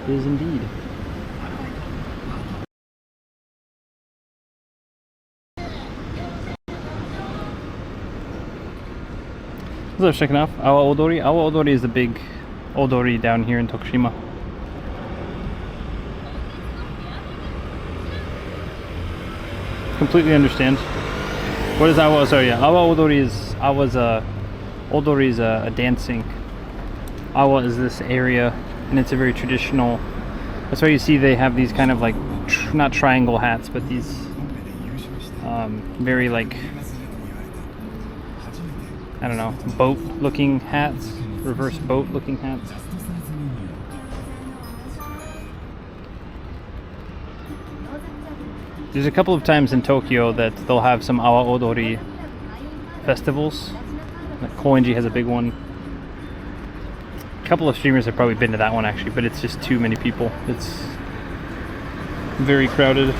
It is indeed. So checking off Awa-Odori. Awa-Odori is the big odori down here in Tokushima. Completely understand. What is Awa? Sorry, yeah. Awa-Odori is Awa's Odori is a dancing. Awa is this area, and it's a very traditional. That's why you see they have these kind of like not triangle hats, but these very like, I don't know, boat-looking hats, reverse boat-looking hats. There's a couple of times in Tokyo that they'll have some Awa Odori festivals. Like Koenji has a big one. A couple of streamers have probably been to that one actually, but it's just too many people. It's very crowded.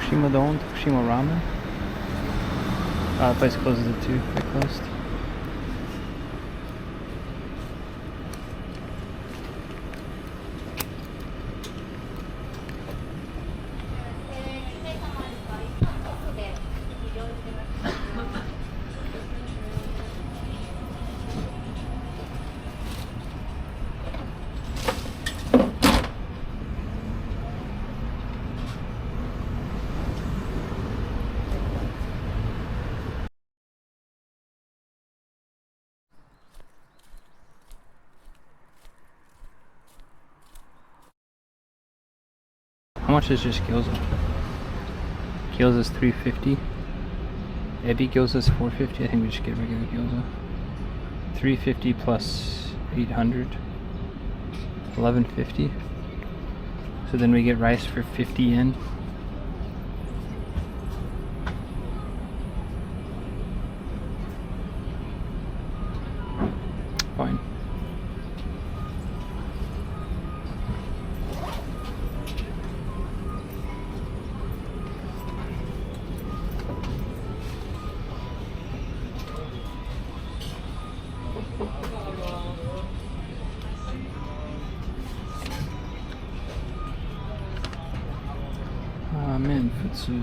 Tokushima Don, Tokushima Ramen. The place closes at 2. They closed. How much is just gyoza? Gyoza's $3.50. Ebi gyoza's $4.50. I think we just get regular gyoza. $3.50 plus 800. $11.50. So then we get rice for 50 yen. Fine. Amen, futsu.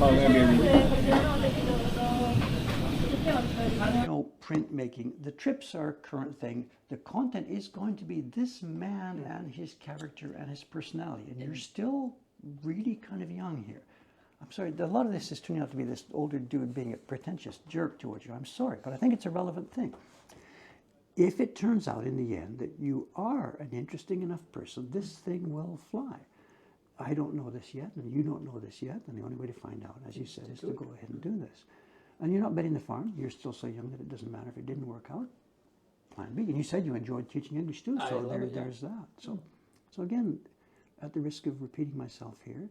Oh, maybe. You know, printmaking, the trips are a current thing. The content is going to be this man and his character and his personality. And you're still really kind of young here. I'm sorry, a lot of this is turning out to be this older dude being a pretentious jerk towards you. I'm sorry, but I think it's a relevant thing. If it turns out in the end that you are an interesting enough person, this thing will fly. I don't know this yet, and you don't know this yet, and the only way to find out, as you said, is to go ahead and do this. And you're not betting the farm. You're still so young that it doesn't matter if it didn't work out. Plan B. And you said you enjoyed teaching English too, so there's that. So again, at the risk of repeating myself here,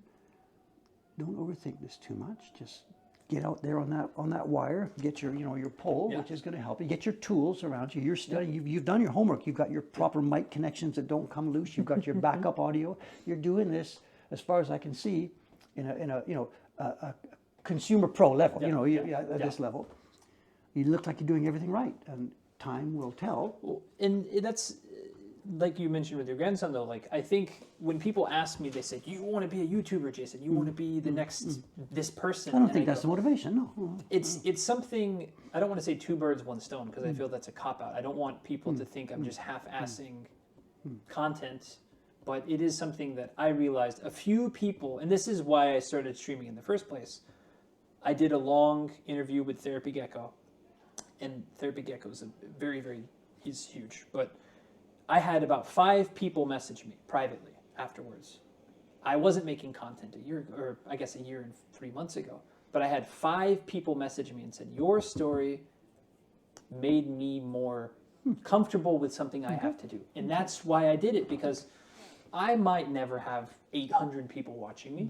don't overthink this too much. Just get out there on that wire. Get your your pole, which is going to help you. Get your tools around you. You're studying. You've done your homework. You've got your proper mic connections that don't come loose. You've got your backup audio. You're doing this, as far as I can see, in a consumer pro level, at this level. You look like you're doing everything right, and time will tell. Well, and that's, like you mentioned with your grandson, though, like, I think when people ask me, they say, you want to be a YouTuber, Jason, you want to be the next, this person. I don't think that's the motivation, no. It's something, I don't want to say two birds, one stone, because I feel that's a cop-out. I don't want people to think I'm just half-assing content, but it is something that I realized a few people, and this is why I started streaming in the first place. I did a long interview with Therapy Gecko, and Therapy Gecko is he's huge, but I had about 5 people message me privately afterwards. I wasn't making content a year and 3 months ago, but I had 5 people message me and said, your story made me more comfortable with something I have to do. And that's why I did it, because I might never have 800 people watching me.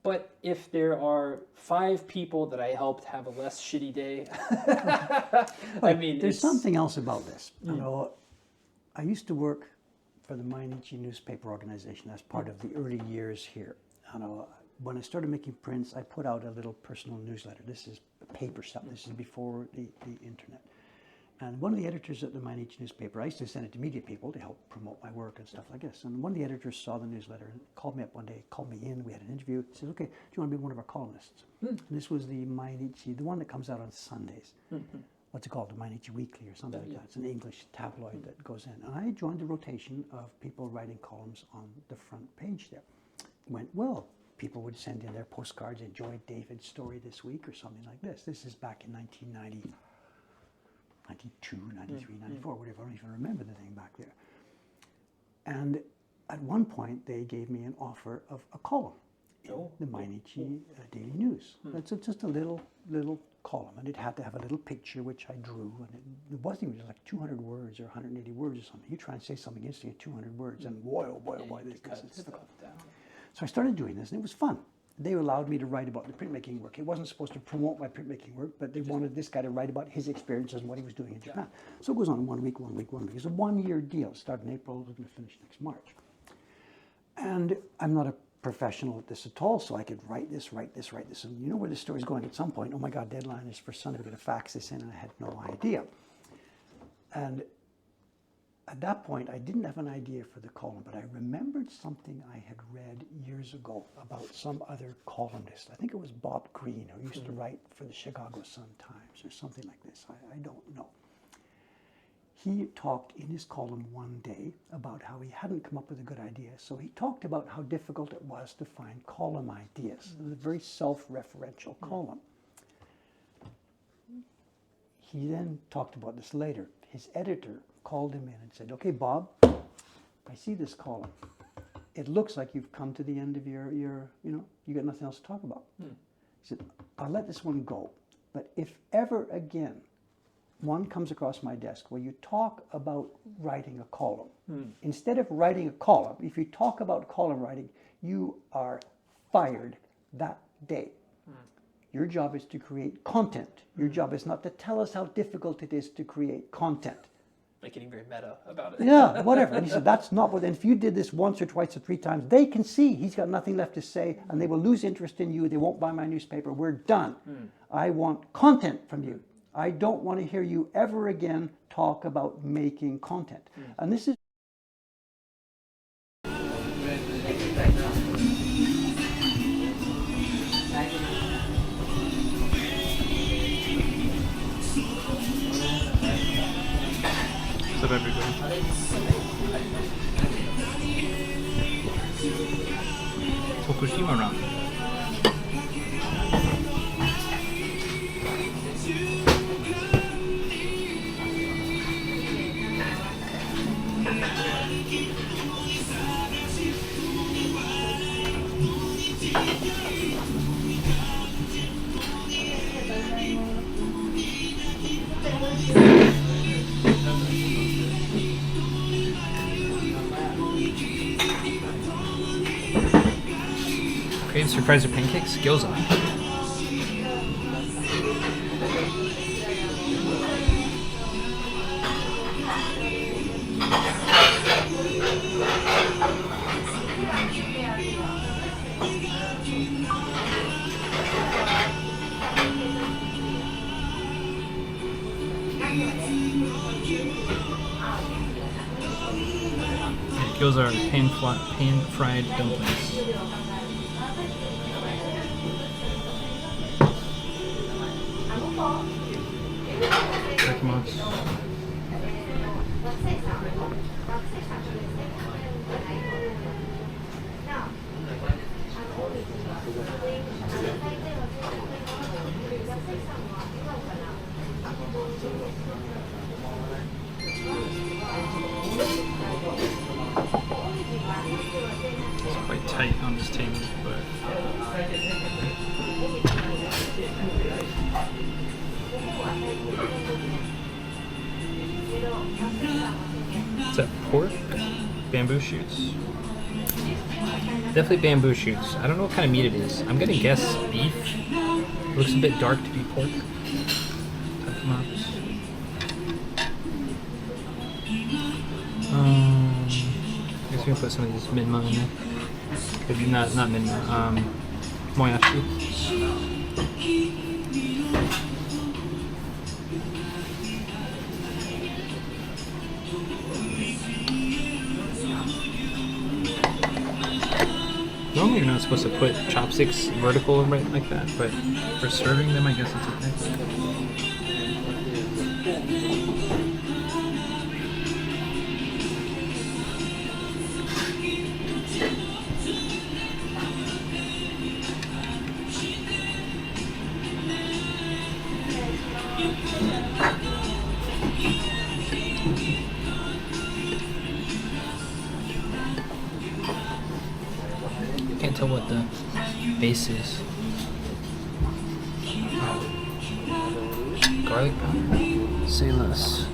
But if there are 5 people that I helped have a less shitty day, I mean, there's something else about this. I used to work for the Mainichi newspaper organization as part of the early years here. When I started making prints, I put out a little personal newsletter. This is paper stuff. This is before the internet. And one of the editors at the Mainichi newspaper, I used to send it to media people to help promote my work and stuff like this. And one of the editors saw the newsletter and called me up one day, called me in, we had an interview. He said, okay, do you want to be one of our columnists? And this was the Mainichi, the one that comes out on Sundays. What's it called? The Mainichi Weekly or something like that. It's an English tabloid that goes in. And I joined the rotation of people writing columns on the front page there. Went well. People would send in their postcards, enjoyed David's story this week or something like this. This is back in 1990. 92, 93, 94, whatever, I don't even remember the thing back there. And at one point, they gave me an offer of a column in the Mainichi Daily News. It's just a little column, and it had to have a little picture, which I drew, and it wasn't even just like 200 words or 180 words or something. You try and say something instantly in 200 words, and boy, oh boy, this is difficult. So I started doing this, and it was fun. They allowed me to write about the printmaking work. It wasn't supposed to promote my printmaking work, but they wanted this guy to write about his experiences and what he was doing in Japan. So it goes on 1 week, 1 week, 1 week. It's a 1-year deal. It started in April, we're going to finish next March. And I'm not a professional at this at all, so I could write this. And you know where the story's going at some point. Oh my God, deadline is for Sunday. We're going to fax this in, and I had no idea. And at that point, I didn't have an idea for the column, but I remembered something I had read years ago about some other columnist. I think it was Bob Greene, who used to write for the Chicago Sun-Times or something like this. I don't know. He talked in his column one day about how he hadn't come up with a good idea. So he talked about how difficult it was to find column ideas. It was a very self-referential column. He then talked about this later. His editor called him in and said, okay, Bob, I see this column. It looks like you've come to the end of your you got nothing else to talk about. He said, I'll let this one go. But if ever again one comes across my desk where you talk about writing a column, instead of writing a column, if you talk about column writing, you are fired that day. Your job is to create content. Your job is not to tell us how difficult it is to create content. Like getting very meta about it. Yeah, whatever. And he said, that's not what, and if you did this once or twice or 3 times, they can see he's got nothing left to say, and they will lose interest in you. They won't buy my newspaper. We're done. I want content from you. I don't want to hear you ever again talk about making content. And this is Thank you. What's up, everybody? Tokushima ramen. Crave surprise or pancakes? Gyoza. Gyoza are pan-fried dumplings. It's quite tight on this table, but is that pork? Bamboo shoots? Definitely bamboo shoots. I don't know what kind of meat it is. I'm gonna guess beef. It looks a bit dark to be pork. Takuma's. I guess we can put some of these minma in there. Maybe not minma. Moyashi. Normally you're not supposed to put chopsticks vertical right like that, but for serving them I guess it's okay. Can't tell what the base is. Garlic powder? Say less.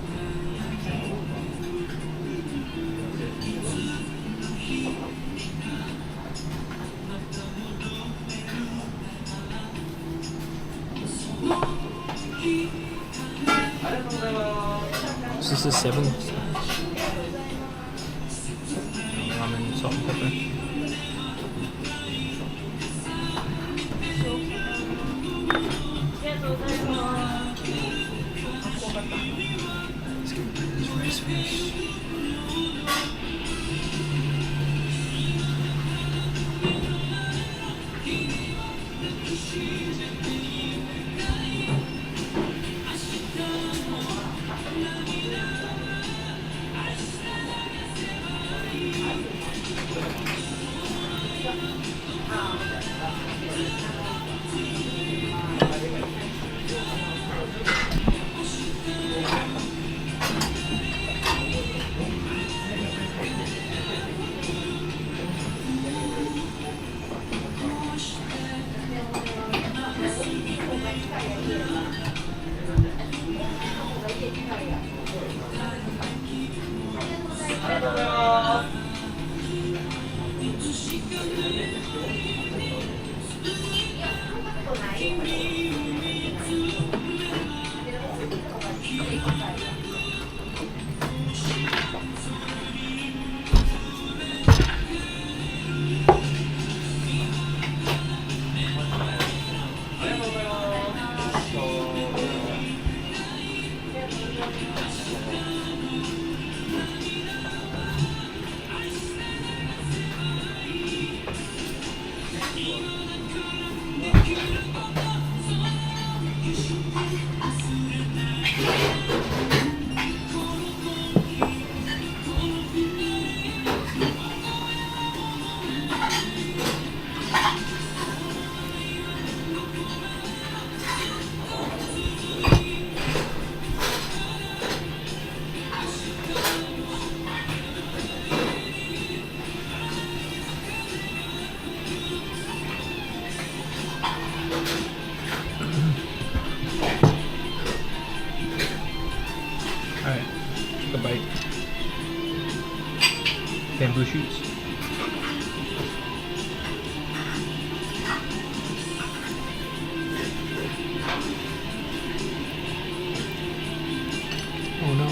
Is this the 7? Ramen, salt and pepper. Let's get rid of this rice first. bamboo shoots. Oh no.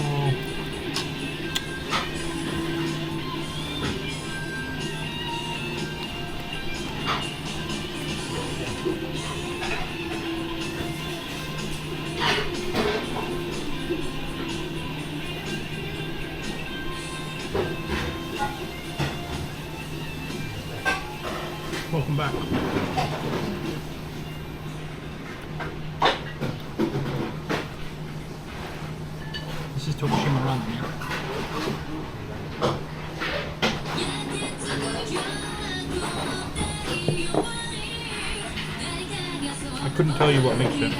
Welcome back. This is Tokushima ramen. I couldn't tell you what makes it.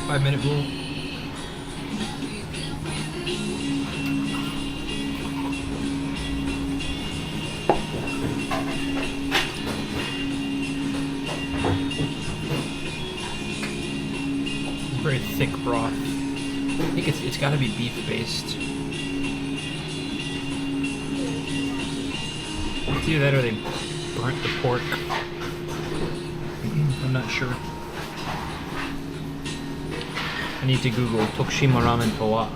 5-minute rule. Very thick broth. I think it's got to be beef based. It's either that or they burnt the pork. I'm not sure. I need to Google Tokushima ramen AWA.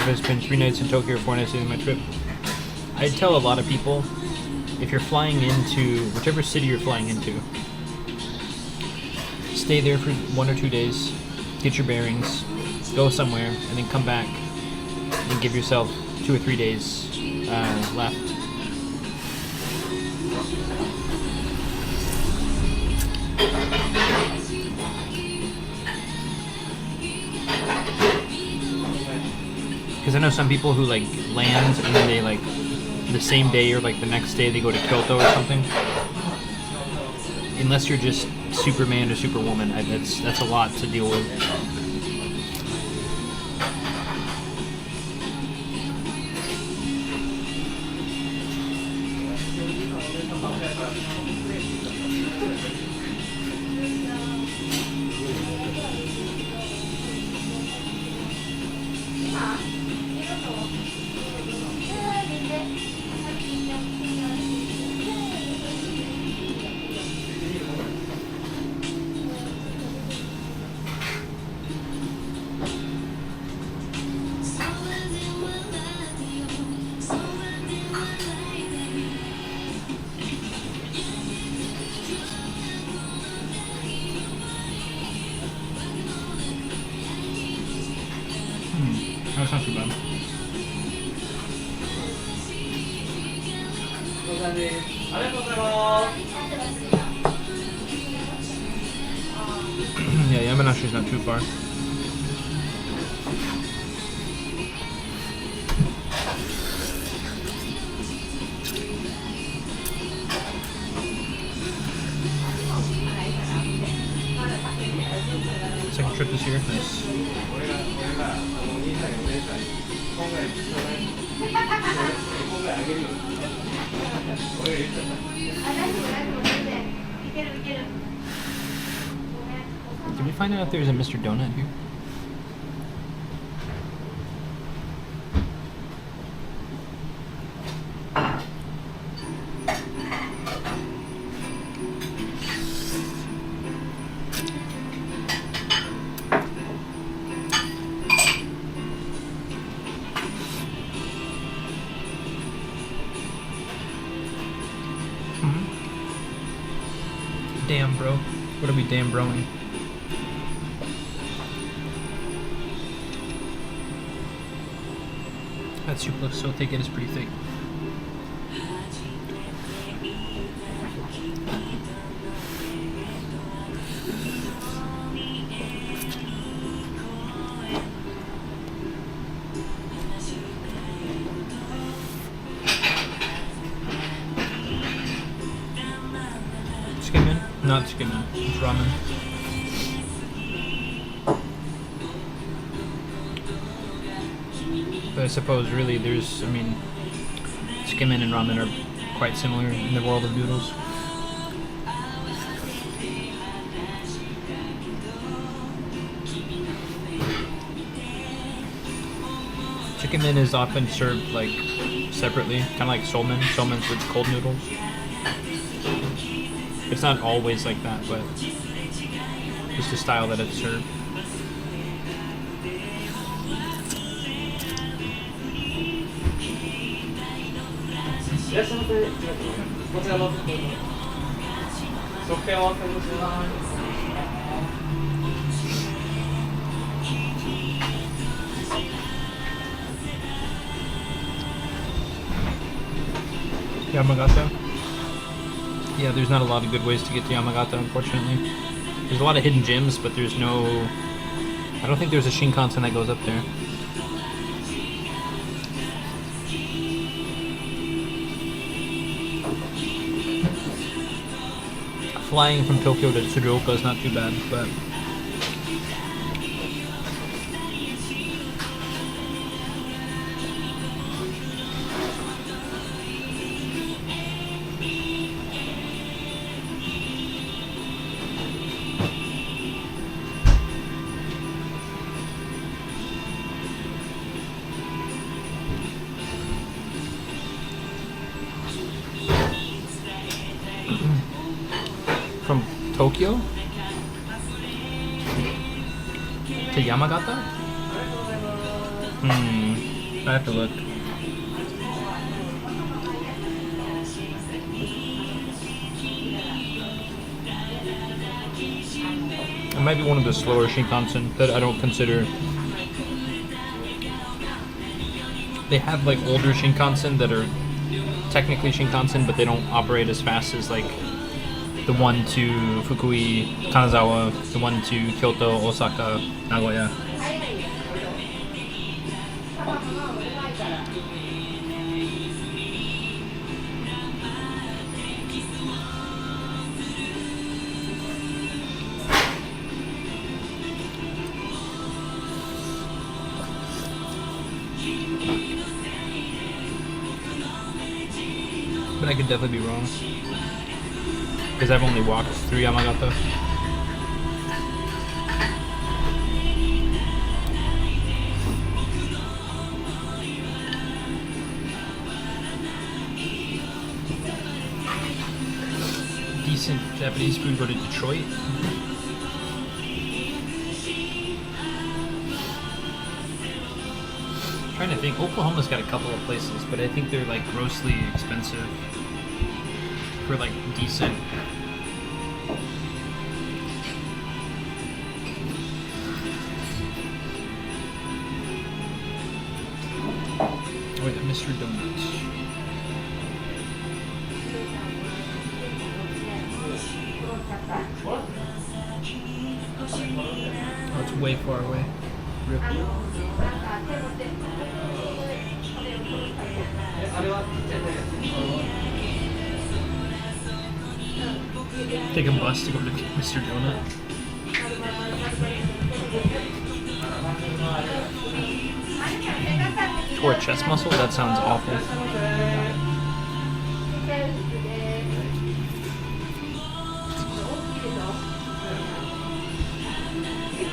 I've spent 3 nights in Tokyo, 4 nights into my trip. I'd tell a lot of people, if you're flying into whichever city you're flying into, stay there for 1 or 2 days, get your bearings, go somewhere, and then come back and give yourself 2 or 3 days left. Because I know some people who like land and then they like the same day or like the next day they go to Kyoto or something. Unless you're just Superman or Superwoman, that's a lot to deal with. That's not too bad. Yeah, Yamanashi's not too far. Second trip this year, nice. Did we find out if there's a Mr. Donut here? Damn, bro. What are we damn broing? That soup looks so thick, it is pretty thick. Not tsukemen, it's ramen. But I suppose really there's, tsukemen and ramen are quite similar in the world of noodles. Tsukemen is often served like separately, kind of like somen. Somen's with cold noodles. It's not always like that, but it's the style that it's served. Yamagata. Yeah, there's not a lot of good ways to get to Yamagata, unfortunately. There's a lot of hidden gems, but there's no... I don't think there's a Shinkansen that goes up there. Flying from Tokyo to Tsuruoka is not too bad, but... From Tokyo to Yamagata? I have to look. It might be one of the slower Shinkansen that I don't consider. They have like older Shinkansen that are technically Shinkansen, but they don't operate as fast as like the one to Fukui, Kanazawa, the one to Kyoto, Osaka, Nagoya. But I could definitely be wrong, because I've only walked through Yamagata. Decent Japanese food, go to Detroit. I'm trying to think, Oklahoma's got a couple of places, but I think they're like grossly expensive for like decent. Oh, wait, the Mr. Donuts. Oh, it's way far away. Rip. Take a bus to go to Mr. Donut. Tore chest muscle? That sounds awful.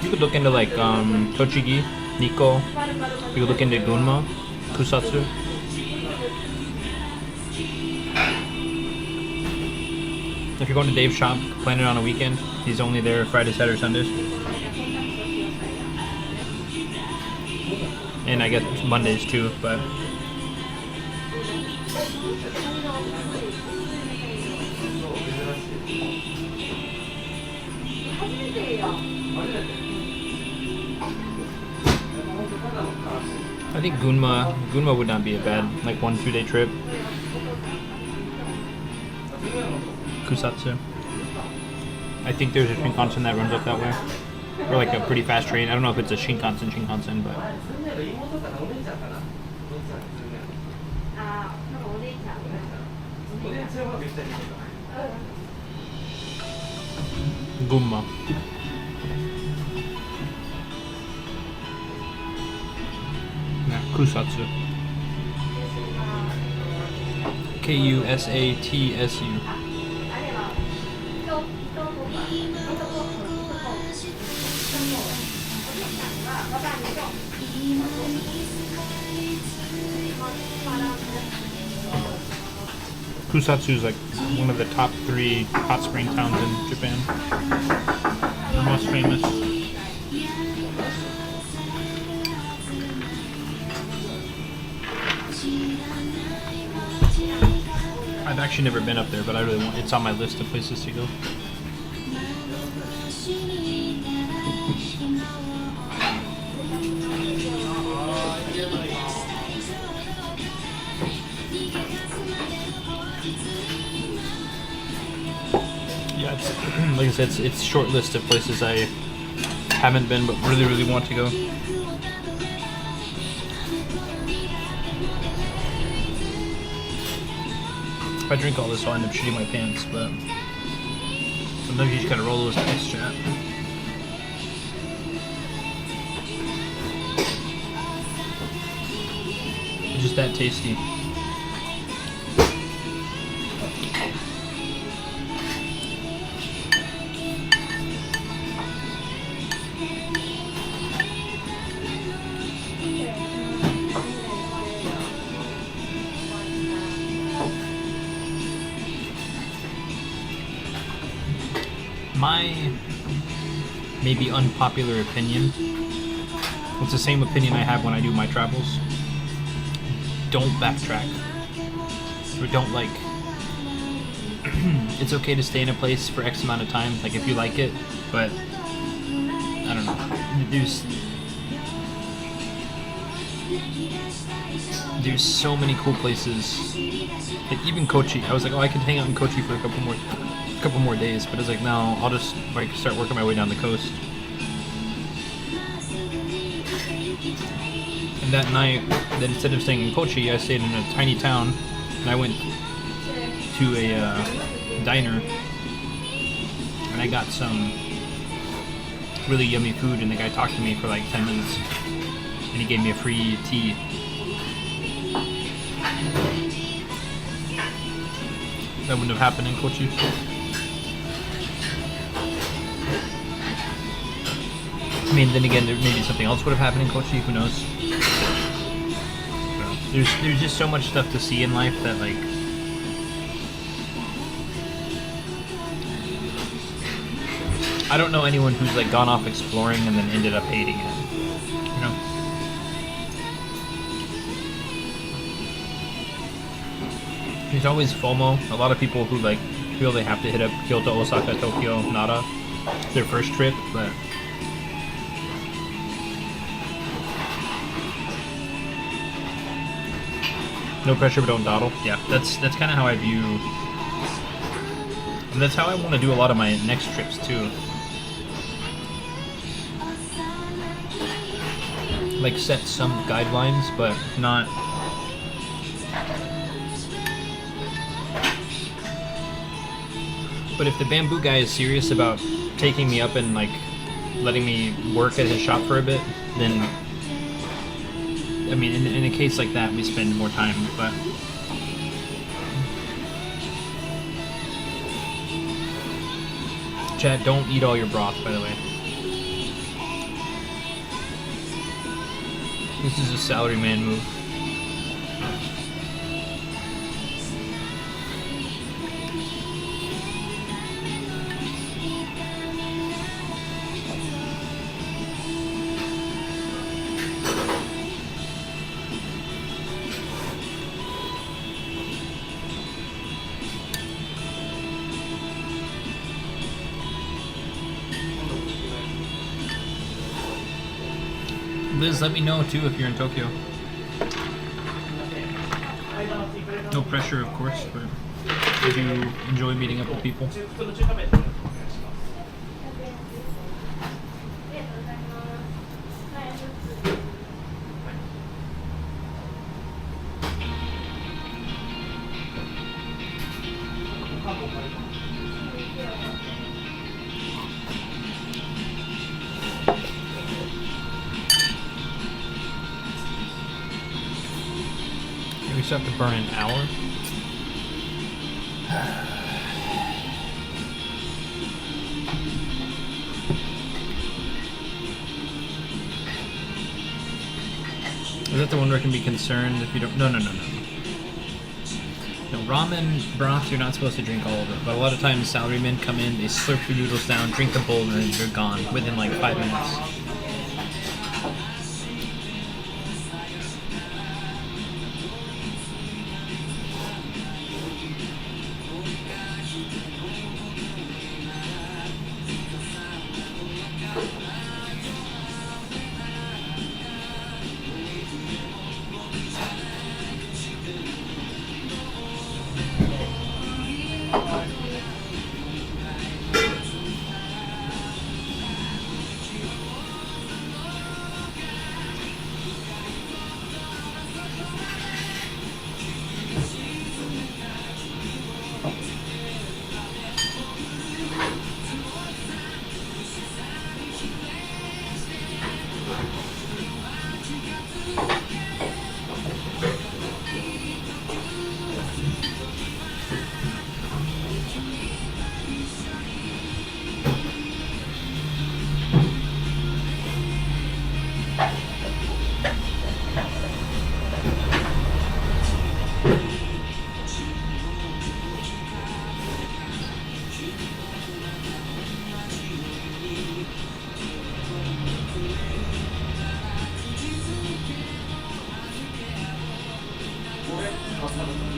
You could look into like Tochigi, Nikko. You could look into Gunma, Kusatsu. If you're going to Dave's shop, plan it on a weekend. He's only there Friday, Saturday, Sundays. And I guess Mondays too, but... I think Gunma would not be a bad like 1-2 day trip. Kusatsu. I think there's a Shinkansen that runs up that way. Or like a pretty fast train. I don't know if it's a Shinkansen, but Gunma. Kusatsu. Kusatsu. Kusatsu is like one of the top 3 hot spring towns in Japan. The most famous. I've actually never been up there, but I really want. It's on my list of places to go. Yeah, it's, like I said, it's a short list of places I haven't been, but really want to go. If I drink all this, I'll end up shitting my pants, but sometimes you just gotta roll those dice, chat. It's just that tasty. My maybe unpopular opinion, it's the same opinion I have when I do my travels. Don't backtrack. Or don't like, it's okay to stay in a place for X amount of time, like if you like it, but I don't know. There's so many cool places. Like even Kochi, I was like, oh, I could hang out in Kochi for a couple more days, but I was like, no, I'll just like start working my way down the coast. And that night, then instead of staying in Kochi, I stayed in a tiny town, and I went to a diner, and I got some really yummy food, and the guy talked to me for like 10 minutes, and he gave me a free tea. That wouldn't have happened in Kochi. I mean, then again, there maybe something else would have happened in Kochi. Who knows? There's just so much stuff to see in life that like I don't know anyone who's like gone off exploring and then ended up hating it. You know? There's always FOMO. A lot of people who like feel they have to hit up Kyoto, Osaka, Tokyo, Nara their first trip, but no pressure, but don't dawdle. Yeah, that's kind of how I view. And that's how I want to do a lot of my next trips too. Like set some guidelines, but not. But if the bamboo guy is serious about taking me up and like letting me work at his shop for a bit, then. I mean, in a case like that, we spend more time, but chat, don't eat all your broth, by the way. This is a salaryman move. Liz, let me know too if you're in Tokyo. No pressure, of course, but I do enjoy meeting up with people. We still have to burn an hour. Is that the one where I can be concerned if you don't? No. No, ramen broth, you're not supposed to drink all of it. But a lot of times salarymen come in, they slurp your noodles down, drink the bowl, and then they're gone within like 5 minutes.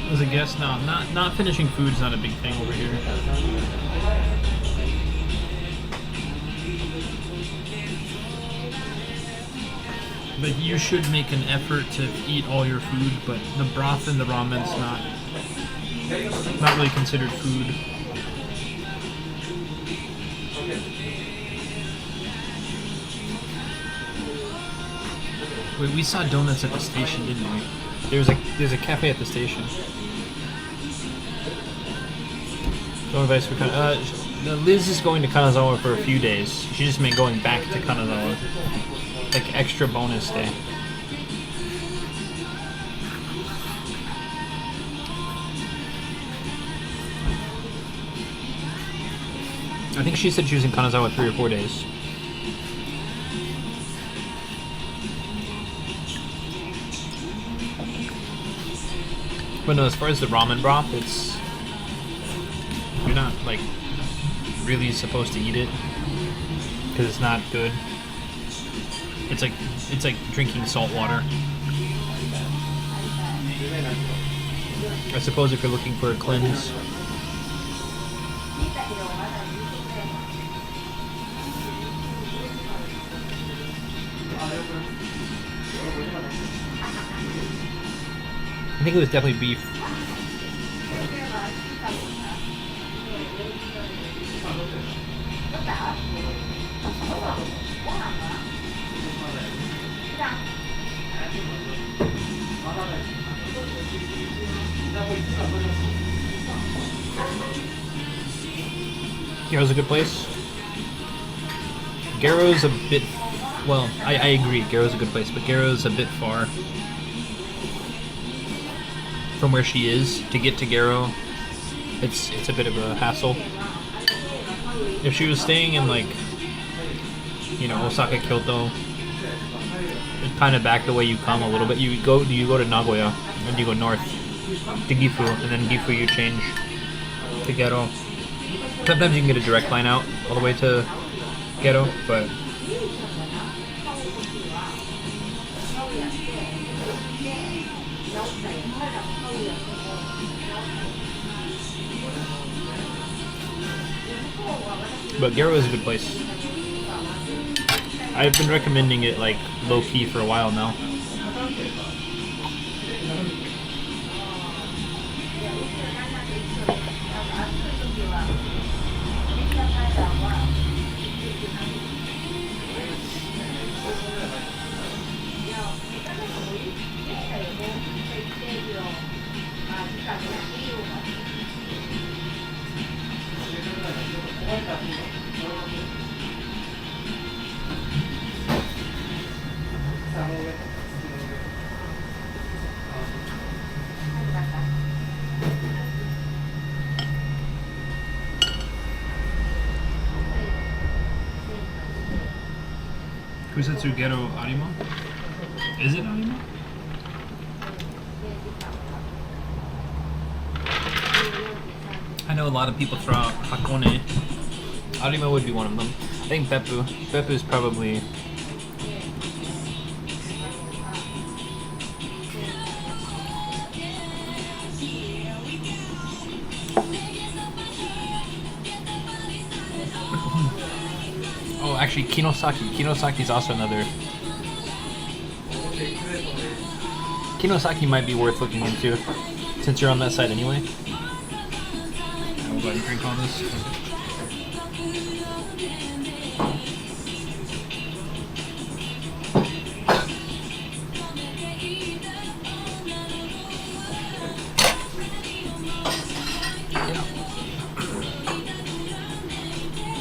As a guest, no, not finishing food is not a big thing over here. But you should make an effort to eat all your food, but the broth and the ramen's not really considered food. Wait, we saw donuts at the station, didn't we? There's a cafe at the station. No advice for Liz is going to Kanazawa for a few days. She just meant going back to Kanazawa. Like extra bonus day. I think she said she was in Kanazawa 3 or 4 days. But no, as far as the ramen broth, you're not like really supposed to eat it because it's not good. It's like drinking salt water. I suppose if you're looking for a cleanse. I think it was definitely beef. Garo's a good place. Garo's a bit... Well, I agree, Garo's a good place, but Garo's a bit far from where she is. To get to Garo, it's a bit of a hassle. If she was staying in like, Osaka, Kyoto, it's kind of back the way you come a little bit. You go to Nagoya, and you go north to Gifu, and then Gifu you change to Garo. Sometimes you can get a direct line out all the way to Garo, but Garo is a good place. I've been recommending it like low key for a while now. Kusatsu Gero Arima? Is it Arima? I know a lot of people throw out Hakone. Arima would be one of them. I think Beppu. Beppu is probably... Oh, actually, Kinosaki. Kinosaki is also another. Kinosaki might be worth looking into, since you're on that side anyway. I'll go ahead and drink on this.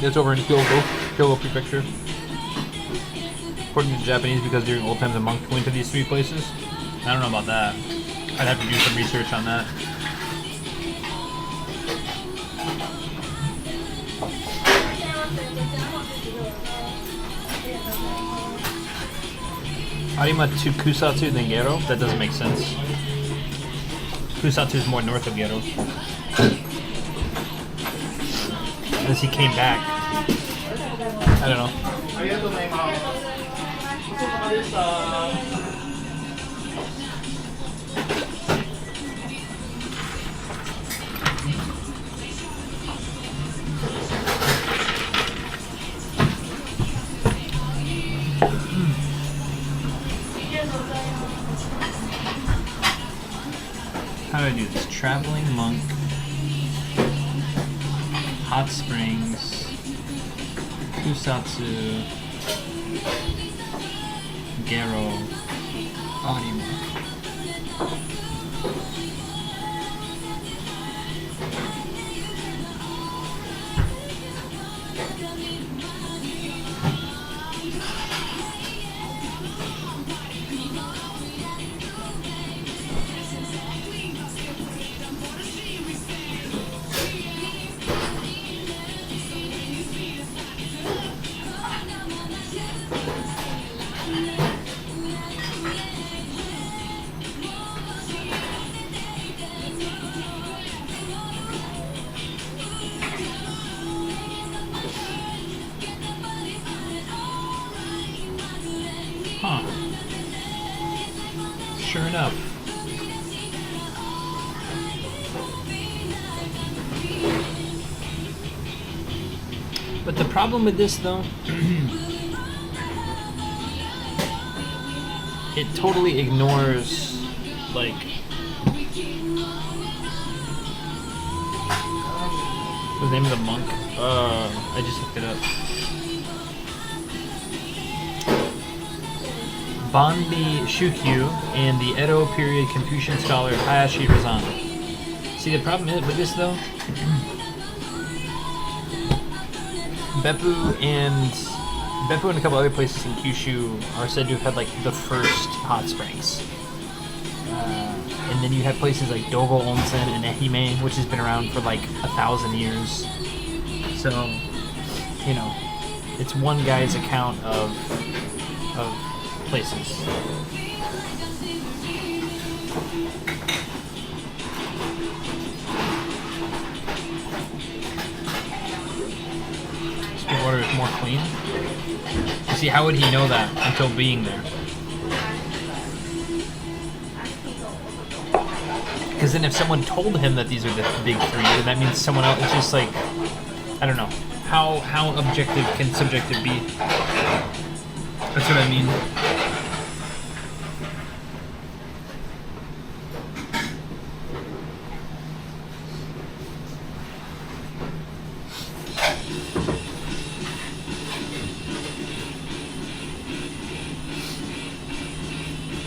It's over in Kyogo Prefecture. According to the Japanese, because during old times a monk went to these three places. I don't know about that. I'd have to do some research on that. Arima to Kusatsu then Gero? That doesn't make sense. Kusatsu is more north of Gero. Unless he came back. I don't know. How do I do this? Traveling monk. Hot springs. Kusatsu. Gero. Arima. Huh. Sure enough. But the problem with this though, it totally ignores, like, what's the name of the monk? I just looked it up. Banbi Shukyu and the Edo period Confucian scholar Hayashi Razan. See, the problem is with this though, Beppu and a couple other places in Kyushu are said to have had like the first hot springs. And then you have places like Dogo Onsen and Ehime, which has been around for like 1,000 years. So, you know, it's one guy's account of places. Spring water is more clean. You see, how would he know that until being there? Because then if someone told him that these are the big three, then that means someone else, it's just like, I don't know. How objective can subjective be? That's what I mean.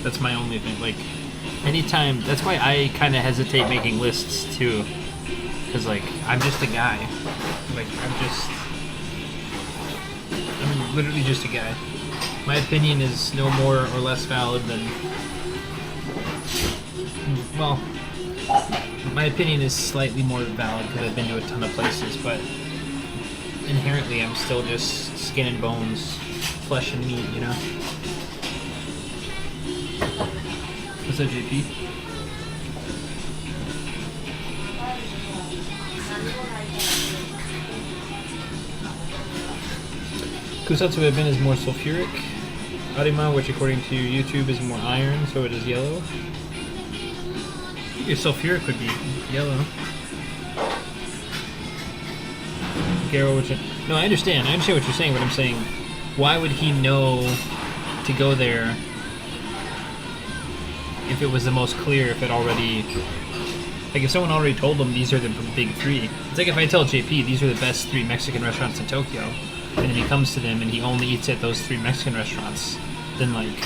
That's my only thing. Like, anytime, that's why I kind of hesitate making lists too. Because, like, I'm just a guy. Like, I'm literally just a guy. My opinion is no more or less valid than, well, my opinion is slightly more valid because I've been to a ton of places, but inherently I'm still just skin and bones, flesh and meat, you know? What's that, JP? Kusatsu Ibin is more sulfuric. Arima, which according to YouTube is more iron, so it is yellow. Your sulfuric would be yellow. Garo, which no, I understand what you're saying, but I'm saying, why would he know to go there if it was the most clear, if it already, like if someone already told him these are the big three. It's like if I tell JP these are the best 3 Mexican restaurants in Tokyo, and then he comes to them and he only eats at those 3 Mexican restaurants, then like,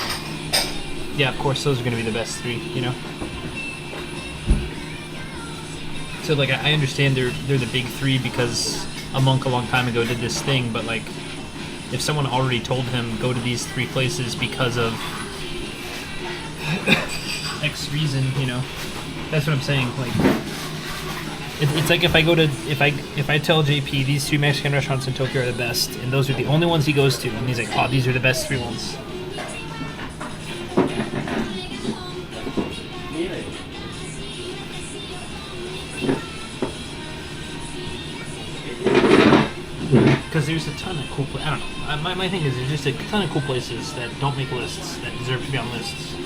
yeah, of course those are going to be the best 3, you know? So like, I understand they're the big 3 because a monk a long time ago did this thing, but like, if someone already told him go to these 3 places because of X reason, you know, that's what I'm saying. Like, it's like if I tell JP these 3 Mexican restaurants in Tokyo are the best, and those are the only ones he goes to, and he's like, oh, these are the best 3 ones. Because there's a ton of cool places. I don't know. My thing is there's just a ton of cool places that don't make lists that deserve to be on lists.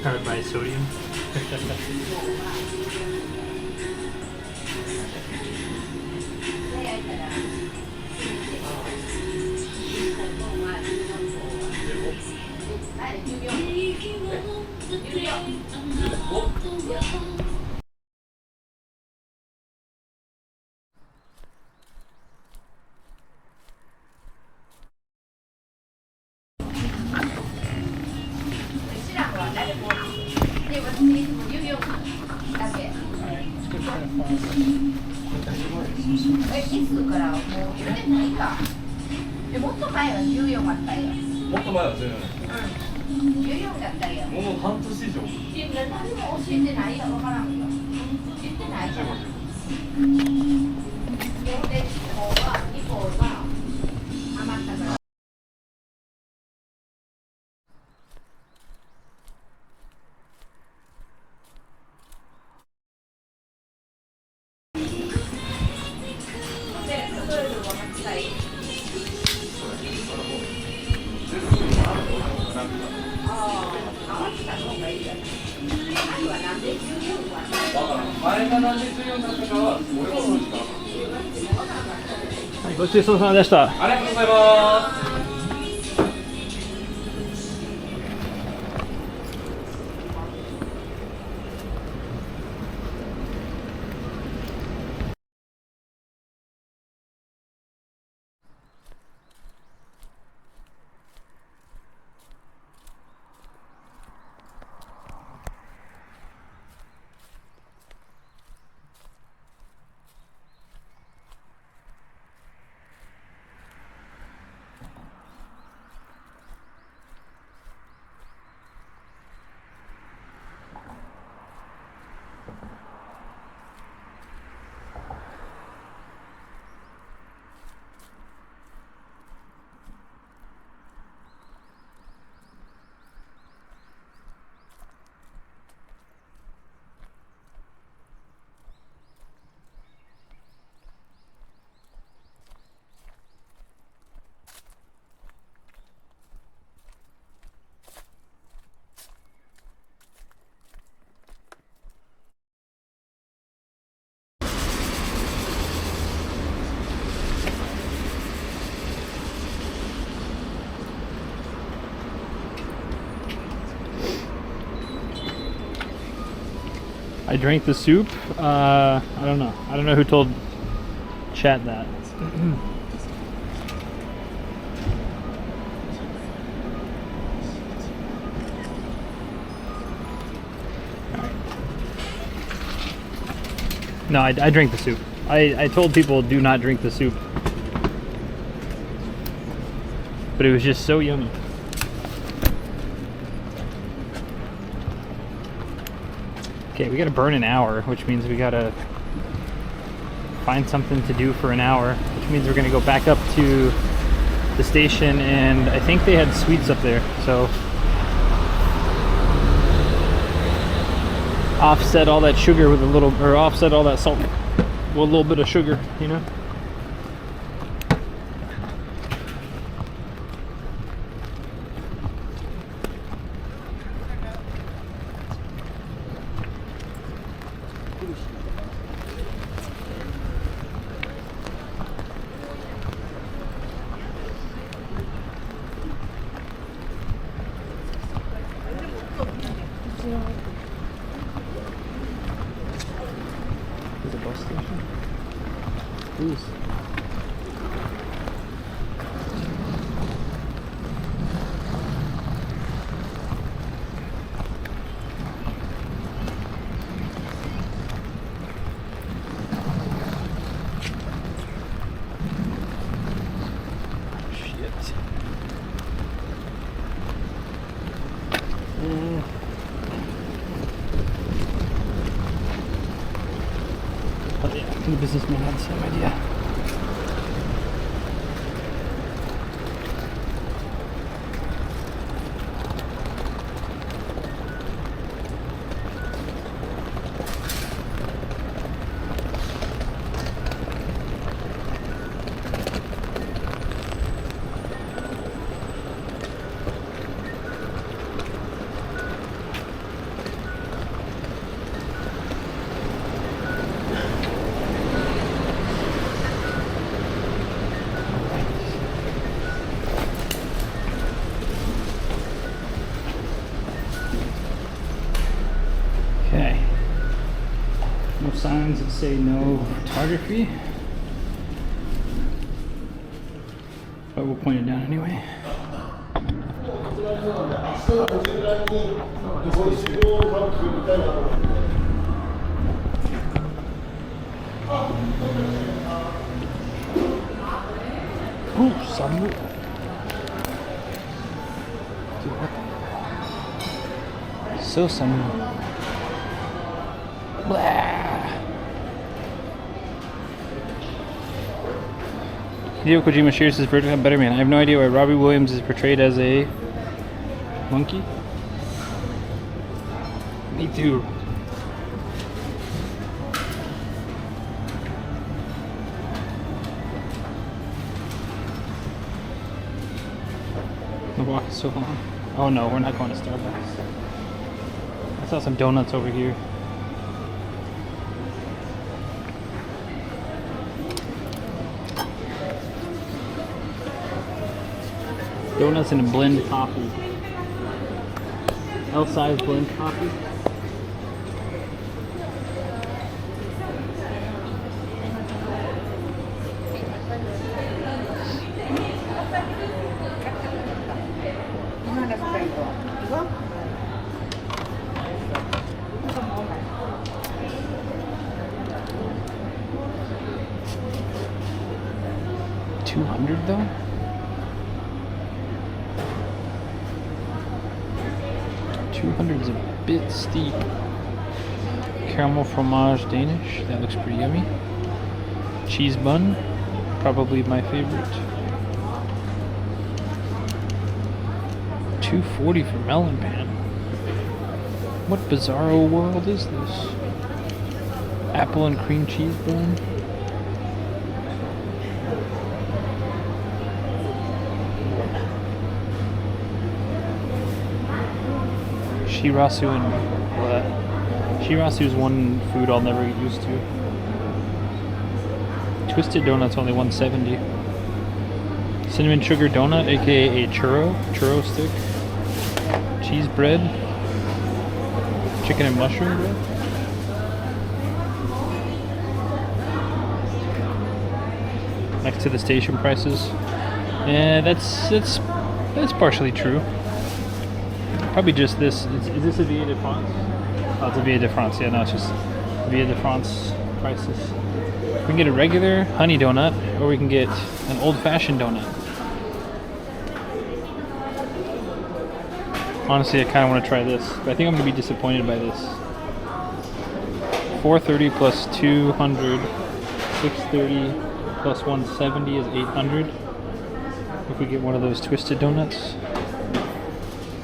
Powered by sodium. つからもう言ってないか。もっと前は14あったよ。もっと前は14。14だったよ。もう半年以上。誰も教えてないよ、わからんよ。言ってないから。で、以降は余ったから。前がなんで14だったかは俺もそうしか。はい、ごちそうさまでした。ありがとうございます。I drank the soup. I don't know. I don't know who told chat that. No, I drank the soup. I told people do not drink the soup. But it was just so yummy. Okay, we gotta burn an hour, which means we gotta find something to do for an hour, which means we're gonna go back up to the station, and I think they had sweets up there, so offset all that sugar with a little, or offset all that salt with a little bit of sugar, you know? Is it a bus station? Please. Oh yeah, the businessman had the same idea. Okay. No signs that say no photography. But we'll point it down anyway. Ooh, samu. Dude, what the? So samu. Blah. Hideo Kojima shares his verdict on Better Man. I have no idea why Robbie Williams is portrayed as a monkey. Me too. The walk is so long. Oh no, we're not going to Starbucks. I saw some donuts over here. Donuts and a blend coffee. L-size blend coffee. $200 though? $200 is a bit steep. Caramel fromage Danish, that looks pretty yummy. Cheese bun, probably my favorite. $2.40 for melon pan. What bizarro world is this? Apple and cream cheese bun. Shirasu and what? Shirasu is one food I'll never get used to. Twisted donut's only $1.70. Cinnamon sugar donut, aka a churro stick. Cheese bread. Chicken and mushroom bread. Next to the station prices. Yeah, that's partially true. Probably just this. Is this a Via de France? Oh, it's a Via de France. Yeah, no, it's just Via de France prices. We can get a regular honey donut, or we can get an old-fashioned donut. Honestly, I kind of want to try this, but I think I'm going to be disappointed by this. $4.30 plus 200, $6.30 plus 170 is 800. If we get one of those twisted donuts.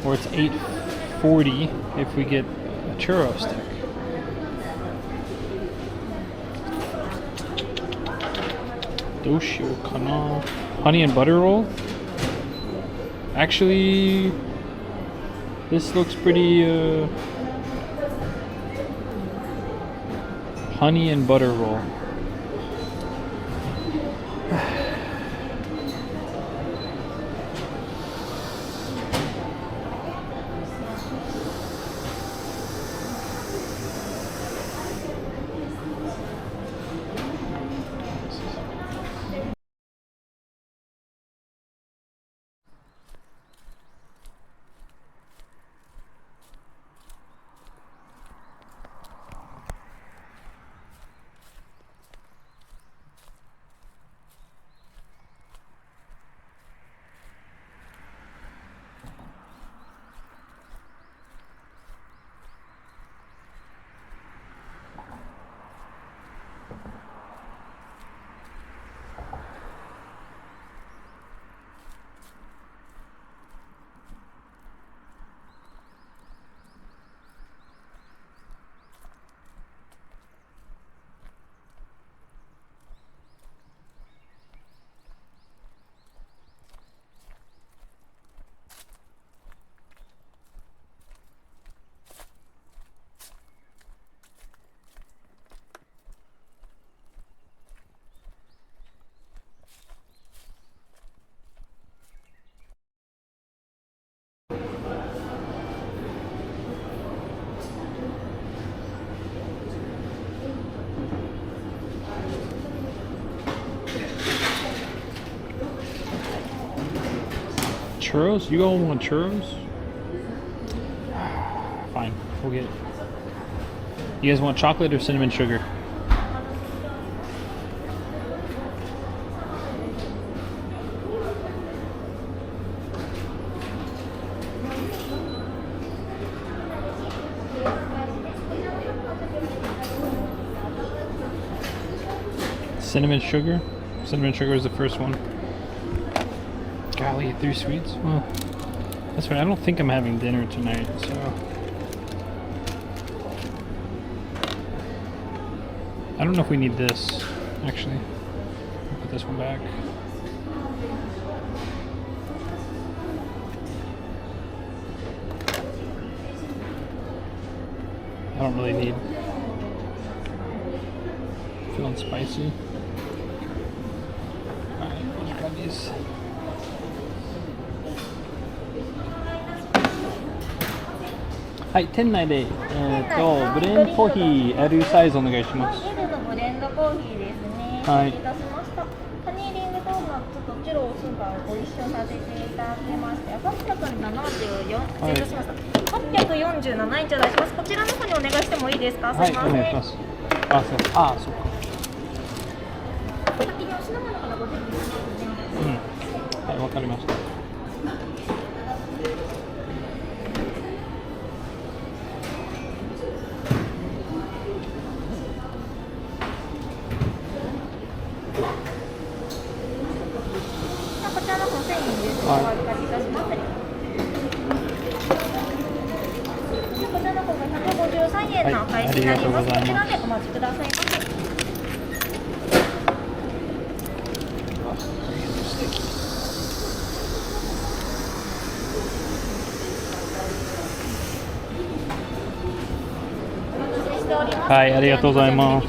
Or it's $8.40 if we get a churro stick. Doshio kana. Honey and butter roll. Actually, this looks pretty honey and butter roll. Churros? You all want churros? Fine, we'll get it. You guys want chocolate or cinnamon sugar? Cinnamon sugar. Cinnamon sugar is the first one. Golly, 3 sweets. Well, that's right. I don't think I'm having dinner tonight, so I don't know if we need this. Actually, I'll put this one back. I don't really need. Feeling spicy. Alright, let's grab these. Hi, 店内で、ブレンドコーヒー L サイズお願いします。L のブレンドコーヒーですね。はいお待たせいたしました。ハニーリングドーナツとチュロスがご一緒させていただきまして、874、はい失礼しました。847円頂戴します。こちらの方にお願いしてもいいですか。すはい、いません。お願いします。あ、そう。あ、そうか。先にお品物からご準備しますね。はい、わかりました。こちらの方1000円です。お預かりいたします。こちらの方が153円のお返しになります。こちらでお待ちくださいませ。はい、ありがとうございます。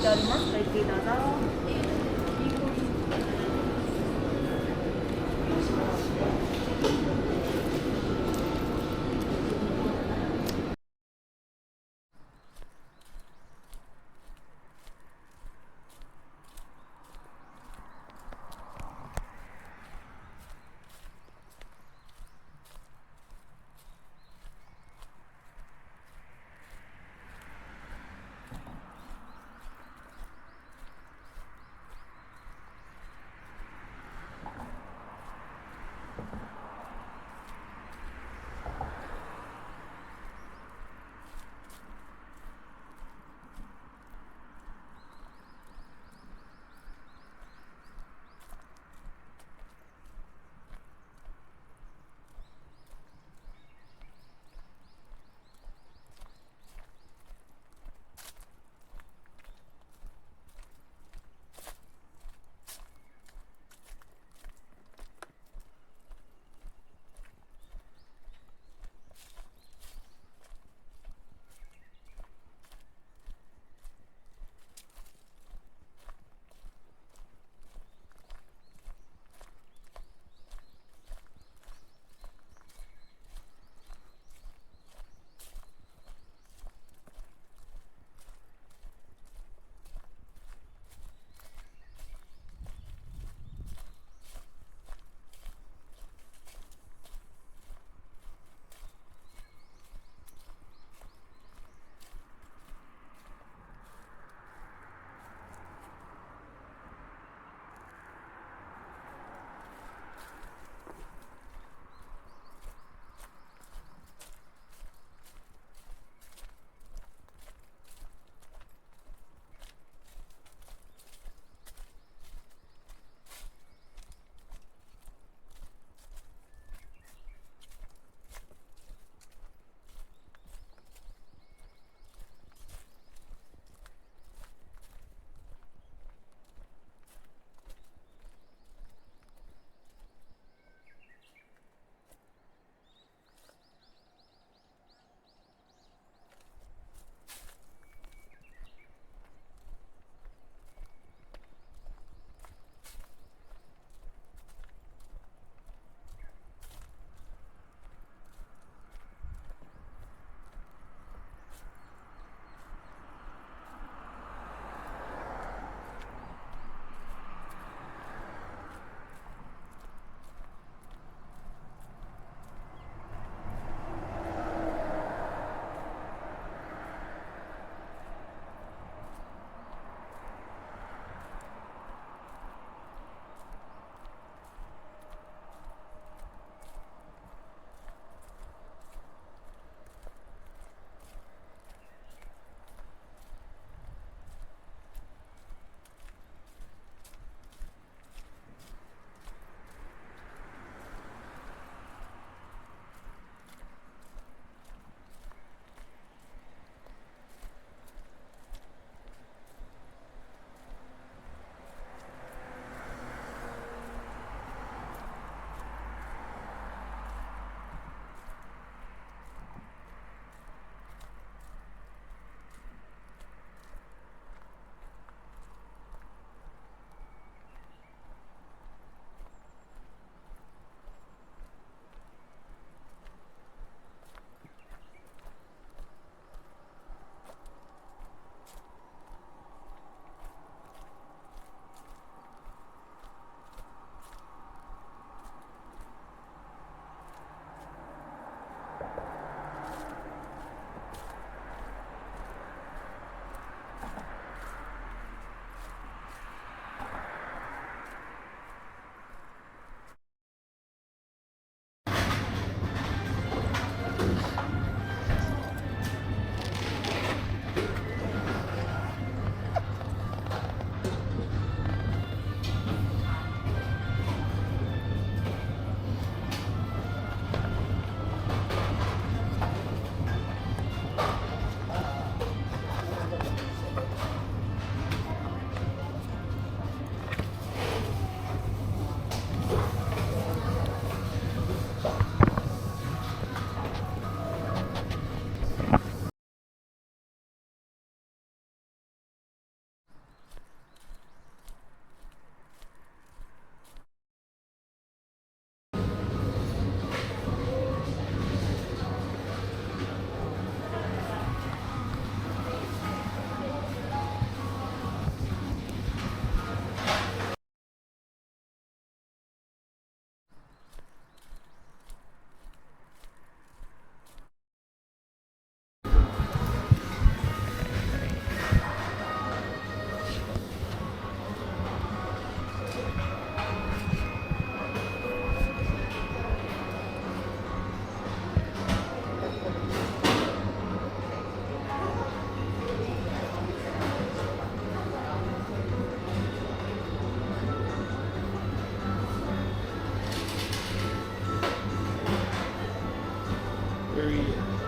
very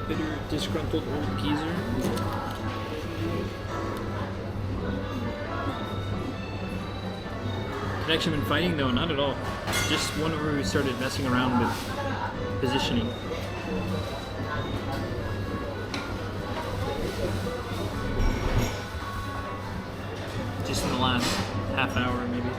bitter, disgruntled old geezer. Had actually been fighting though? Not at all. Just one where we started messing around with positioning. Just in the last half hour maybe.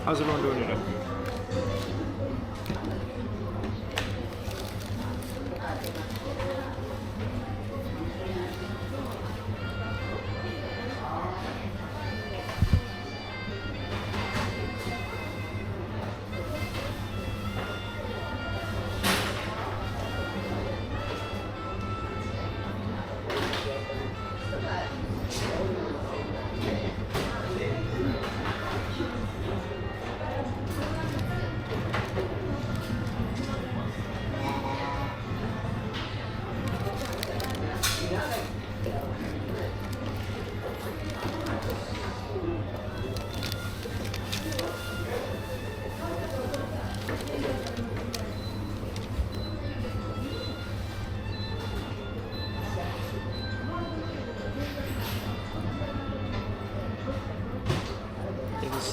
How's everyone doing today?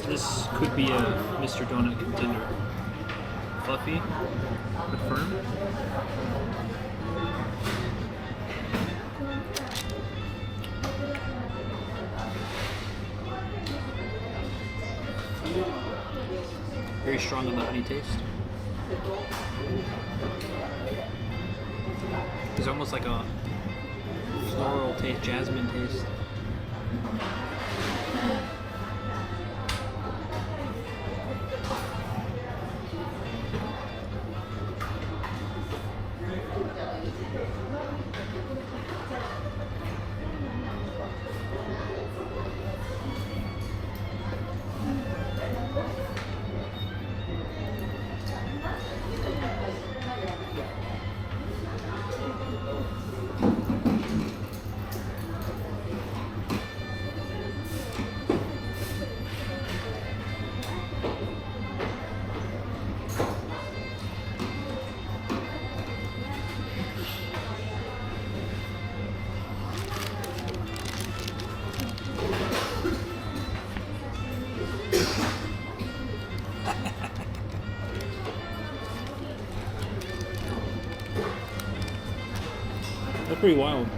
This could be a Mr. Donut contender. Fluffy, but firm. Very strong on the honey taste. There's almost like a floral taste, jasmine taste. That's pretty wild.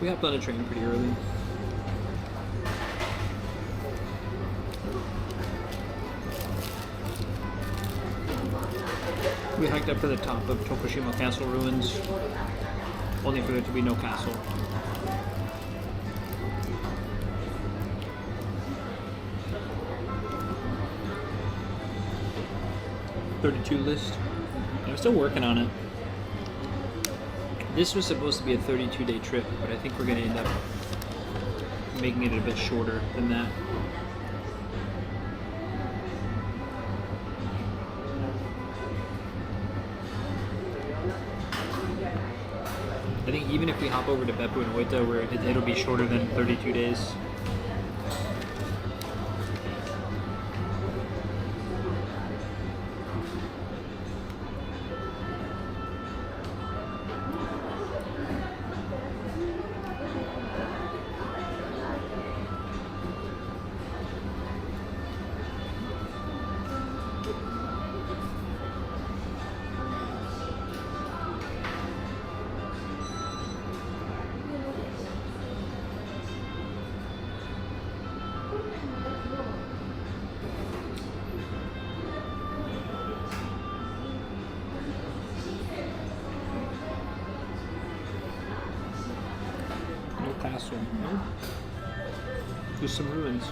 We hopped on a train pretty early. We hiked up to the top of Tokushima Castle ruins, only for there to be no castle. .32 list. I'm still working on it. This was supposed to be a 32-day trip, but I think we're going to end up making it a bit shorter than that. I think even if we hop over to Beppu and Oita, where it'll be shorter than 32 days. Castle. No? Just some ruins.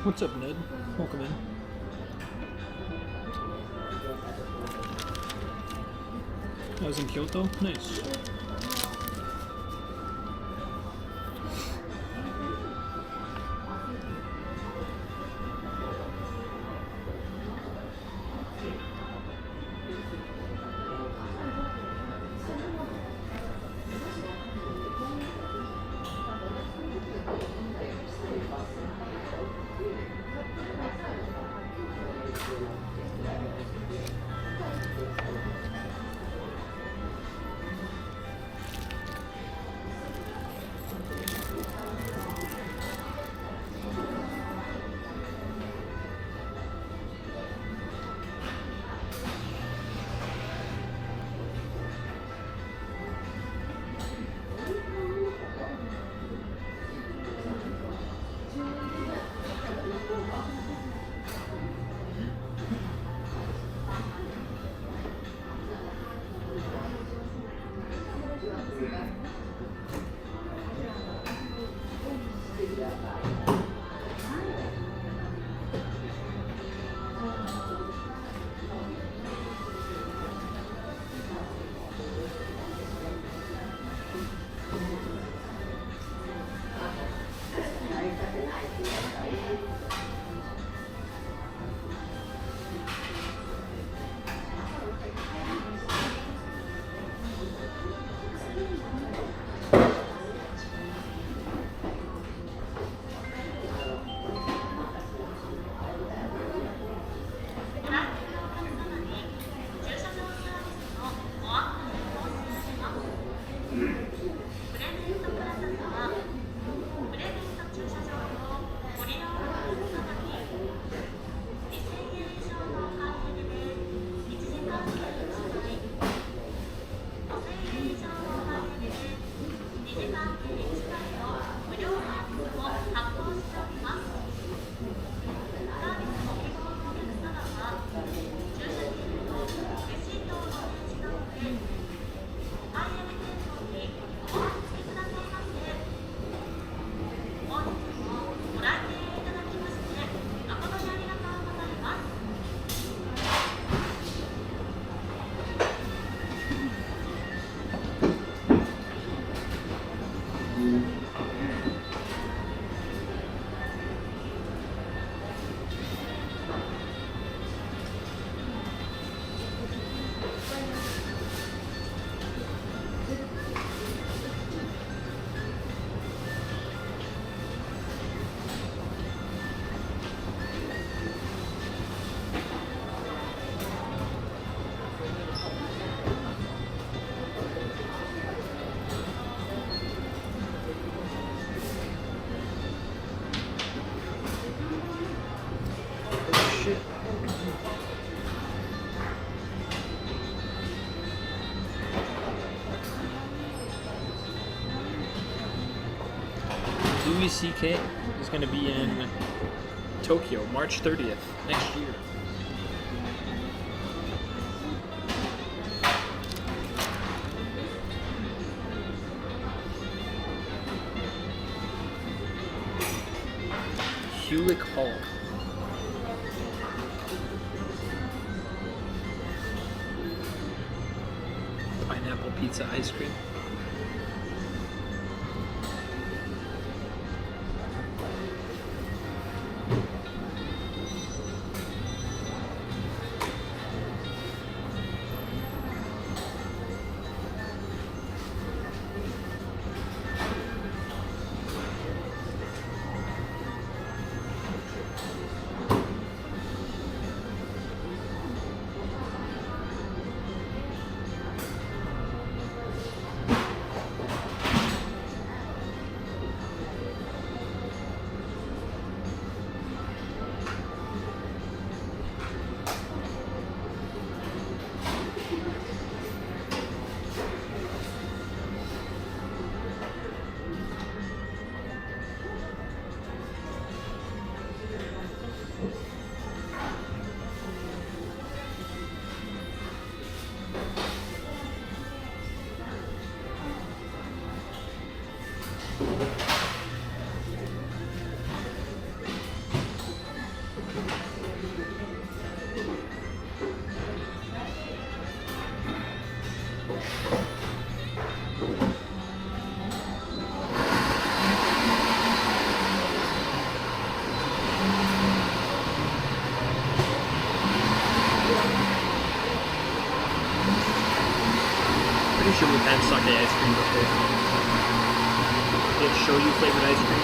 What's up, Ned? Welcome in. I was in Kyoto? Nice. shit. Louis C.K. is going to be in Tokyo, March 30th, next year. Hewlett Hall. Pineapple pizza ice cream. Pretty sure we've had sake ice cream before. They have shoyu flavored ice cream.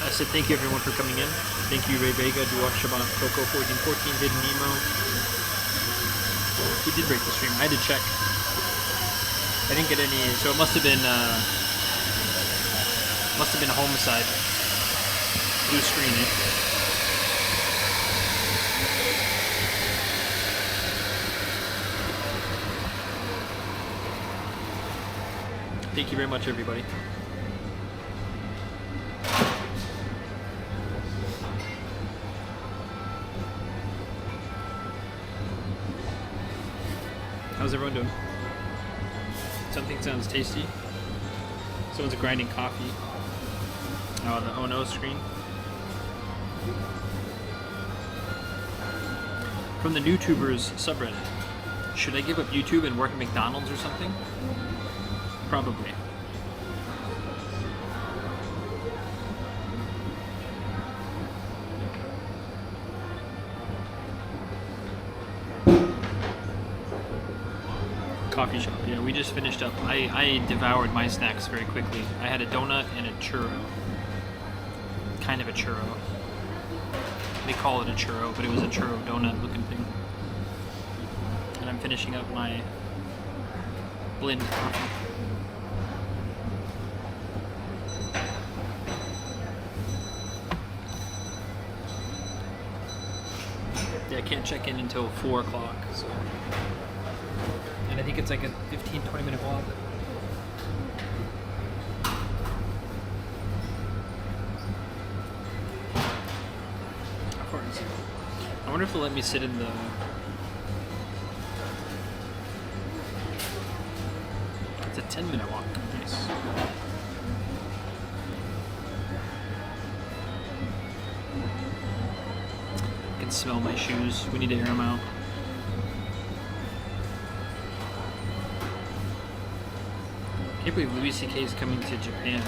I said thank you everyone for coming in. Thank you Ray Vega, AWA-TACHIBANA, Coco 1414, Hidden Nemo. We did break the stream. I had to check. I didn't get any, so it must have been homicide. Blue screen it. Thank you very much everybody. How's everyone doing? Something sounds tasty. Someone's grinding coffee. Oh, on the oh no screen. From the YouTubers subreddit. Should I give up YouTube and work at McDonald's or something? Probably. Coffee coffee shop. Yeah, we just finished up. I devoured my snacks very quickly. I had a donut and a churro. Kind of a churro. They call it a churro, but it was a churro donut looking thing. And I'm finishing up my blend coffee. Yeah, I can't check in until 4 o'clock, so. And I think it's like a 15-20 minute walk. Of course. I wonder if they'll let me sit in the. It's a 10-minute walk. Nice. I can smell my shoes. We need to air them out. I can't believe Louis C.K. is coming to Japan.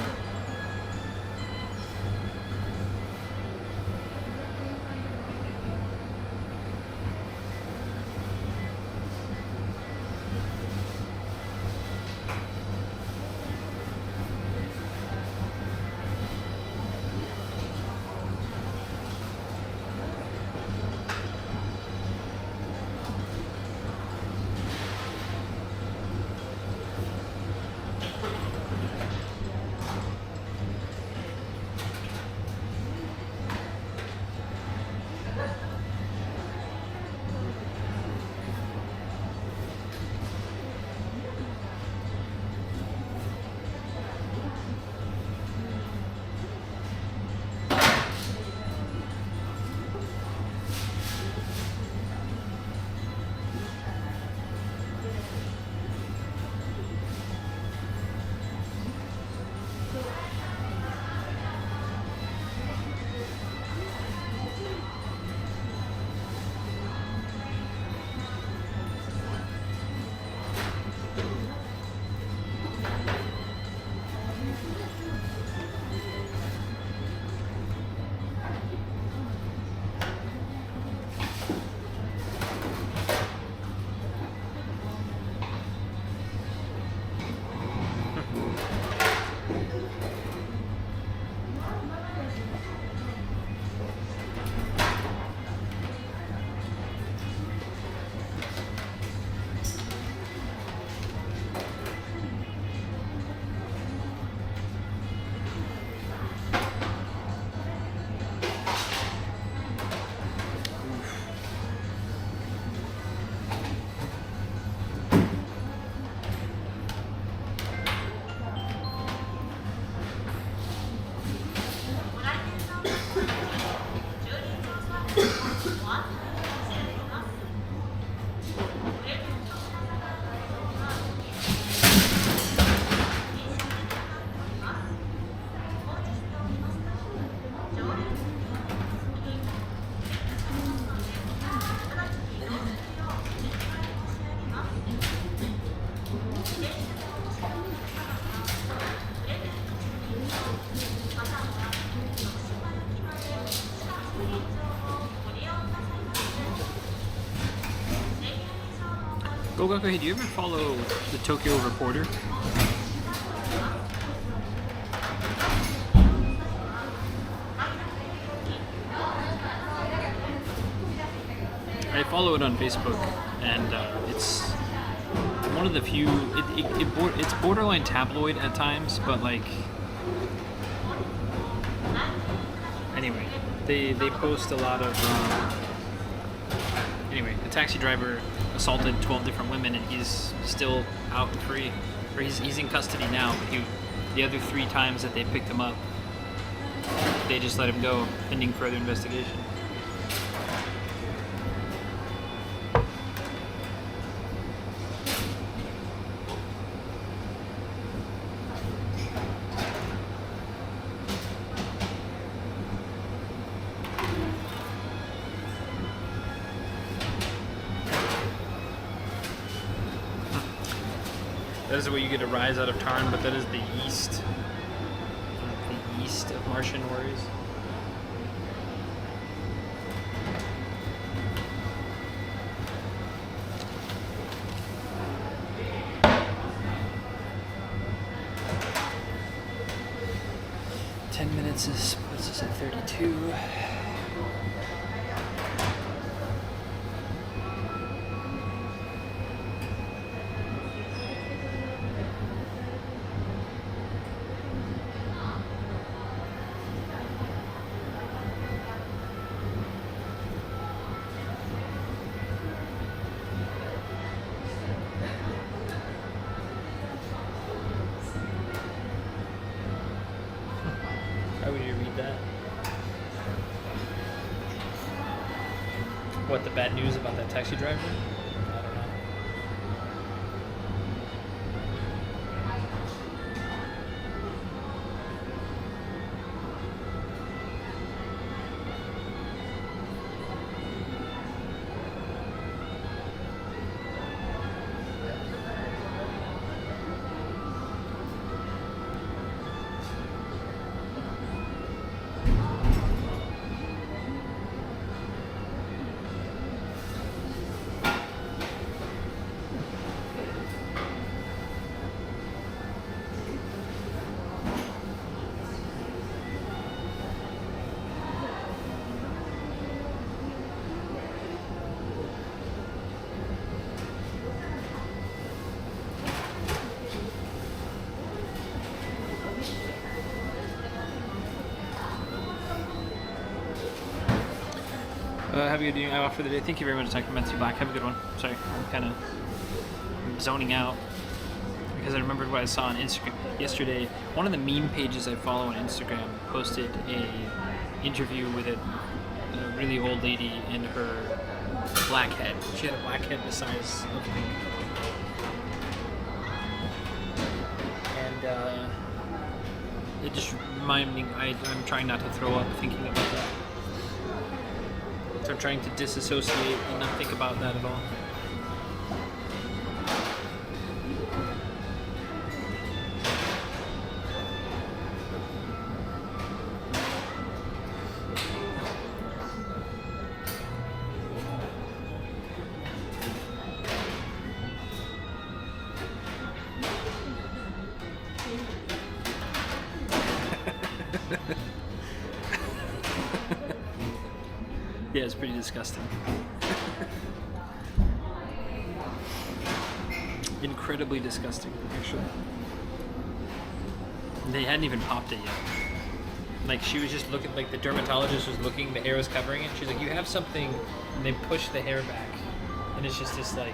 Gogaku, hey, do you ever follow the Tokyo Reporter? I follow it on Facebook, and it's one of the few. It's borderline tabloid at times, but like. Anyway, they post a lot of. Anyway, the taxi driver assaulted 12 different women, and he's still out and free, or he's in custody now. But the other 3 times that they picked him up, they just let him go pending further investigation. That is the way you get a rise out of Tarn, but that is the east of Martian Warriors. minutes puts us at 32. How would you read that? What, the bad news about that taxi driver? I don't know. Have a good day. I'm off for the day. Thank you very much, Dr. Matthew Black. Have a good one. Sorry, I'm kind of zoning out because I remembered what I saw on Instagram yesterday. One of the meme pages I follow on Instagram posted a interview with a really old lady and her black head. She had a black head the size of me. And it just reminded me, I'm trying not to throw up thinking about that. So I'm trying to disassociate and not think about that at all. Yeah, it's pretty disgusting. Incredibly disgusting, actually. They hadn't even popped it yet. Like, she was just looking, like the dermatologist was looking, the hair was covering it. She's like, you have something, and they push the hair back. And it's just this, like,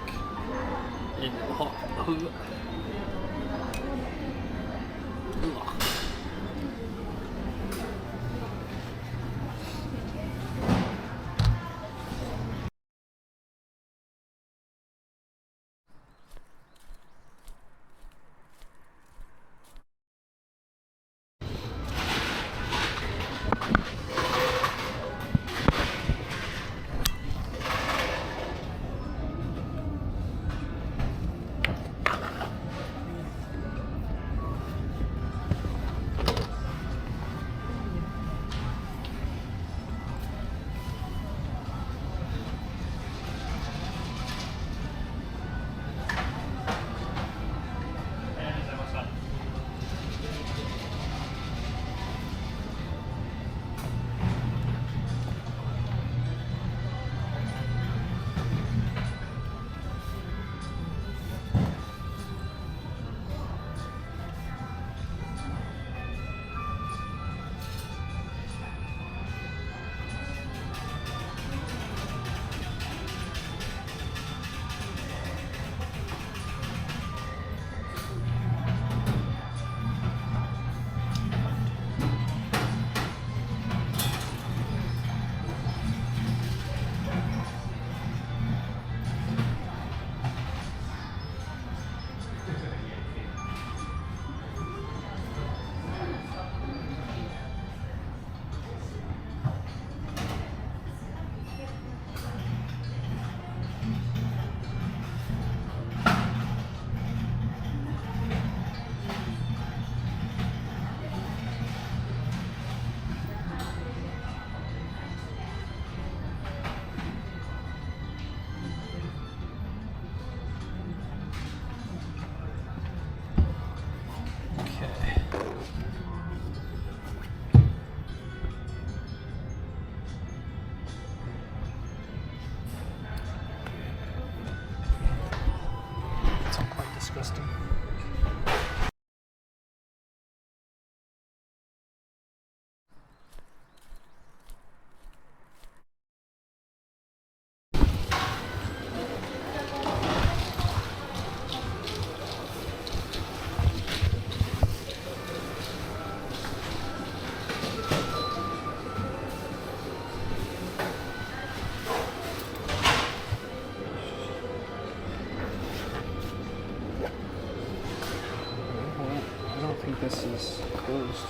I think this is closed.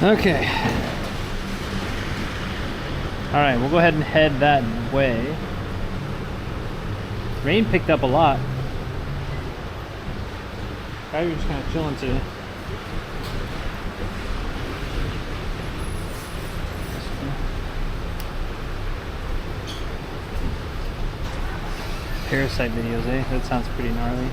Okay. All right, we'll go ahead and head that way. Rain picked up a lot. Probably just kind of chilling today. Parasite videos, eh? That sounds pretty gnarly.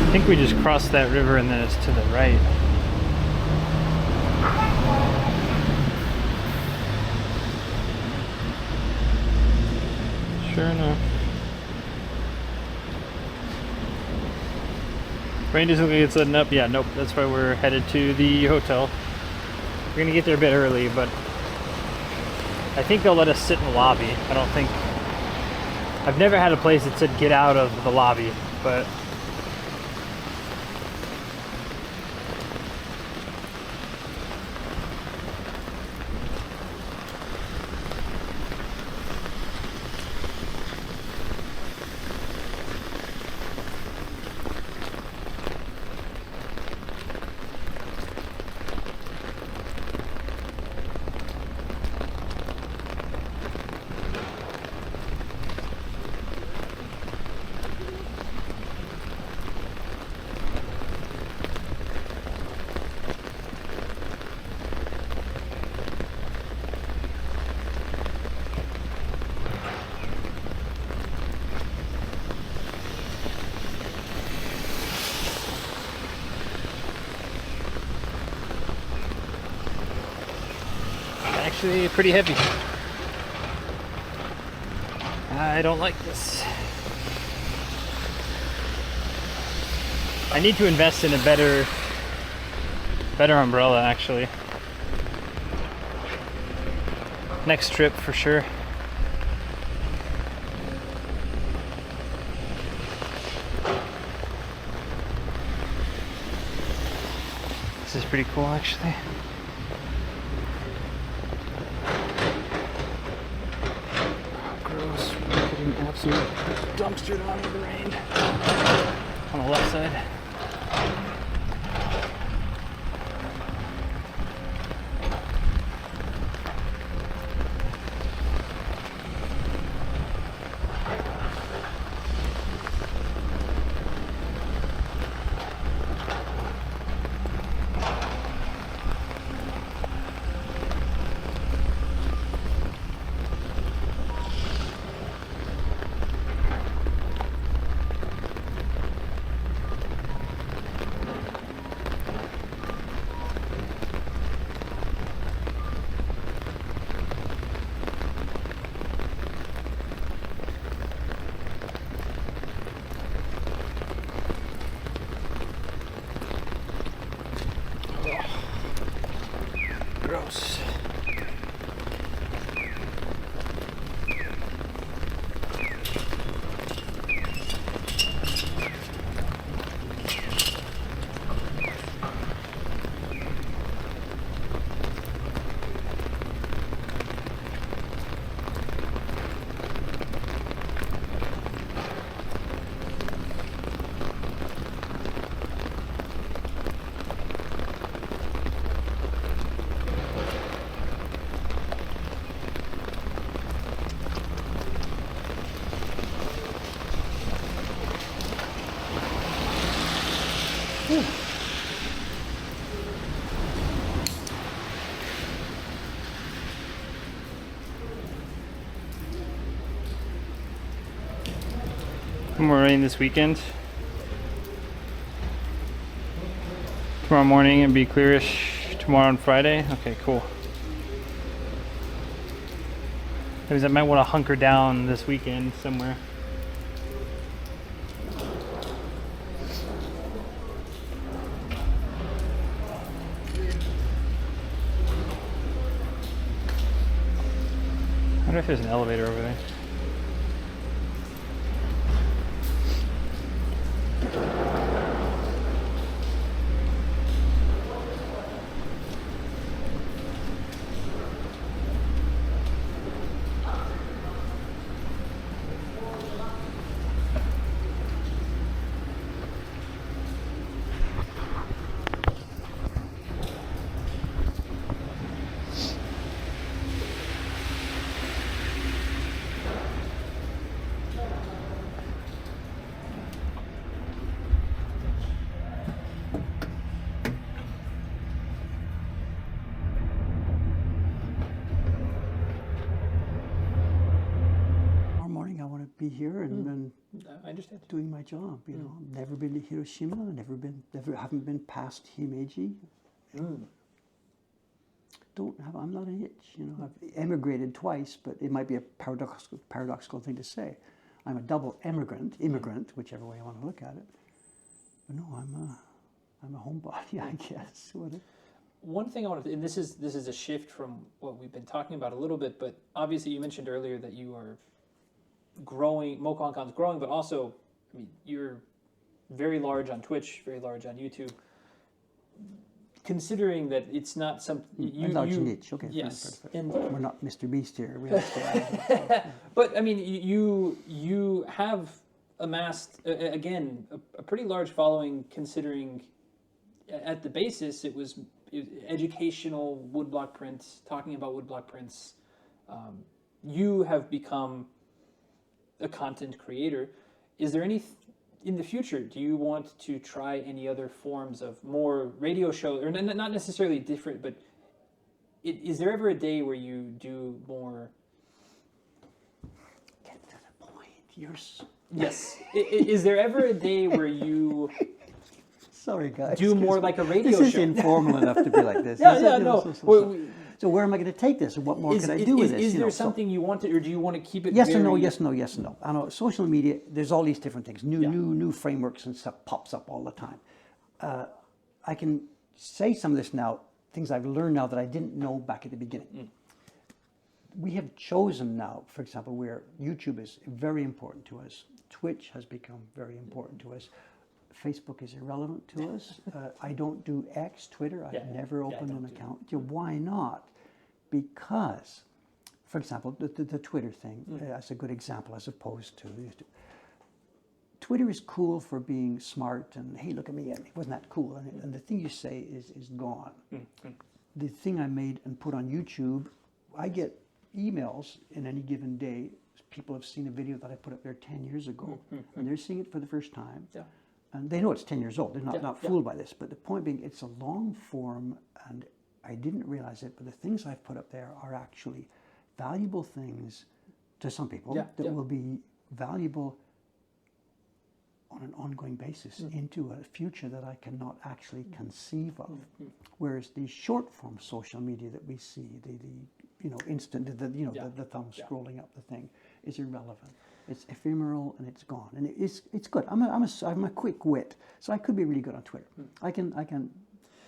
I think we just crossed that river and then it's to the right. Sure enough. Rain doesn't look like it's letting up. Yeah, nope, that's why we're headed to the hotel. We're gonna get there a bit early, but I think they'll let us sit in the lobby. I don't think... I've never had a place that said get out of the lobby, but... Actually pretty heavy. I don't like this. I need to invest in a better umbrella actually. Next trip for sure. This is pretty cool actually. Absolute dumpstered on in the rain on the left side. Gross. More rain this weekend. Tomorrow morning it'll be clearish. Tomorrow and Friday. Okay, cool. That means I might want to hunker down this weekend somewhere. I wonder if there's an elevator over there. Be here and then I understand. doing my job. You know, never been to Hiroshima, haven't been past Himeji. I'm not an itch. You know, I've emigrated twice, but it might be a paradoxical thing to say. I'm a double immigrant, whichever way I want to look at it. But no, I'm a homebody, I guess. One thing I wanted to, and this is a shift from what we've been talking about a little bit, but obviously you mentioned earlier that you are growing, MoConCon's growing, but also, I mean, you're very large on Twitch, very large on YouTube. Considering that it's not something a large niche, okay. Yes, fair. And we're not Mr. Beast here. We understand. But I mean, you have amassed again a pretty large following. Considering at the basis it was educational woodblock prints, talking about woodblock prints. You have become a content creator. Is there any in the future, do you want to try any other forms of more radio shows, or not necessarily different, but is there ever a day where you do more? Get to the point. Yes. Is there ever a day where you? Sorry, guys. Do more like a radio show? This is informal enough to be like this. No. So where am I going to take this, and what more can I do with this? Is there something you want to, or do you want to keep it? Yes and no. Yes, no. Yes and no. I know social media. There's all these different things. New frameworks and stuff pops up all the time. I can say some of this now. Things I've learned now that I didn't know back at the beginning. We have chosen now, for example, where YouTube is very important to us. Twitch has become very important to us. Facebook is irrelevant to us. I don't do X, Twitter. I've never opened an account. Why not? Because, for example, the Twitter thing, that's a good example as opposed to Twitter is cool for being smart and, hey, look at me, wasn't that cool? And the thing you say is gone. The thing I made and put on YouTube, I get emails in any given day. People have seen a video that I put up there 10 years ago, and they're seeing it for the first time. Yeah. And they know it's 10 years old. They're not fooled by this. But the point being, it's a long form, and I didn't realize it, but the things I've put up there are actually valuable things to some people that will be valuable on an ongoing basis into a future that I cannot actually conceive of. Whereas the short form social media that we see, the instant, the thumb scrolling up the thing, is irrelevant. It's ephemeral and it's gone, and it's good. I'm a quick wit, so I could be really good on Twitter. I can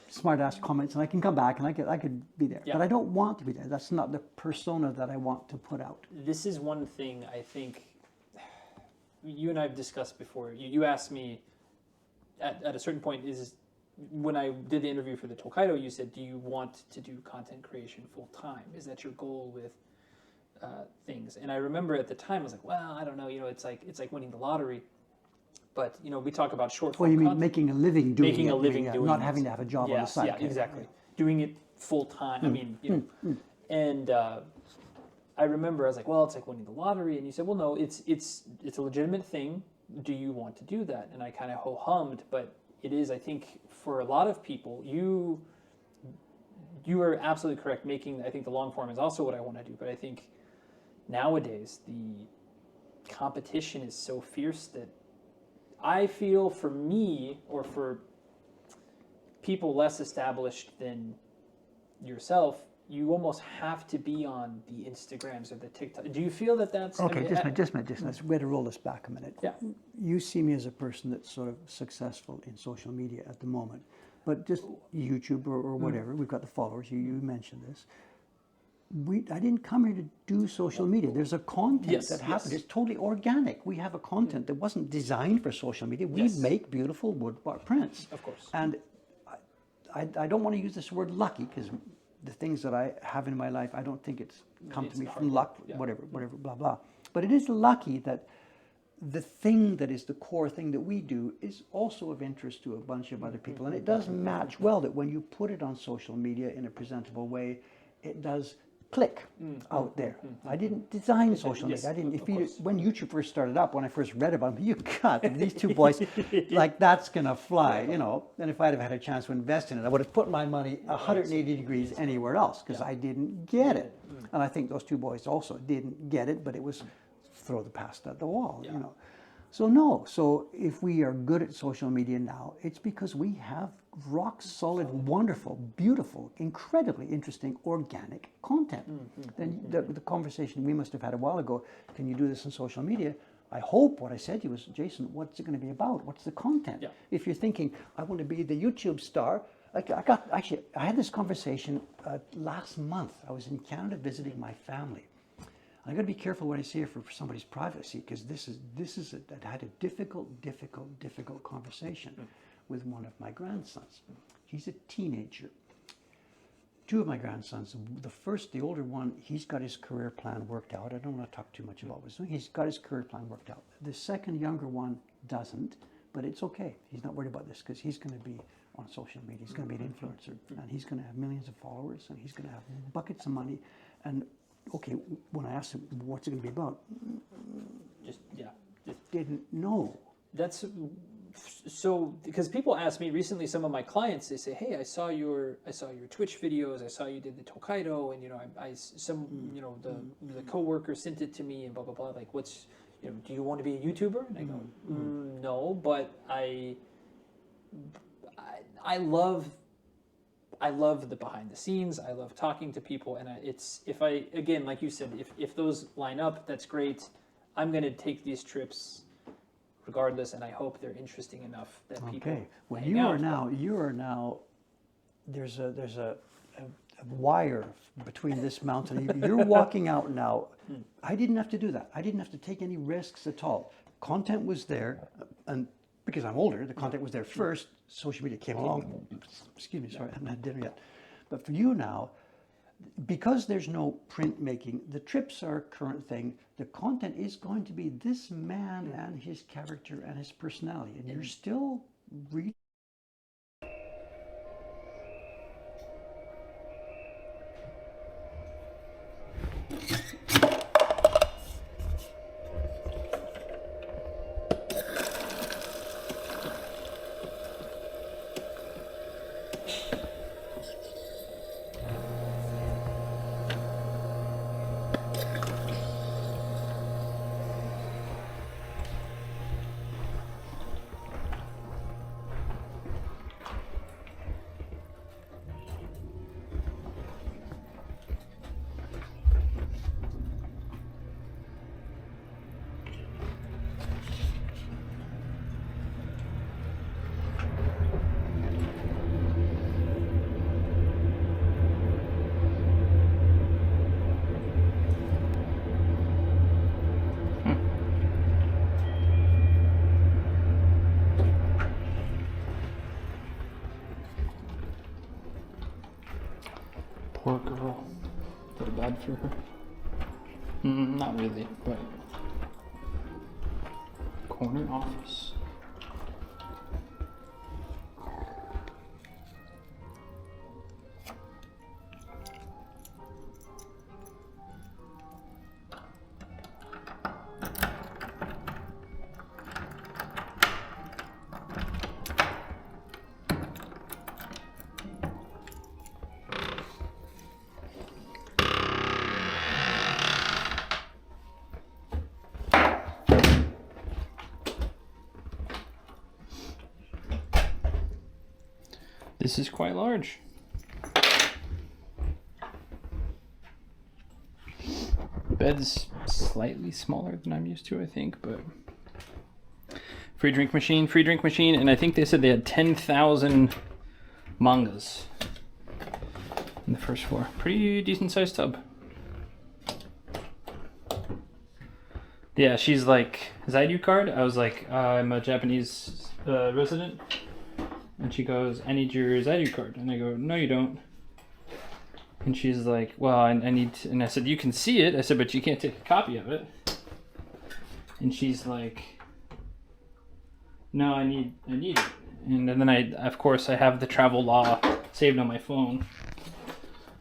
smart ass comments, and I can come back and I could be there. But I don't want to be there. That's not the persona that I want to put out. This is one thing I think you and I have discussed before. You asked me at a certain point, when I did the interview for the Tokaido, you said, do you want to do content creation full time? Is that your goal with things? And I remember at the time I was like, well, I don't know, it's like winning the lottery. But we talk about short form. Well, you mean making a living doing making it, a living doing not it. having to have a job on the side. Yeah, exactly. Doing it full time. I mean, and I remember I was like, well, it's like winning the lottery, and you said, well, no, it's a legitimate thing. Do you want to do that? And I kind of ho-hummed, but it is, I think, for a lot of people, you are absolutely correct. I think the long form is also what I want to do, but I think nowadays the competition is so fierce that I feel, for me, or for people less established than yourself, you almost have to be on the Instagrams or the TikTok. Do you feel that that's... Okay, just a minute. Let's roll this back a minute. Yeah. You see me as a person that's sort of successful in social media at the moment, but just YouTube or whatever, we've got the followers, you mentioned this. I didn't come here to do social media. There's a content that happened. It's totally organic. We have a content that wasn't designed for social media. We make beautiful woodblock prints. Of course. And I don't want to use this word lucky, because the things that I have in my life, I don't think it's come to me from luck, whatever, blah, blah. But it is lucky that the thing that is the core thing that we do is also of interest to a bunch of other people. And it does match well that when you put it on social media in a presentable way, it does click out there. I didn't design social media. I didn't. When YouTube first started up, when I first read about them, these two boys, like, that's gonna fly, And if I'd have had a chance to invest in it, I would have put my money 180 degrees anywhere else, because I didn't get it. And I think those two boys also didn't get it, but it was throw the past at the wall, So no, so if we are good at social media now, it's because we have rock solid, wonderful, beautiful, incredibly interesting organic content. Then the conversation we must have had a while ago, can you do this on social media? I hope what I said to you was, Jason, what's it going to be about? What's the content? Yeah. If you're thinking, I want to be the YouTube star, I had this conversation last month. I was in Canada visiting my family. I got to be careful what I say for somebody's privacy, because I had a difficult conversation with one of my grandsons. He's a teenager. Two of my grandsons, the older one, he's got his career plan worked out. I don't want to talk too much about what he's doing. He's got his career plan worked out. The second younger one doesn't, but it's okay. He's not worried about this because he's going to be on social media. He's going to be an influencer, and he's going to have millions of followers, and he's going to have buckets of money. And okay, when I asked him, what's it going to be about? Just didn't know. That's so, because people ask me recently, some of my clients, they say, hey, I saw your Twitch videos, I saw you did the Tokaido, and the coworker sent it to me, and blah blah blah, like, what's, do you want to be a YouTuber? And I go, no, but I love the behind the scenes. I love talking to people, and again, like you said, if those line up, that's great. I'm going to take these trips regardless, and I hope they're interesting enough that people. Okay. Well, you are now. There's a wire between this mountain. You're walking out now. I didn't have to do that. I didn't have to take any risks at all. Content was there, and because I'm older, the content was there first. Social media came along. Excuse me, sorry, I haven't had dinner yet. But for you now, because there's no print making, the trips are a current thing. The content is going to be this man and his character and his personality, and you're still reading. Poor girl. Feel bad for her. Not really, but corner office. This is quite large. Bed's slightly smaller than I'm used to, I think, but free drink machine, and I think they said they had 10,000 mangas in the first floor. Pretty decent sized tub. Yeah, she's like, Zaidu card? I was like, I'm a Japanese resident. And she goes, I need your Zaidu card. And I go, no, you don't. And she's like, well, I need to, and I said, you can see it. I said, but you can't take a copy of it. And she's like, no, I need it. And then of course, I have the travel law saved on my phone.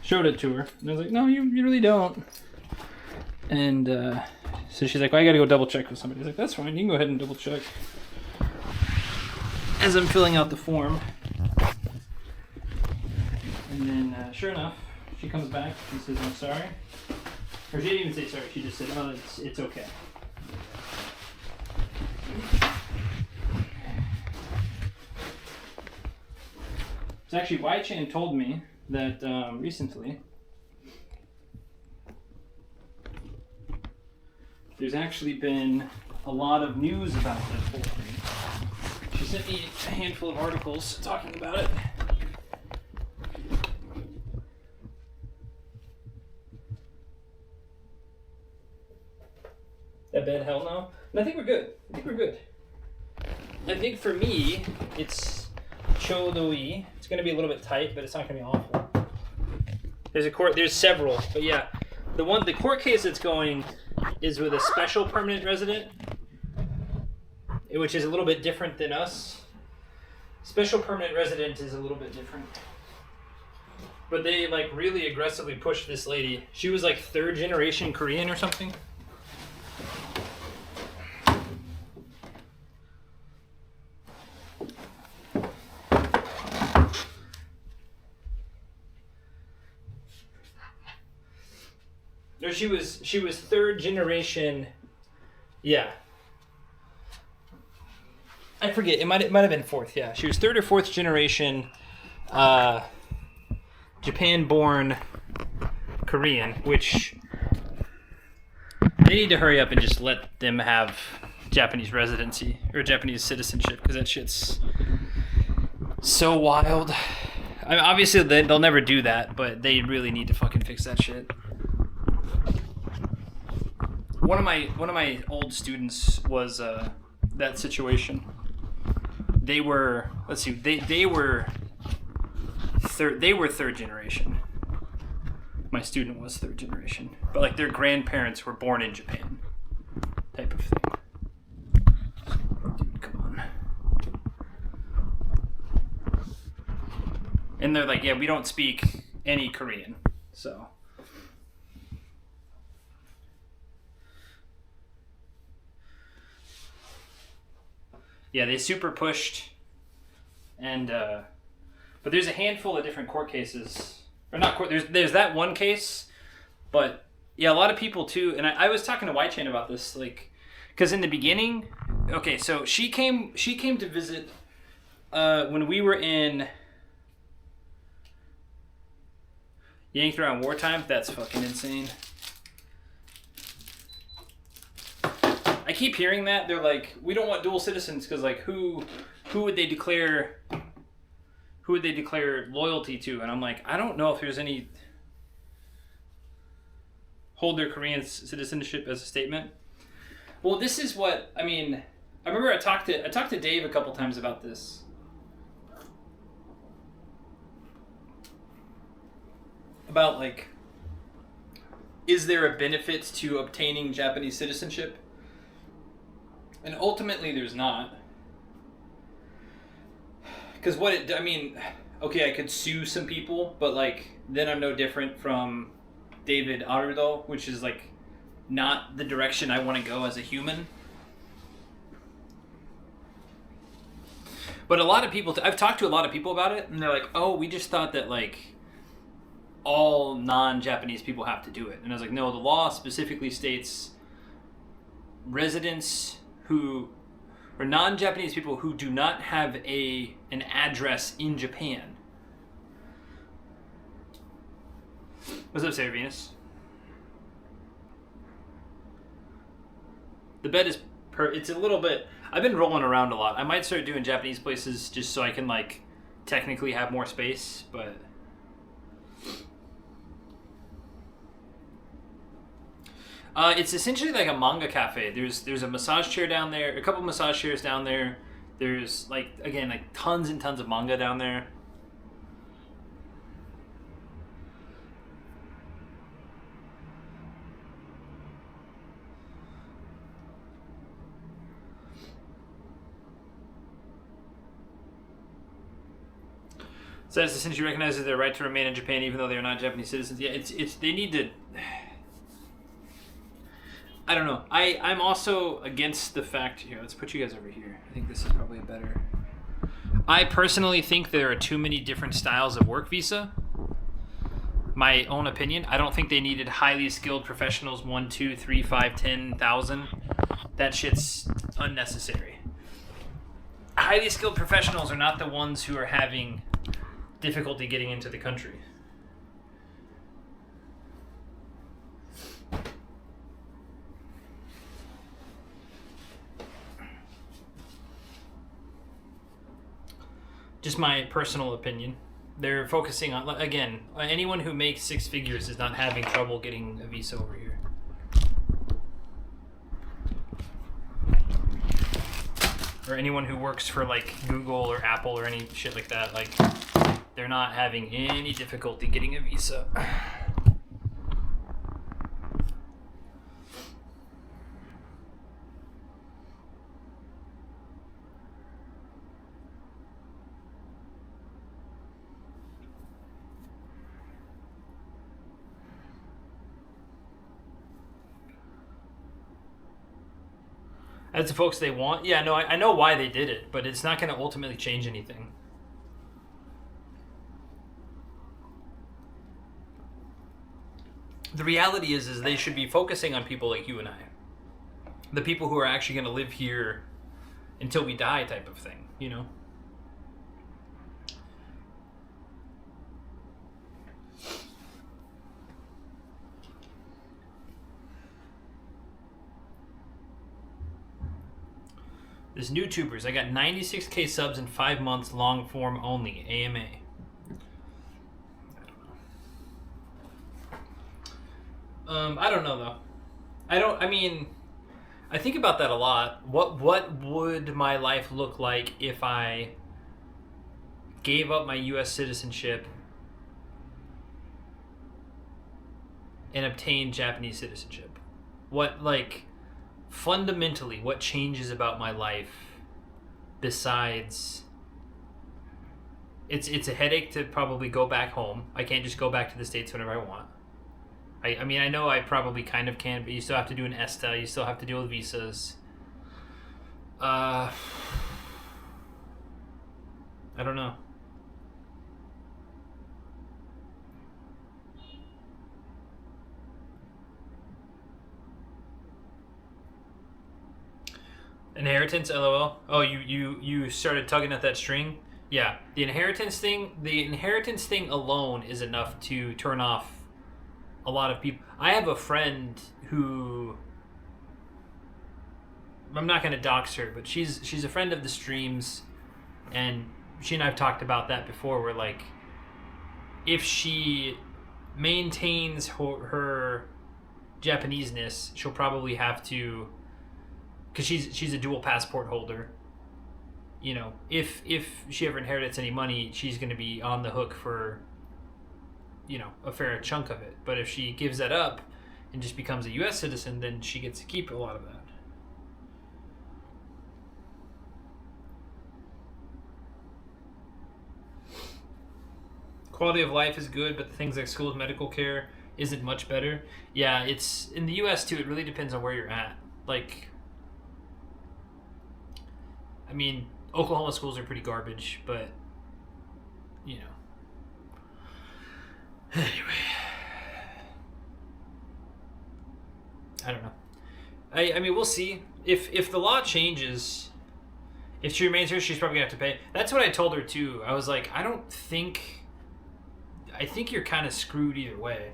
Showed it to her. And I was like, no, you really don't. And so she's like, well, I got to go double check with somebody. I was like, that's fine. You can go ahead and double check. As I'm filling out the form. And then, sure enough, she comes back and says, I'm sorry. Or she didn't even say sorry, she just said, oh, it's okay. So actually, Y-Chan told me that recently there's actually been a lot of news about that whole thing. She sent me a handful of articles talking about it. That bad? Hell no. And I think we're good. I think for me, it's chodoi. It's going to be a little bit tight, but it's not going to be awful. There's several, but yeah. The court case that's going is with a special permanent resident, which is a little bit different than us. Special permanent resident is a little bit different. But they like really aggressively pushed this lady. She was like 3rd generation Korean or something. No, she was 3rd generation. Yeah. I forget. It might have been 4th. Yeah, she was 3rd or 4th generation, Japan-born Korean. Which they need to hurry up and just let them have Japanese residency or Japanese citizenship, because that shit's so wild. I mean, obviously they'll never do that, but they really need to fucking fix that shit. One of my old students was that situation. They were they were 3rd generation. My student was 3rd generation, but like their grandparents were born in Japan, type of thing. Dude, come on. And they're like, yeah, we don't speak any Korean, so. Yeah, they super pushed, and but there's a handful of different court cases, or not court. There's that one case, but yeah, a lot of people too. And I was talking to Y-Chan about this, like, because in the beginning, okay, so she came to visit when we were in yanked around wartime. That's fucking insane. I keep hearing that they're like, we don't want dual citizens because like who would they declare loyalty to? And I'm like, I don't know if there's any hold their Korean citizenship as a statement. Well, this is what I mean. I remember I talked to Dave a couple times about this. About like, is there a benefit to obtaining Japanese citizenship? And ultimately, there's not. Because okay, I could sue some people, but like, then I'm no different from David Arudo, which is like, not the direction I want to go as a human. But a lot of people, I've talked to a lot of people about it, and they're like, oh, we just thought that like, all non-Japanese people have to do it. And I was like, no, the law specifically states residents who or non-Japanese people who do not have an address in Japan. What's up, Sarah Venus? The bed is it's a little bit. I've been rolling around a lot. I might start doing Japanese places just so I can like technically have more space, but it's essentially like a manga cafe. There's a massage chair down there, a couple massage chairs down there. There's like, again, like tons and tons of manga down there. Says the Sensei recognizes their right to remain in Japan even though they are not Japanese citizens. Yeah, it's they need to. I don't know. I'm also against the fact. Here, let's put you guys over here. I think this is probably a better. I personally think there are too many different styles of work visa. My own opinion. I don't think they needed highly skilled professionals 1, 2, 3, 5, 10,000. That shit's unnecessary. Highly skilled professionals are not the ones who are having difficulty getting into the country. Just my personal opinion. They're focusing on, again, anyone who makes six figures is not having trouble getting a visa over here. Or anyone who works for like Google or Apple or any shit like that, like they're not having any difficulty getting a visa. As the folks they want, yeah, no, I know why they did it, but it's not going to ultimately change anything. The reality is they should be focusing on people like you and I. The people who are actually going to live here until we die type of thing, you know? This YouTubers, I got 96k subs in 5 months, long form only, AMA. I don't know though. I think about that a lot. What would my life look like if I gave up my US citizenship and obtained Japanese citizenship? What, like, fundamentally, what changes about my life besides it's a headache to probably go back home. I can't just go back to the States whenever I want. I mean, I know I probably kind of can, but you still have to do an ESTA, you still have to deal with visas. I don't know. Inheritance, LOL. Oh, you started tugging at that string? Yeah, the inheritance thing alone is enough to turn off a lot of people. I have a friend who, I'm not going to dox her, but she's a friend of the streams, and she and I have talked about that before, where like if she maintains her Japaneseness, she'll probably have to, because she's a dual passport holder. You know, if she ever inherits any money, she's going to be on the hook for, you know, a fair chunk of it. But if she gives that up and just becomes a U.S. citizen, then she gets to keep a lot of that. Quality of life is good, but the things like schools, medical care isn't much better. Yeah, it's in the U.S. too. It really depends on where you're at. Like, I mean, Oklahoma schools are pretty garbage, but, you know. Anyway. I don't know. I mean, we'll see. If the law changes, if she remains here, she's probably going to have to pay. That's what I told her, too. I was like, I think you're kind of screwed either way.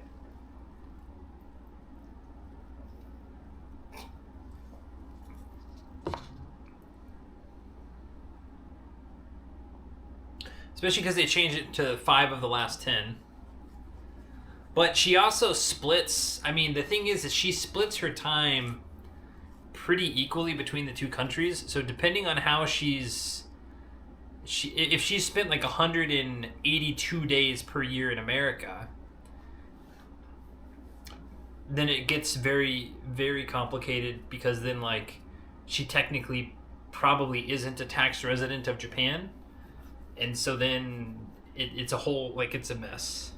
Especially because they changed it to 5 of the last 10. But she also splits, I mean, the thing is she splits her time pretty equally between the two countries. So depending on how if she's spent like 182 days per year in America, then it gets very, very complicated, because then like she technically probably isn't a tax resident of Japan. And so then it's a whole, like, it's a mess.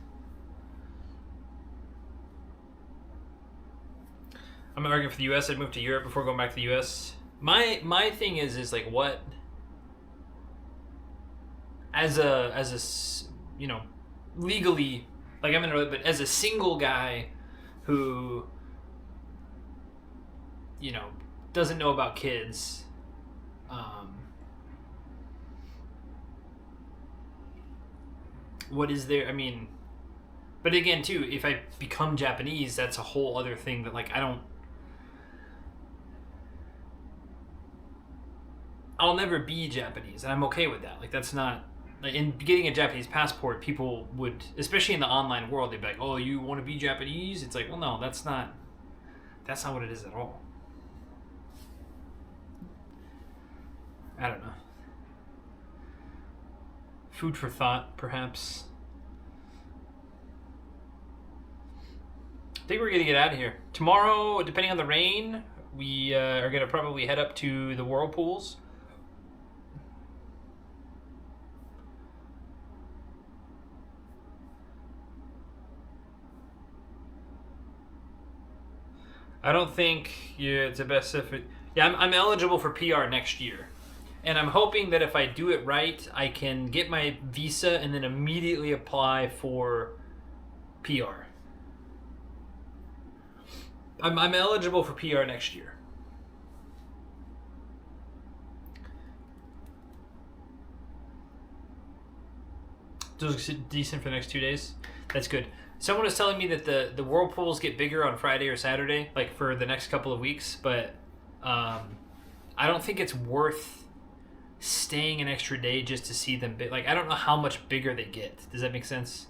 I'm arguing for the U.S. I'd move to Europe before going back to the U.S. My thing is like, what, as a you know, legally, like, I'm in a, but as a single guy who, you know, doesn't know about kids, what is there? I mean, but again, too, if I become Japanese, that's a whole other thing that, like, I'll never be Japanese, and I'm okay with that. Like, that's not... Like, in getting a Japanese passport, people would, especially in the online world, they'd be like, oh, you want to be Japanese? It's like, well, no, that's not what it is at all. I don't know. Food for thought, perhaps. I think we're going to get out of here. Tomorrow, depending on the rain, we are going to probably head up to the whirlpools. I don't think it's the best if it... Yeah, I'm eligible for PR next year. And I'm hoping that if I do it right, I can get my visa and then immediately apply for PR. I'm eligible for PR next year. Those are decent for the next 2 days. That's good. Someone was telling me that the whirlpools get bigger on Friday or Saturday, like for the next couple of weeks, but I don't think it's worth staying an extra day just to see them big. Like, I don't know how much bigger they get. Does that make sense?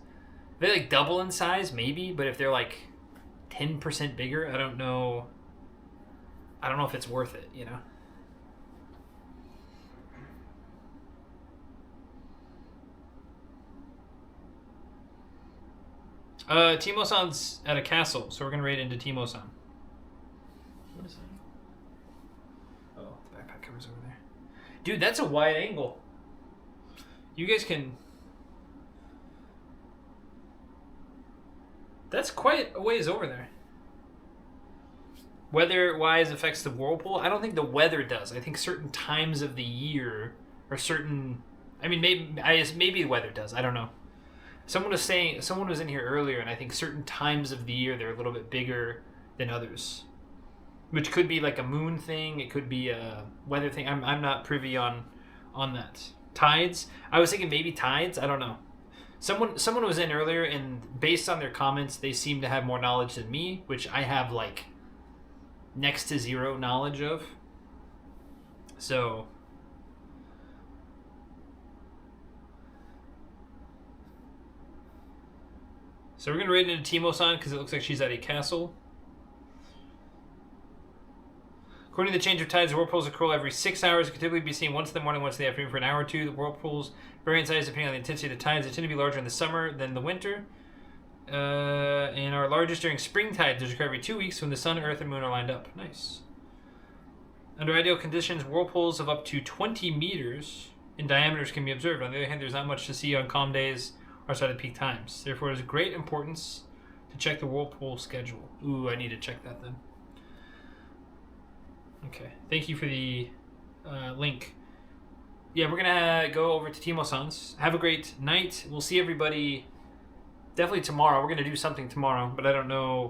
If they like double in size, maybe, but if they're like 10% bigger, I don't know if it's worth it, you know? Timo-san's at a castle, so we're gonna raid into Timo-san. What is that? Oh, the backpack cover's over there. Dude, that's a wide angle. You guys can... That's quite a ways over there. Weather-wise affects the whirlpool. I don't think the weather does. I think certain times of the year or certain... I mean, maybe the weather does. I don't know. Someone was in here earlier, and I think certain times of the year they're a little bit bigger than others, which could be like a moon thing. It could be a weather thing. I'm not privy on that. Tides. I was thinking maybe tides. I don't know. Someone was in earlier, and based on their comments, they seem to have more knowledge than me, which I have like next to zero knowledge of. So. So we're going to raid into Timo-san because it looks like she's at a castle. According to the change of tides, the whirlpools occur every 6 hours. It can typically be seen once in the morning, once in the afternoon for an hour or two. The whirlpools vary in size depending on the intensity of the tides. They tend to be larger in the summer than the winter. And are largest during spring tides, which occur every 2 weeks when the sun, earth, and moon are lined up. Nice. Under ideal conditions, whirlpools of up to 20 meters in diameters can be observed. On the other hand, there's not much to see on calm days outside of peak times. Therefore, it is of great importance to check the whirlpool schedule. Ooh, I need to check that then. Okay, thank you for the link. Yeah, we're gonna go over to Timo-san's. Have a great night. We'll see everybody definitely tomorrow. We're gonna do something tomorrow, but I don't know